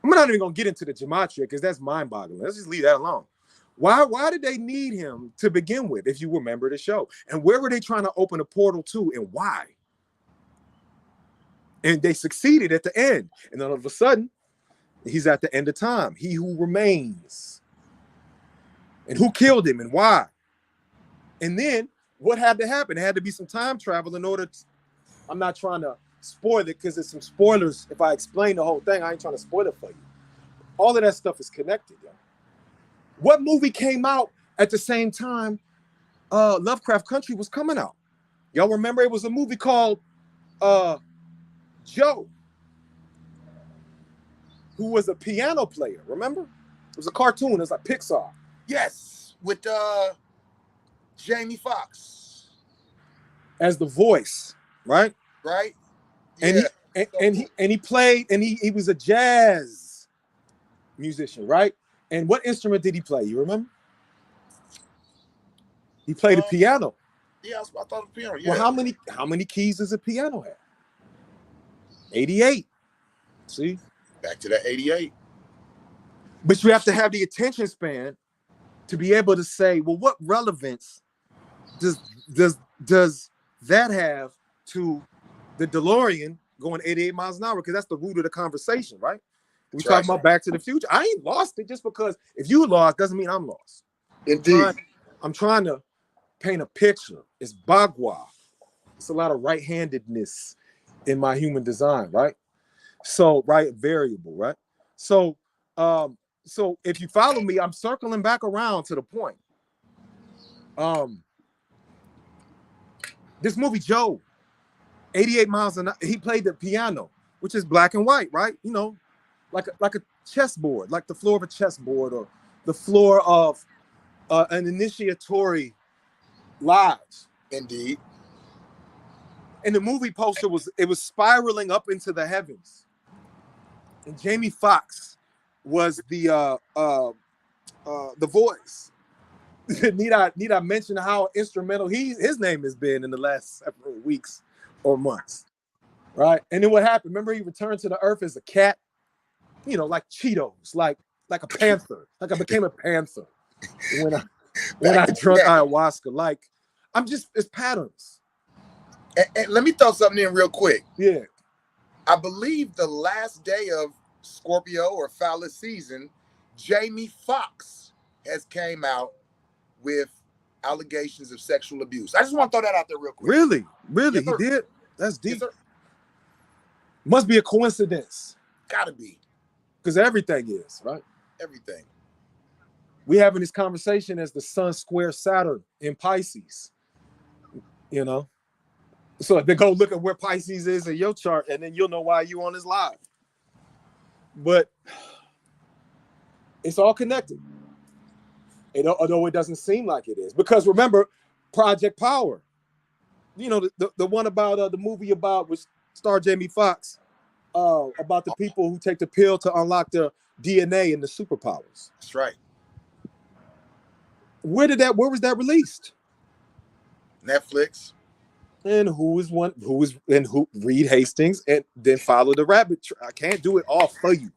B: I'm not even going to get into the gematria because that's mind-boggling. Let's just leave that alone. Why did they need him to begin with, if you remember the show? And where were they trying to open a portal to, and why? And they succeeded at the end. And then all of a sudden, he's at the end of time. He who remains. And who killed him and why? And then what had to happen? It had to be some time travel in order to, I'm not trying to spoil it because there's some spoilers. If I explain the whole thing, I ain't trying to spoil it for you. All of that stuff is connected, yo. What movie came out at the same time Lovecraft Country was coming out? Y'all remember it was a movie called Joe, who was a piano player, remember? It was a cartoon, it was like Pixar.
A: Yes, with Jamie Foxx
B: as the voice, right?
A: Right.
B: And he played, and he was a jazz musician, right? And what instrument did he play? You remember? He played the piano.
A: Yeah, I thought the piano. Yeah.
B: Well, how many keys does a piano have? 88. See?
A: Back to that 88.
B: But you have to have the attention span to be able to say, well, what relevance does that have to the DeLorean going 88 miles an hour? Because that's the root of the conversation, right? We're talking about Back to the Future. I ain't lost it just because if you lost doesn't mean I'm lost.
A: Indeed.
B: I'm trying to paint a picture. It's Bagua. It's a lot of right-handedness in my human design, right? So, right, variable, right? So, so if you follow me, I'm circling back around to the point. This movie, Joe, 88 miles an hour, he played the piano, which is black and white, right? You know, like a chessboard, like the floor of a chessboard or the floor of an initiatory lodge.
A: Indeed.
B: And the movie poster was spiraling up into the heavens. And Jamie Foxx was the voice. need I mention how instrumental his name has been in the last several weeks or months, right? And then what happened? Remember, he returned to the earth as a cat, you know, like Cheetos, like a panther. Like I became a panther when I drank ayahuasca. Like it's patterns.
A: And let me throw something in real quick.
B: Yeah.
A: I believe the last day of Scorpio or Phallus season, Jamie Foxx has came out with allegations of sexual abuse. I just want to throw that out there real quick.
B: Really?
A: Yes,
B: he did? That's deep.
A: Yes,
B: must be a coincidence.
A: Gotta be.
B: Because everything is, right?
A: Everything.
B: We having this conversation as the sun square Saturn in Pisces, you know? So they go look at where Pisces is in your chart, and then you'll know why you on this live. But it's all connected. Although it doesn't seem like it is. Because remember, Project Power, you know, the one about the movie about which starred Jamie Foxx, about the people who take the pill to unlock their DNA and the superpowers.
A: That's right.
B: Where was that released?
A: Netflix.
B: And Reed Hastings, and then follow the rabbit. I can't do it all for you.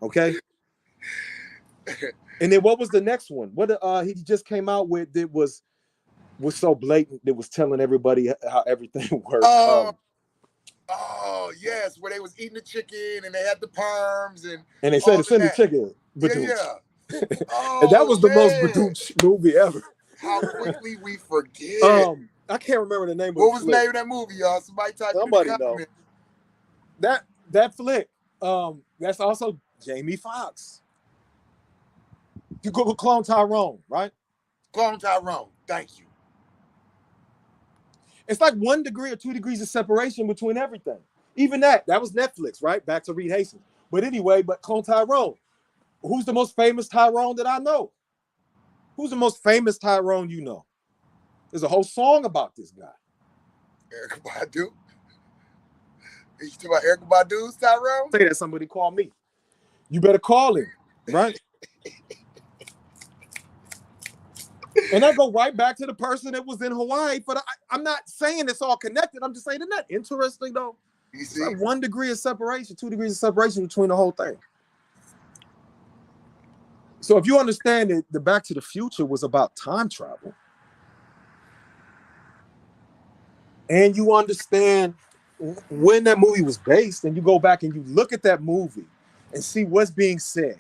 B: Okay. And then what was the next one? What he just came out with that was so blatant that was telling everybody how everything worked.
A: Oh yes, where they was eating the chicken and they had the perms and
B: they said it's in the chicken.
A: Yeah. Oh,
B: and that was the most badooch movie ever.
A: How quickly we forget.
B: I can't remember the name.
A: What was the name of that movie, y'all? Somebody
B: know. That flick. That's also Jamie Foxx. You Google Clone Tyrone, right?
A: Clone Tyrone. Thank you.
B: It's like 1 degree or 2 degrees of separation between everything. Even that was Netflix, right? Back to Reed Hastings. But anyway, Clone Tyrone. Who's the most famous Tyrone that I know? Who's the most famous Tyrone you know? There's a whole song about this guy.
A: Erykah Badu. You talking about Erykah Badu's Tyrone?
B: Say that somebody call me. You better call him, right? And I go right back to the person that was in Hawaii. But I'm not saying it's all connected. I'm just saying, isn't that interesting, though?
A: You see?
B: It's like 1 degree of separation, 2 degrees of separation between the whole thing. So if you understand that the Back to the Future was about time travel, and you understand when that movie was based, and you go back and you look at that movie and see what's being said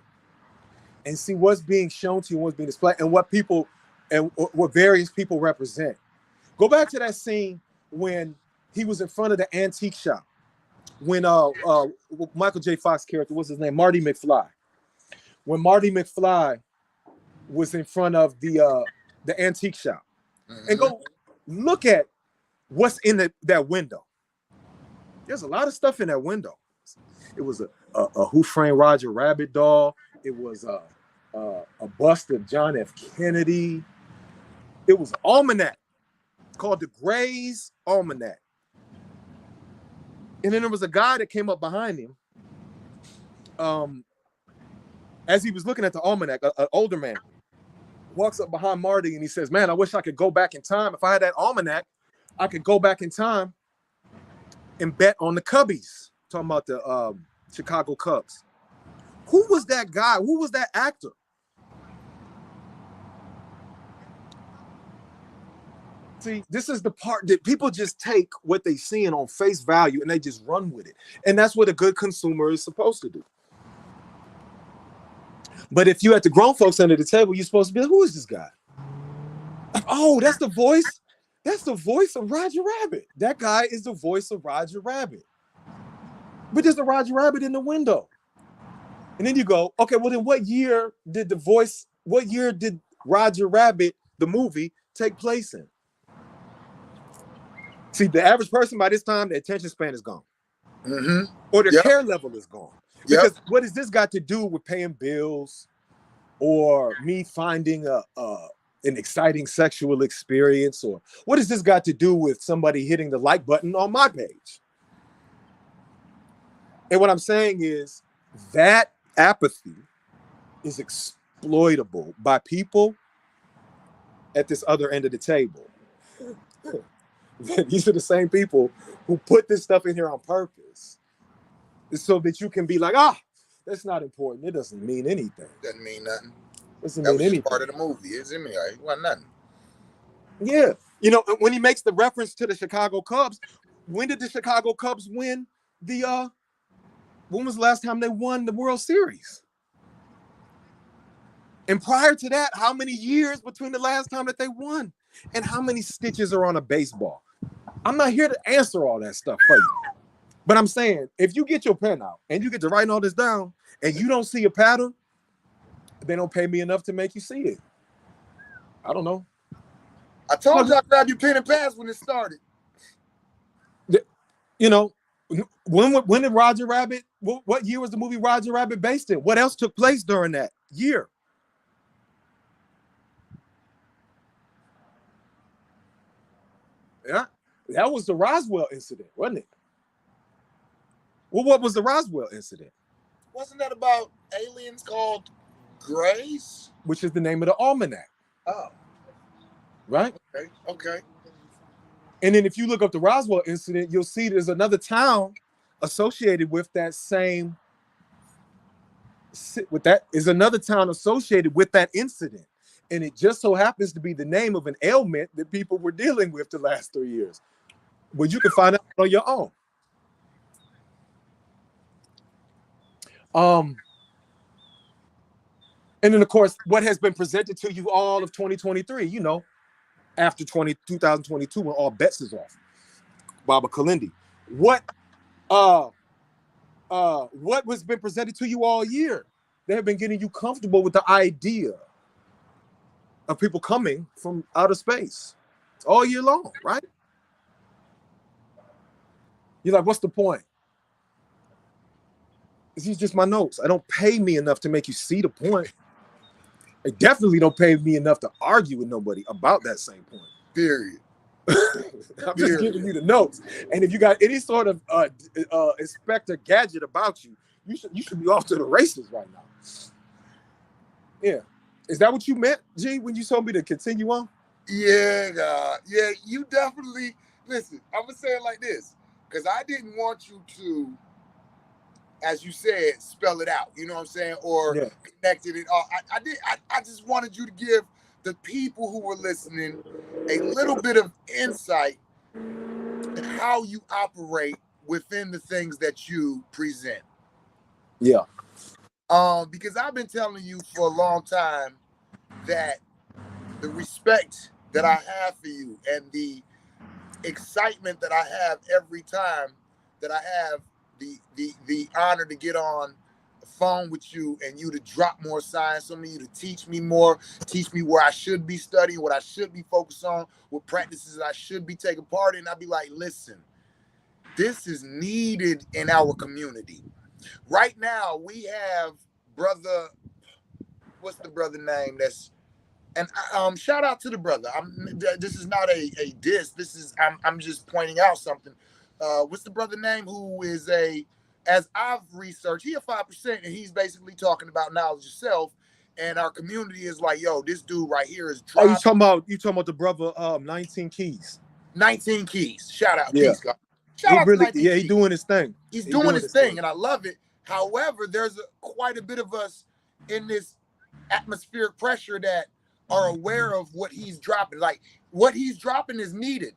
B: and see what's being shown to you, what's being displayed, and what people and what various people represent. Go back to that scene when he was in front of the antique shop, when Michael J. Fox character, what's his name? Marty McFly. When Marty McFly was in front of the antique shop. Mm-hmm. And go look at what's in that window. There's a lot of stuff in that window. It was a Who Framed Roger Rabbit doll. It was a bust of John F. Kennedy. It was an almanac called the Gray's Almanac. And then there was a guy that came up behind him. As he was looking at the almanac, an older man walks up behind Marty and he says, "Man, I wish I could go back in time. If I had that almanac, I could go back in time and bet on the Cubbies." Talking about the Chicago Cubs. Who was that guy? Who was that actor? See, this is the part that people just take what they seeing on face value and they just run with it. And that's what a good consumer is supposed to do. But if you at the grown folks under the table, you're supposed to be like, who is this guy? Like, oh, that's the voice. That's the voice of Roger Rabbit. That guy is the voice of Roger Rabbit. But there's a Roger Rabbit in the window. And then you go, okay, well then what year did Roger Rabbit, the movie, take place in? See, the average person by this time, their attention span is gone.
A: Mm-hmm.
B: Or their
A: Yep.
B: care level is gone.
A: Yep.
B: Because what has this got to do with paying bills or me finding an exciting sexual experience? Or what has this got to do with somebody hitting the like button on my page? And what I'm saying is that apathy is exploitable by people at this other end of the table. These are the same people who put this stuff in here on purpose, so that you can be like, that's not important. It doesn't mean anything.
A: Doesn't mean nothing.
B: Doesn't
A: That
B: mean
A: was
B: anything.
A: just part of the movie. It wasn't nothing.
B: Yeah. You know, when he makes the reference to the Chicago Cubs, when did the Chicago Cubs win when was the last time they won the World Series? And prior to that, how many years between the last time that they won? And how many stitches are on a baseball? I'm not here to answer all that stuff for you. But I'm saying, if you get your pen out and you get to writing all this down and you don't see a pattern, they don't pay me enough to make you see it. I don't know.
A: I told you I grabbed your pen and pass when it started.
B: You know, when did Roger Rabbit, what year was the movie Roger Rabbit based in? What else took place during that year? Yeah, that was the Roswell incident, wasn't it? Well, what was the Roswell incident?
A: Wasn't that about aliens called Grays?
B: Which is the name of the almanac.
A: Oh.
B: Right?
A: Okay.
B: And then if you look up the Roswell incident, you'll see there's another town associated with that same, another town associated with that incident. And it just so happens to be the name of an ailment that people were dealing with the last 3 years. Well, you can find out on your own. And then, of course, what has been presented to you all of 2023, you know, after 2022, when all bets is off. Baba Kalindi. What was been presented to you all year? They have been getting you comfortable with the idea of people coming from outer space all year long, right? You're like, what's the point? These are just my notes. I don't pay me enough to make you see the point. They definitely don't pay me enough to argue with nobody about that same point.
A: Period.
B: I'm just giving you the notes. And if you got any sort of Inspector Gadget about you, you should be off to the races right now. Yeah. Is that what you meant, G, when you told me to continue on?
A: Yeah, God. Yeah, you definitely, listen, I'm going to say it like this, because I didn't want you to, as you said, spell it out, you know what I'm saying, or connected it all. I just wanted you to give the people who were listening a little bit of insight to how you operate within the things that you present.
B: Yeah.
A: Because I've been telling you for a long time that the respect that I have for you and the excitement that I have every time that I have the honor to get on the phone with you and you to drop more science on me, you to teach me more, teach me where I should be studying, what I should be focused on, what practices I should be taking part in. I'd be like, listen, this is needed in our community. Right now, we have brother, what's the brother name? And shout out to the brother. This is not a diss. This is I'm just pointing out something. What's the brother name who is as I've researched, he a 5%, and he's basically talking about knowledge yourself. And our community is like, yo, this dude right here is.
B: Oh, you talking about the brother 19 Keys?
A: 19 Keys. Shout out,
B: yeah.
A: Keys. Shout out
B: really,
A: to 19 Keys.
B: He's doing his thing.
A: He's doing his thing, and I love it. However, there's quite a bit of us in this atmospheric pressure that are aware of what he's dropping. Like, what he's dropping is needed,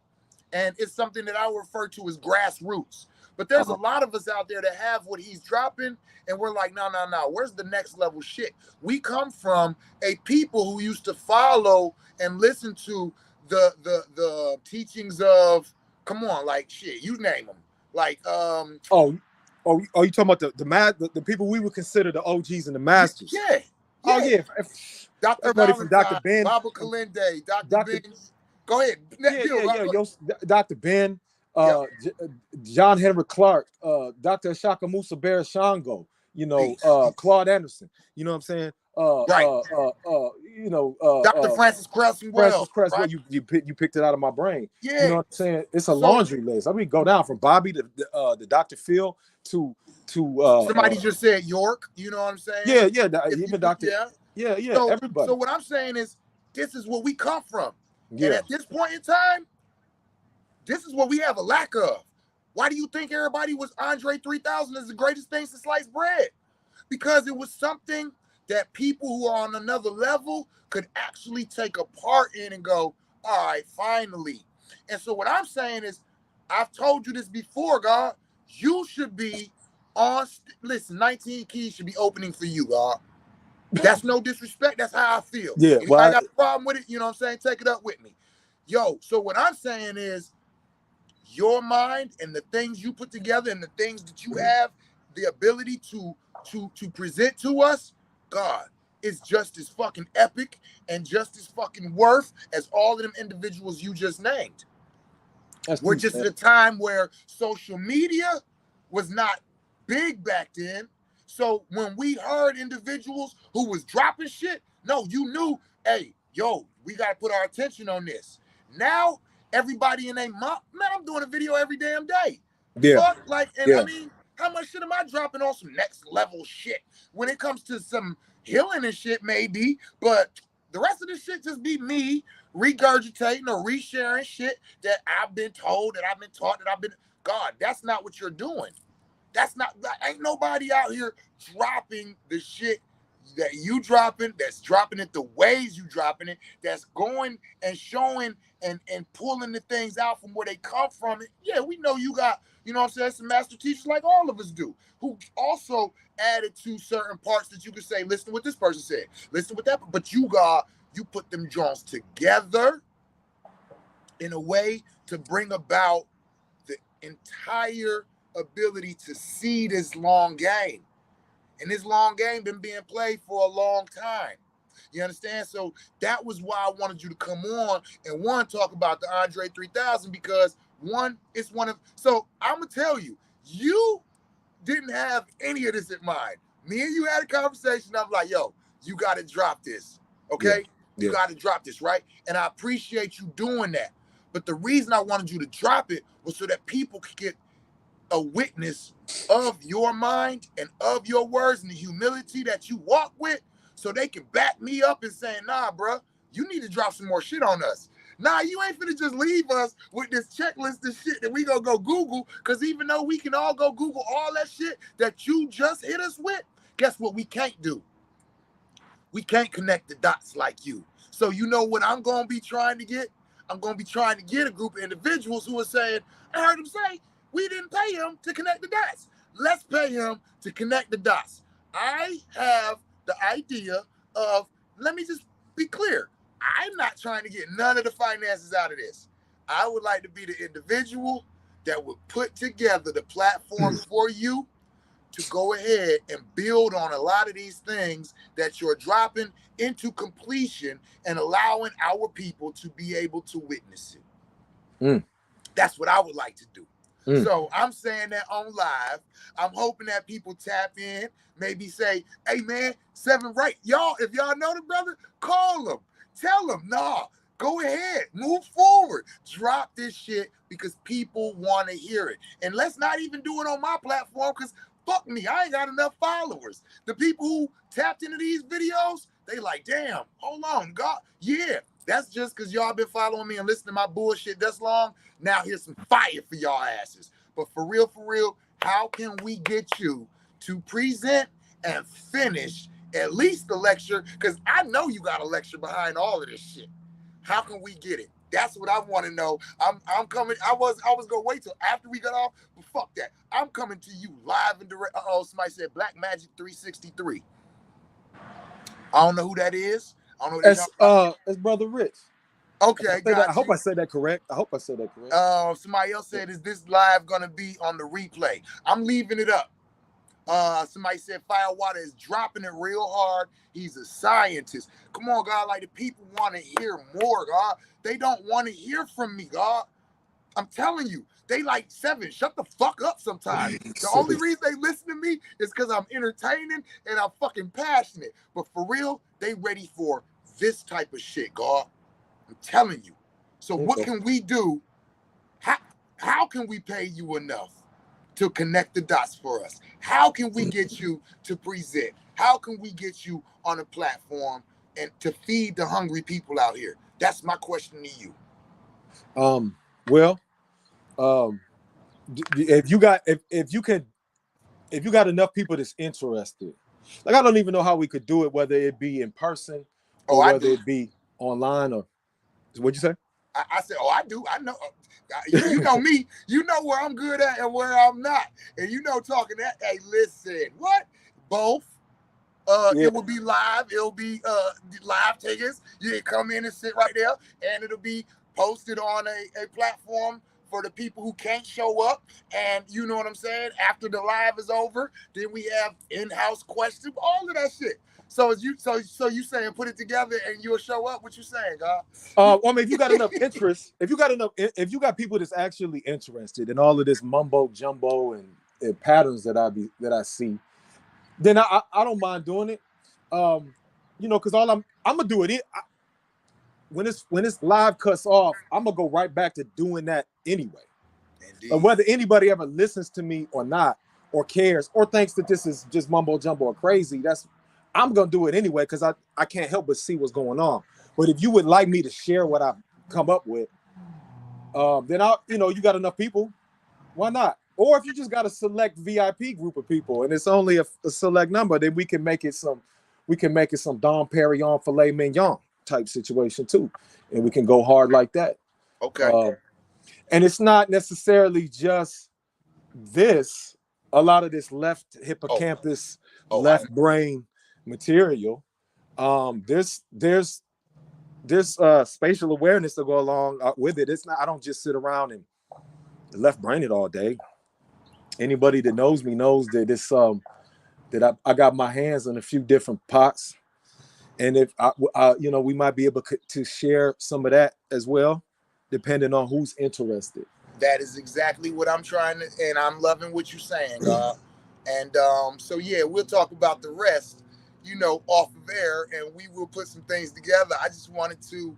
A: and it's something that I refer to as grassroots. But there's a lot of us out there that have what he's dropping, and we're like, no, where's the next level shit? We come from a people who used to follow and listen to the teachings of, come on, like shit, you name them, like
B: Oh, you talking about the people we would consider the OGs and the masters?
A: yeah,
B: Oh
A: yeah.
B: yeah,
A: Dr.
B: everybody from Dr.
A: Valentine,
B: Ben,
A: Baba Kalinde, Dr.
B: Dr.
A: Ben. Go ahead. Bill,
B: Yo, Dr. Ben,
A: yep.
B: John Henry Clark, Dr. Ashaka Musa Barashango,
A: Peace.
B: Claude Anderson, you know what I'm saying?
A: Right. Dr. Francis
B: Francis
A: Cresswell,
B: Cresswell,
A: right?
B: you picked it out of my brain. You
A: Yeah.
B: know what I'm saying? It's a
A: So
B: laundry list. I mean, go down from Bobby to Dr. Phil to
A: somebody just said York, you know what I'm saying?
B: even Dr.
A: So
B: Everybody.
A: what I'm saying is, this is where we come from. And
B: Yeah.
A: at this point in time, this is what we have a lack of. Why do you think everybody was Andre 3000 as the greatest thing since sliced bread? Because it was something that people who are on another level could actually take a part in and go, all right, finally. And so what I'm saying is, I've told you this before, God, you should be on, listen, 19 Keys should be opening for you, God. That's no disrespect. That's how I feel.
B: Yeah.
A: Anybody
B: Well,
A: got a problem with it? You know what I'm saying? Take it up with me. Yo, so what I'm saying is, your mind and the things you put together and the things that you have the ability to present to us, God, is just as fucking epic and just as fucking worth as all of them individuals you just named. We're just at a time where social media was not big back then. So when we heard individuals who was dropping shit, no, you knew, hey, yo, we got to put our attention on this. Now, everybody in a month, man, I'm doing a video every damn day.
B: Yeah.
A: Fuck, like, and
B: Yeah.
A: I mean, how much shit am I dropping on some next level shit? When it comes to some healing and shit, maybe, but the rest of this shit just be me regurgitating or resharing shit that I've been told, that I've been taught, that I've been. God, that's not what you're doing. That's not. Ain't nobody out here dropping the shit that you dropping. That's dropping it the ways you dropping it. That's going and showing and pulling the things out from where they come from. Yeah, we know you got. You know what I'm saying? Some master teachers like all of us do, who also added to certain parts that you could say, listen to what this person said, listen to what that. But you put them joints together in a way to bring about the entire ability to see this long game. And this long game been being played for a long time. You understand? So that was why I wanted you to come on and talk about the Andre 3000, because it's one of, so I'm gonna tell you, you didn't have any of this in mind. Me and you had a conversation. I'm like, yo, you got to drop this. Okay?
B: Yeah.
A: You got to drop this, right? And I appreciate you doing that. But the reason I wanted you to drop it was so that people could get a witness of your mind and of your words and the humility that you walk with, so they can back me up and saying, nah, bro, you need to drop some more shit on us. Nah, you ain't finna just leave us with this checklist of shit that we gonna go Google, because even though we can all go Google all that shit that you just hit us with, guess what we can't do? We can't connect the dots like you. So you know what I'm gonna be trying to get? I'm gonna be trying to get a group of individuals who are saying, I heard him say, we didn't pay him to connect the dots. Let's pay him to connect the dots. I have the idea of, let me just be clear, I'm not trying to get none of the finances out of this. I would like to be the individual that would put together the platform for you to go ahead and build on a lot of these things that you're dropping into completion and allowing our people to be able to witness it. That's what I would like to do. So I'm saying that on live. I'm hoping that people tap in, maybe say, hey man, 7 right. Y'all, if y'all know the brother, call him. Tell him, nah, go ahead, move forward. Drop this shit because people want to hear it. And let's not even do it on my platform, because fuck me, I ain't got enough followers. The people who tapped into these videos, they like, damn, hold on, God. Yeah, that's just because y'all been following me and listening to my bullshit this long. Now here's some fire for y'all asses. But for real, how can we get you to present and finish at least the lecture? Because I know you got a lecture behind all of this shit. How can we get it? That's what I want to know. I'm coming. I was gonna wait till after we got off, but fuck that. I'm coming to you live and direct. Somebody said Black Magic 363. I don't know who that is. I don't know what
B: It's Brother Rich.
A: Okay,
B: I
A: got
B: hope
A: you.
B: I said that correct. I hope I said that correct.
A: Somebody else said, is this live gonna be on the replay? I'm leaving it up. Somebody said Firewater is dropping it real hard. He's a scientist. Come on, God. Like, the people want to hear more, God. They don't want to hear from me, God. I'm telling you, they like Seven. Shut the fuck up sometimes. The only reason they listen to me is because I'm entertaining and I'm fucking passionate. But for real, they ready for this type of shit, God. I'm telling you. So what
B: Okay.
A: can we do? How, how can we pay you enough to connect the dots for us? How can we get you to present? How can we get you on a platform and to feed the hungry people out here? That's my question to you.
B: Well, if you got if you got enough people that's interested, like, I don't even know how we could do it, whether it be in person
A: Oh,
B: or
A: I
B: whether
A: do.
B: it be online, or what'd you say?
A: I said, oh, I do. I know. You know me. You know where I'm good at and where I'm not. And you know, talking that. Hey, listen, what? Both.
B: Yeah.
A: It will be live. It'll be live tickets. You can come in and sit right there, and it'll be posted on a platform for the people who can't show up. And you know what I'm saying? After the live is over, then we have in-house questions, all of that shit. So is you so you saying put it together and you'll show up? What you saying, God?
B: I mean, if you got enough interest, if you got people that's actually interested in all of this mumbo jumbo and patterns that I see, then I don't mind doing it. Because all I'm gonna do it. When it's live cuts off, I'm gonna go right back to doing that anyway. And
A: Indeed.
B: whether anybody ever listens to me or not, or cares, or thinks that this is just mumbo jumbo or crazy, I'm gonna do it anyway, because I can't help but see what's going on. But if you would like me to share what I've come up with, then you got enough people, why not? Or if you just got a select VIP group of people and it's only a select number, then we can make it some Dom Perignon filet mignon type situation too, and we can go hard like that.
A: Okay.
B: Uh, and it's not necessarily just this. A lot of this left
A: Oh,
B: hippocampus,
A: I
B: left brain material. There's spatial awareness to go along with it. It's not. I don't just sit around and left brain it all day. Anybody that knows me knows that I got my hands on a few different pots, and if we might be able to share some of that as well, depending on who's interested.
A: that is exactly what I'm trying to, and I'm loving what you're saying, God. And so yeah, we'll talk about the rest, off of air, and we will put some things together. I just wanted to,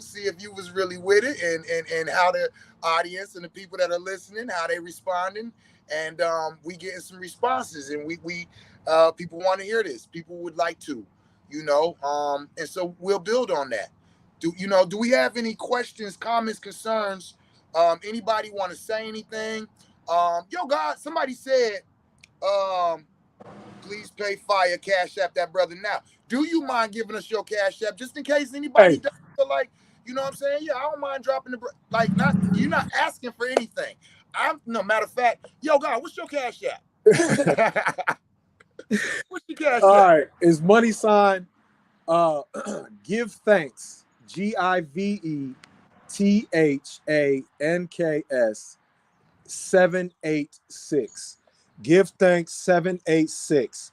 A: see if you was really with it, and how the audience and the people that are listening, how they responding, and we getting some responses, and we people want to hear this. People would like to, and so we'll build on that. Do we have any questions, comments, concerns? Anybody want to say anything? Yo, God, somebody said, um, please pay fire, cash app that brother now. Do you mind giving us your cash app just in case anybody
B: Hey,
A: does feel like, you know what I'm saying? Yeah, I don't mind dropping like, not, you're not asking for anything. No matter of fact, yo, God, what's your cash app? What's your cash
B: all
A: app?
B: right. Is money sign give thanks, GIVETHANKS 786. Give thanks 786.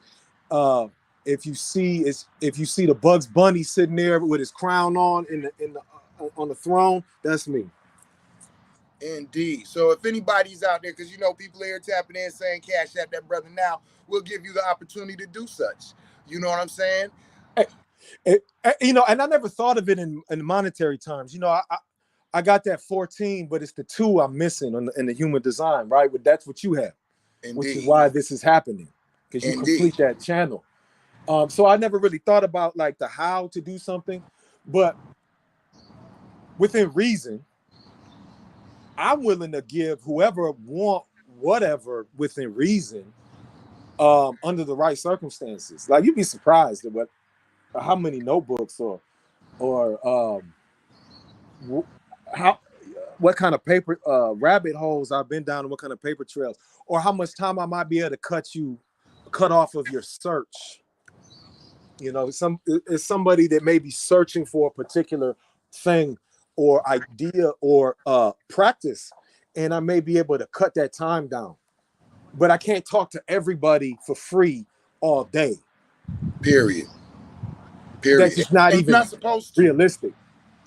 B: If you see the Bugs Bunny sitting there with his crown on on the throne, that's me.
A: Indeed. So if anybody's out there, because people are here tapping in saying cash app that brother now, we'll give you the opportunity to do such. You know what I'm saying?
B: And I never thought of it in monetary terms. I got that 14, but it's the 2 I'm missing in the human design, right? But that's what you have, which is
A: Indeed.
B: why this is happening, because you
A: Indeed.
B: complete that channel. So I never really thought about like the how to do something, but within reason, I'm willing to give whoever want whatever within reason, under the right circumstances. Like, you'd be surprised at how many notebooks or how what kind of paper rabbit holes I've been down, and what kind of paper trails, or how much time I might be able to cut off of your search. You know, it's somebody that may be searching for a particular thing or idea or practice, and I may be able to cut that time down. But I can't talk to everybody for free all day.
A: Period.
B: That's
A: Period.
B: just not
A: And you're
B: even
A: not supposed to.
B: realistic.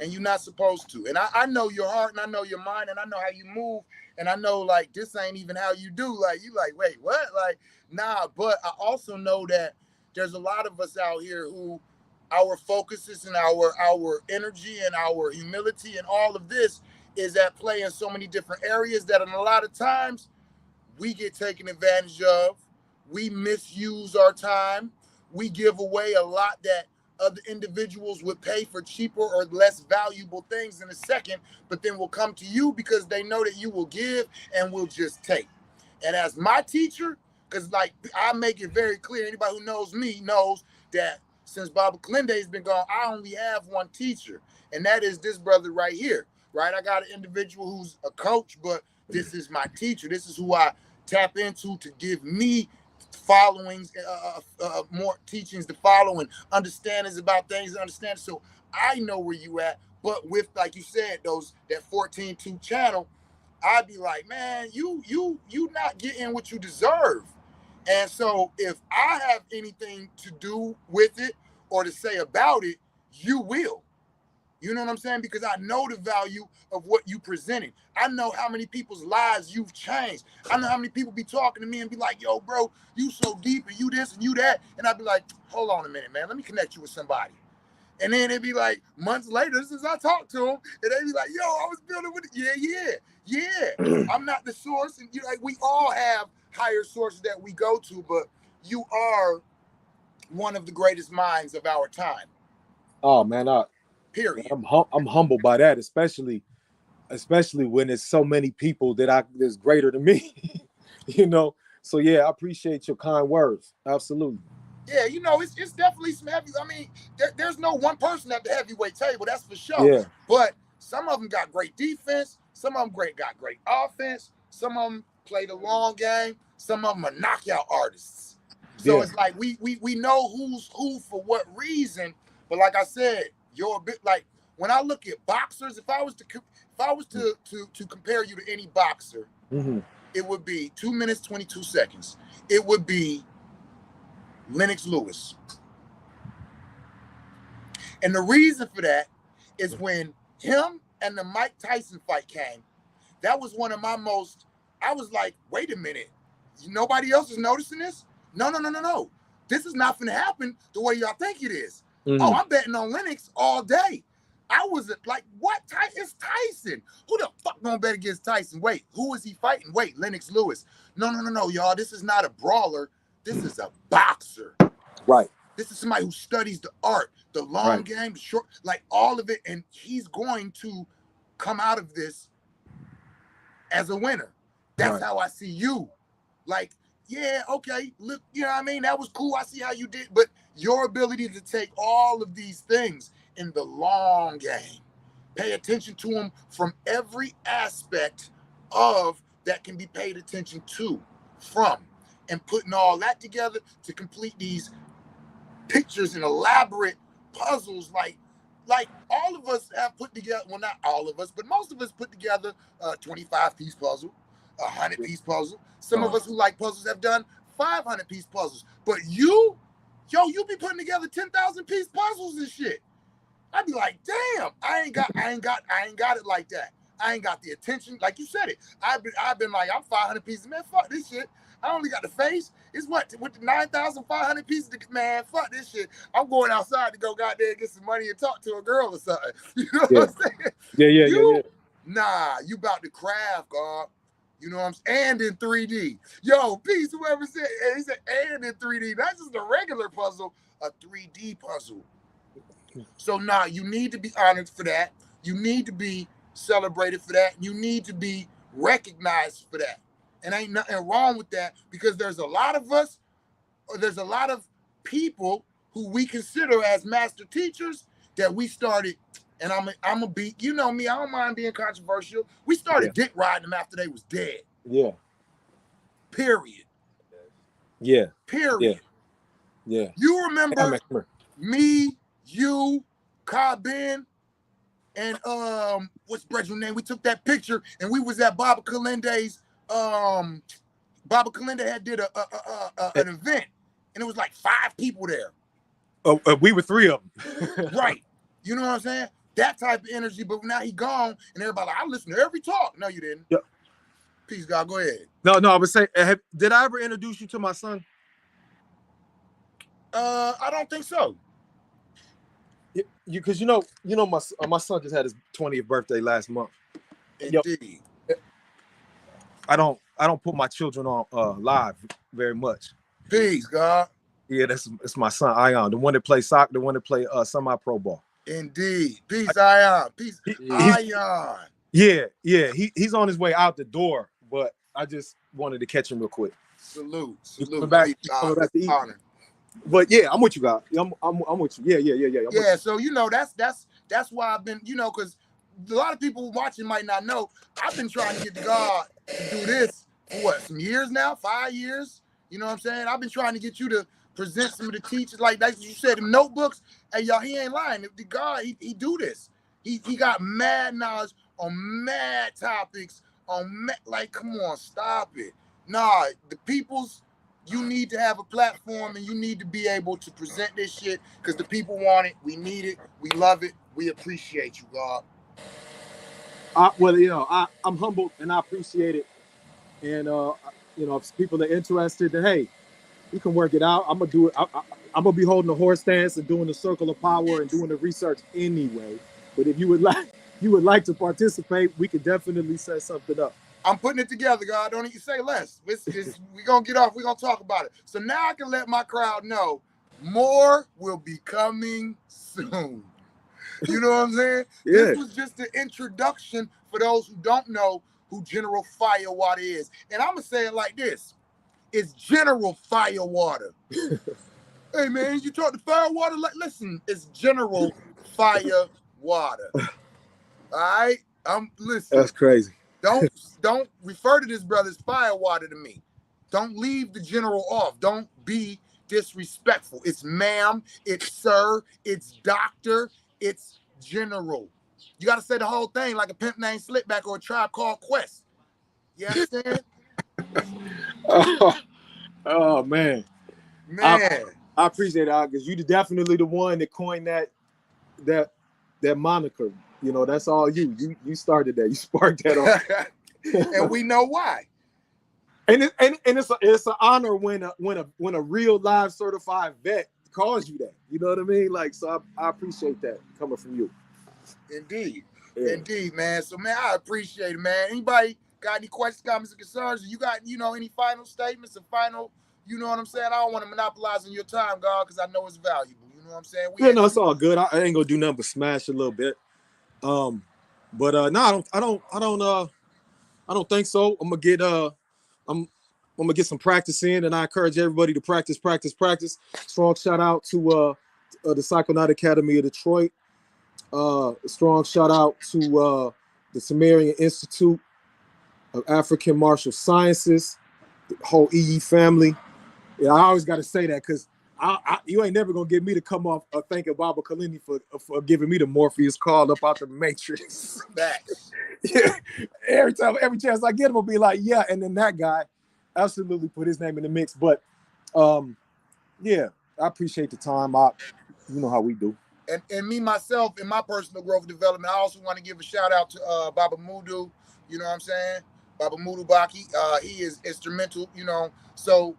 A: And you're not supposed to. And I know your heart, and I know your mind, and I know how you move, and I know like this ain't even how you do. Like you like, wait, what? Like, nah, but I also know that there's a lot of us out here who our focuses and our energy and our humility and all of this is at play in so many different areas that in a lot of times we get taken advantage of. We misuse our time. We give away a lot that other individuals would pay for cheaper or less valuable things in a second, but then will come to you because they know that you will give and will just take. And as my teacher, because like I make it very clear, anybody who knows me knows that since Baba Kalinde has been gone, I only have one teacher, and that is this brother right here. Right? I got an individual who's a coach, but this is my teacher. This is who I tap into to give me followings, more teachings to follow and understandings about things and understand. So I know where you at, but with like you said, that 14-2 channel, I'd be like, man, you not getting what you deserve. And so if I have anything to do with it or to say about it, you will. You know what I'm saying? Because I know the value of what you presented. I know how many people's lives you've changed. I know how many people be talking to me and be like, yo, bro, you so deep and you this and you that. And I'd be like, hold on a minute, man. Let me connect you with somebody. And then it'd be like months later, since I talked to them, and they'd be like, yo, I was building with it. Yeah. I'm not the source. And you like we all have higher sources that we go to, but you are one of the greatest minds of our time.
B: Oh man,
A: Period.
B: I'm humbled by that, especially when there's so many people that's greater than me. You know. So yeah, I appreciate your kind words. Absolutely.
A: Yeah, it's definitely some heavy. I mean, there's no one person at the heavyweight table, that's for sure.
B: Yeah.
A: But some of them got great defense. Some of them got great offense. Some of them play the long game. Some of them are knockout artists. So it's like we know who's who for what reason. But like I said, you're a bit like when I look at boxers. If I was to compare you to any boxer, it would be 2 minutes 22 seconds. It would be Lennox Lewis. And the reason for that is when him and the Mike Tyson fight came, that was one of my most, I was like, wait a minute, nobody else is noticing this? No. This is not going to happen the way y'all think it is. Oh, I'm betting on Lennox all day. I was like, what? It's Tyson. Who the fuck gonna bet against Tyson? Wait, who is he fighting? Wait, Lennox Lewis. No, y'all. This is not a brawler. This is a boxer.
B: Right.
A: This is somebody who studies the art, the long game, the short, like all of it. And he's going to come out of this as a winner. That's how I see you. Like, yeah, okay, look, you know what I mean? That was cool. I see how you did. But your ability to take all of these things in the long game, pay attention to them from every aspect of that can be paid attention to, from, and putting all that together to complete these pictures and elaborate puzzles like all of us have put together, well, not all of us, but most of us put together a 25-piece puzzle, a 100-piece puzzle. Some of us who like puzzles have done 500-piece puzzles. But you be putting together 10,000-piece puzzles and shit. I'd be like, damn, I ain't got it like that. I ain't got the attention, like you said it. I've been like, I'm 500 pieces, man. Fuck this shit. I only got the face. It's what with the 9,500 pieces, man. Fuck this shit. I'm going outside to go out there and get some money and talk to a girl or something. You know what I'm saying?
B: Yeah.
A: Nah, you about to craft, God. You know what I'm saying? And in 3D. Yo, peace, whoever said, he said, and in 3D. Not just a regular puzzle, a 3D puzzle. So now you need to be honored for that. You need to be celebrated for that. You need to be recognized for that. And ain't nothing wrong with that because there's a lot of us, or there's a lot of people who we consider as master teachers that we started, and I'm a beat, you know me, I don't mind being controversial. We started dick riding them after they was dead.
B: Yeah.
A: Period.
B: Yeah.
A: Period.
B: Yeah.
A: You remember Me, you, Ka Ben, and what's Bret's name? We took that picture and we was at Baba Kalende's. Baba Kalende had did an event, and it was like 5 people there.
B: We were 3 of them.
A: Right. You know what I'm saying? That type of energy, but now he gone, and everybody like, I listen to every talk. No, you didn't.
B: Yeah.
A: Peace, God. Go ahead.
B: No, I was saying, did I ever introduce you to my son?
A: I don't think so.
B: Because my son just had his 20th birthday last month.
A: Indeed.
B: I don't put my children on live very much.
A: Peace, God.
B: Yeah, it's my son Ion, the one that plays soccer, the one that play semi-pro ball.
A: Indeed. Peace, Ion. Peace, Ion.
B: Yeah. He's on his way out the door, but I just wanted to catch him real quick.
A: Salute.
B: Back to eat. But yeah, I'm with you, guys. I'm with you. Yeah.
A: Yeah. So that's why I've been, because a lot of people watching might not know. I've been trying to get God to do this for some years now, 5 years. You know what I'm saying? I've been trying to get you to present some of the teachers, like you said, in notebooks. Hey, y'all, he ain't lying. The God, he do this. He got mad knowledge on mad topics. Like, come on, stop it. Nah, the people's. You need to have a platform, and you need to be able to present this shit because the people want it. We need it. We love it. We appreciate you, God.
B: I'm humbled and I appreciate it. And if people are interested, then hey, you can work it out. I'm gonna do it. I'm gonna be holding the horse stance and doing the circle of power and doing the research anyway. But if you would like to participate, we could definitely set something up.
A: I'm putting it together, God. Don't even say less. We're going to get off. We're going to talk about it. So now I can let my crowd know more will be coming soon. You know what I'm saying?
B: Yeah.
A: This was just the introduction for those who don't know who General Firewater is. And I'm going to say it like this. It's General Firewater. Hey, man, you talk to Firewater? Listen, it's General Firewater. All right? Listen.
B: That's crazy.
A: Don't refer to this brother as Firewater to me. Don't leave the general off. Don't be disrespectful. It's ma'am, it's sir, it's doctor, it's general. You got to say the whole thing like a Pimp Named Slipback or a Tribe Called Quest. You understand?
B: Oh man. I appreciate it, because you definitely the one that coined that moniker. That's all you. You started that. You sparked that off.
A: And we know why.
B: And it's an honor when a real live certified vet calls you that. You know what I mean? Like, so I appreciate that coming from you.
A: Indeed. Yeah. Indeed, man. So man, I appreciate it, man. Anybody got any questions, comments, and concerns? You got, any final statements and final, you know what I'm saying? I don't want to monopolize on your time, God, because I know it's valuable. You know what I'm saying?
B: It's all good. I ain't gonna do nothing but smash a little bit. No, I don't think so. I'm gonna get some practice in, and I encourage everybody to practice. Strong shout out to the Psychonaut Academy of Detroit. Strong shout out to the Sumerian Institute of African Martial Sciences, the whole EE family. Yeah, I always got to say that because you ain't never gonna get me to come off thanking Baba Kalini for giving me the Morpheus call up out the Matrix. Yeah, every chance I get him, I'll be like, yeah, and then that guy absolutely put his name in the mix. But yeah, I appreciate the time. You know how we do.
A: And me myself in my personal growth development, I also want to give a shout out to Baba Mudu. You know what I'm saying? Baba Mudu Baki. He is instrumental. So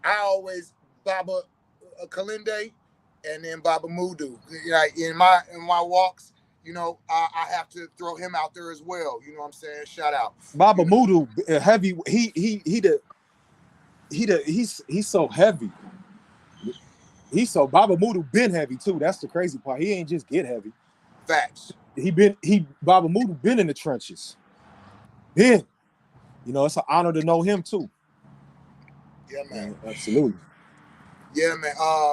A: I always Baba Kalinde and then Baba Mudu. Like in my walks, I have to throw him out there as well. You know what I'm saying? Shout out.
B: Baba Mudu, heavy. He's so heavy. Baba Mudu been heavy too. That's the crazy part. He ain't just get heavy.
A: Facts.
B: Baba Mudu been in the trenches. It's an honor to know him too.
A: Yeah, man.
B: Absolutely.
A: Yeah, man.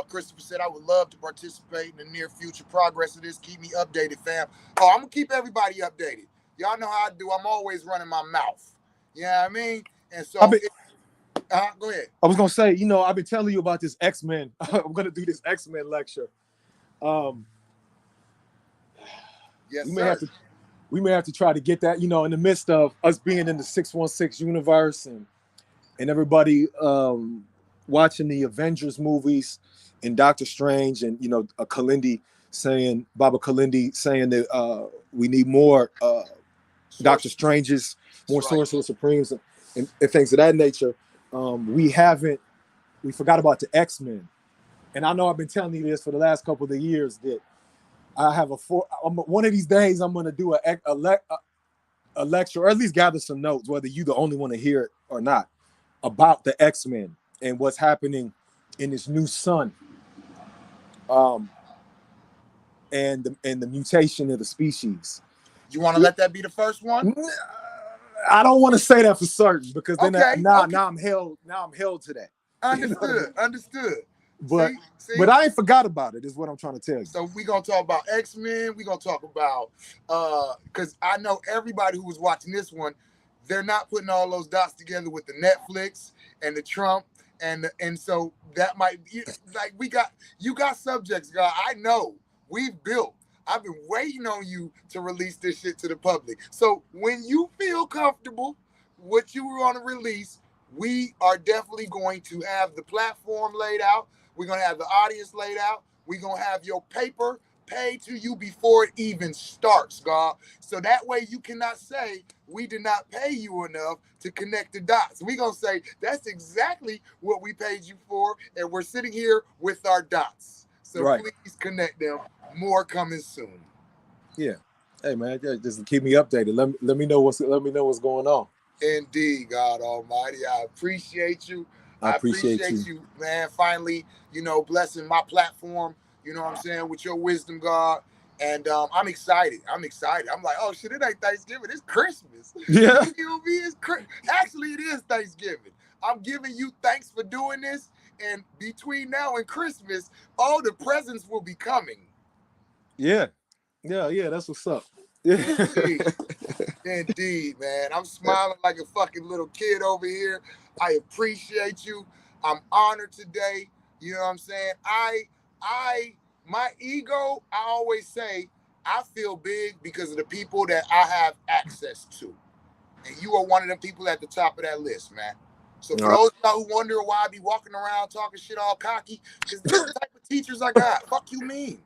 A: Christopher said I would love to participate in the near future progress of this. Keep me updated, fam. I'm gonna keep everybody updated. Y'all know how I do. I'm always running my mouth. You know what I mean? And so go ahead.
B: I was gonna say, I've been telling you about this X-Men. I'm gonna do this X-Men lecture. Um,
A: Yes,
B: we may
A: sir.
B: have to try to get that, in the midst of us being in the 616 universe and everybody watching the Avengers movies and Doctor Strange and Baba Kalindi saying that we need more Doctor Stranges, more
A: That's right.
B: Sorcerer Supremes and things of that nature. We forgot about the X-Men. And I know I've been telling you this for the last couple of years that one of these days I'm going to do a lecture, or at least gather some notes, whether you the only one to hear it or not, about the X-Men and what's happening in this new sun, and the mutation of the species.
A: You want to let that be the first one?
B: I don't want to say that for certain because then
A: Okay.
B: now
A: Okay.
B: I'm held to that.
A: Understood. Understood.
B: But
A: See?
B: but I ain't forgot about it, is what I'm trying to tell you.
A: So we're gonna talk about X-Men. We're gonna talk about because I know everybody who was watching this one, they're not putting all those dots together with the Netflix and the Trump and so that might be like you got subjects, God. I know we've built. I've been waiting on you to release this shit to the public. So when you feel comfortable, what you want to release, we are definitely going to have the platform laid out. We're going to have the audience laid out. We're going to have your paper paid to you before it even starts, God. So that way you cannot say we did not pay you enough to connect the dots. We're going to say that's exactly what we paid you for, and we're sitting here with our dots. So
B: Right.
A: Please connect them. More coming soon.
B: Yeah. Hey man, just keep me updated. Let me know what's going on.
A: Indeed, God Almighty. I appreciate you.
B: I appreciate
A: you, man. Finally, blessing my platform, you know what I'm saying, with your wisdom, God. And I'm excited. I'm like, oh shit, it ain't Thanksgiving, it's Christmas.
B: Yeah.
A: You feel me? Actually, it is Thanksgiving. I'm giving you thanks for doing this. And between now and Christmas, all the presents will be coming.
B: Yeah. That's what's up. Yeah.
A: Indeed, man. I'm smiling like a fucking little kid over here. I appreciate you. I'm honored today. You know what I'm saying? My ego, I always say, I feel big because of the people that I have access to. And you are one of them people at the top of that list, man. So for those of y'all who wonder why I be walking around talking shit all cocky, because this is the type of teachers I got. Fuck you mean?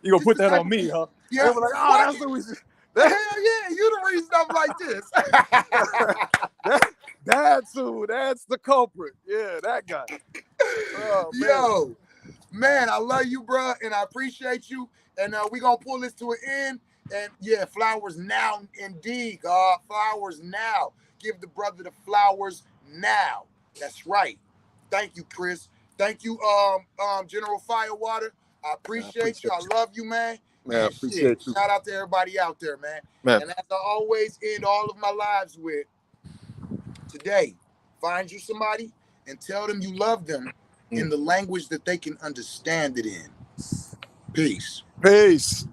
B: You gonna put that on me, huh?
A: Yeah.
B: They were like, oh, that's what we should.
A: Hell yeah, you the reason I'm like this.
B: That's the culprit. Yeah, that guy.
A: Oh, man. Yo, man, I love you, bro, and I appreciate you. And we gonna pull this to an end. And yeah, flowers now, indeed, God. Flowers now. Give the brother the flowers now. That's right. Thank you, Chris. Thank you, General Firewater. I appreciate you. I love you, man.
B: Man, I appreciate you.
A: Shout out to everybody out there, man. And as I always end all of my lives with, today, find you somebody and tell them you love them in the language that they can understand it in. Peace.
B: Peace.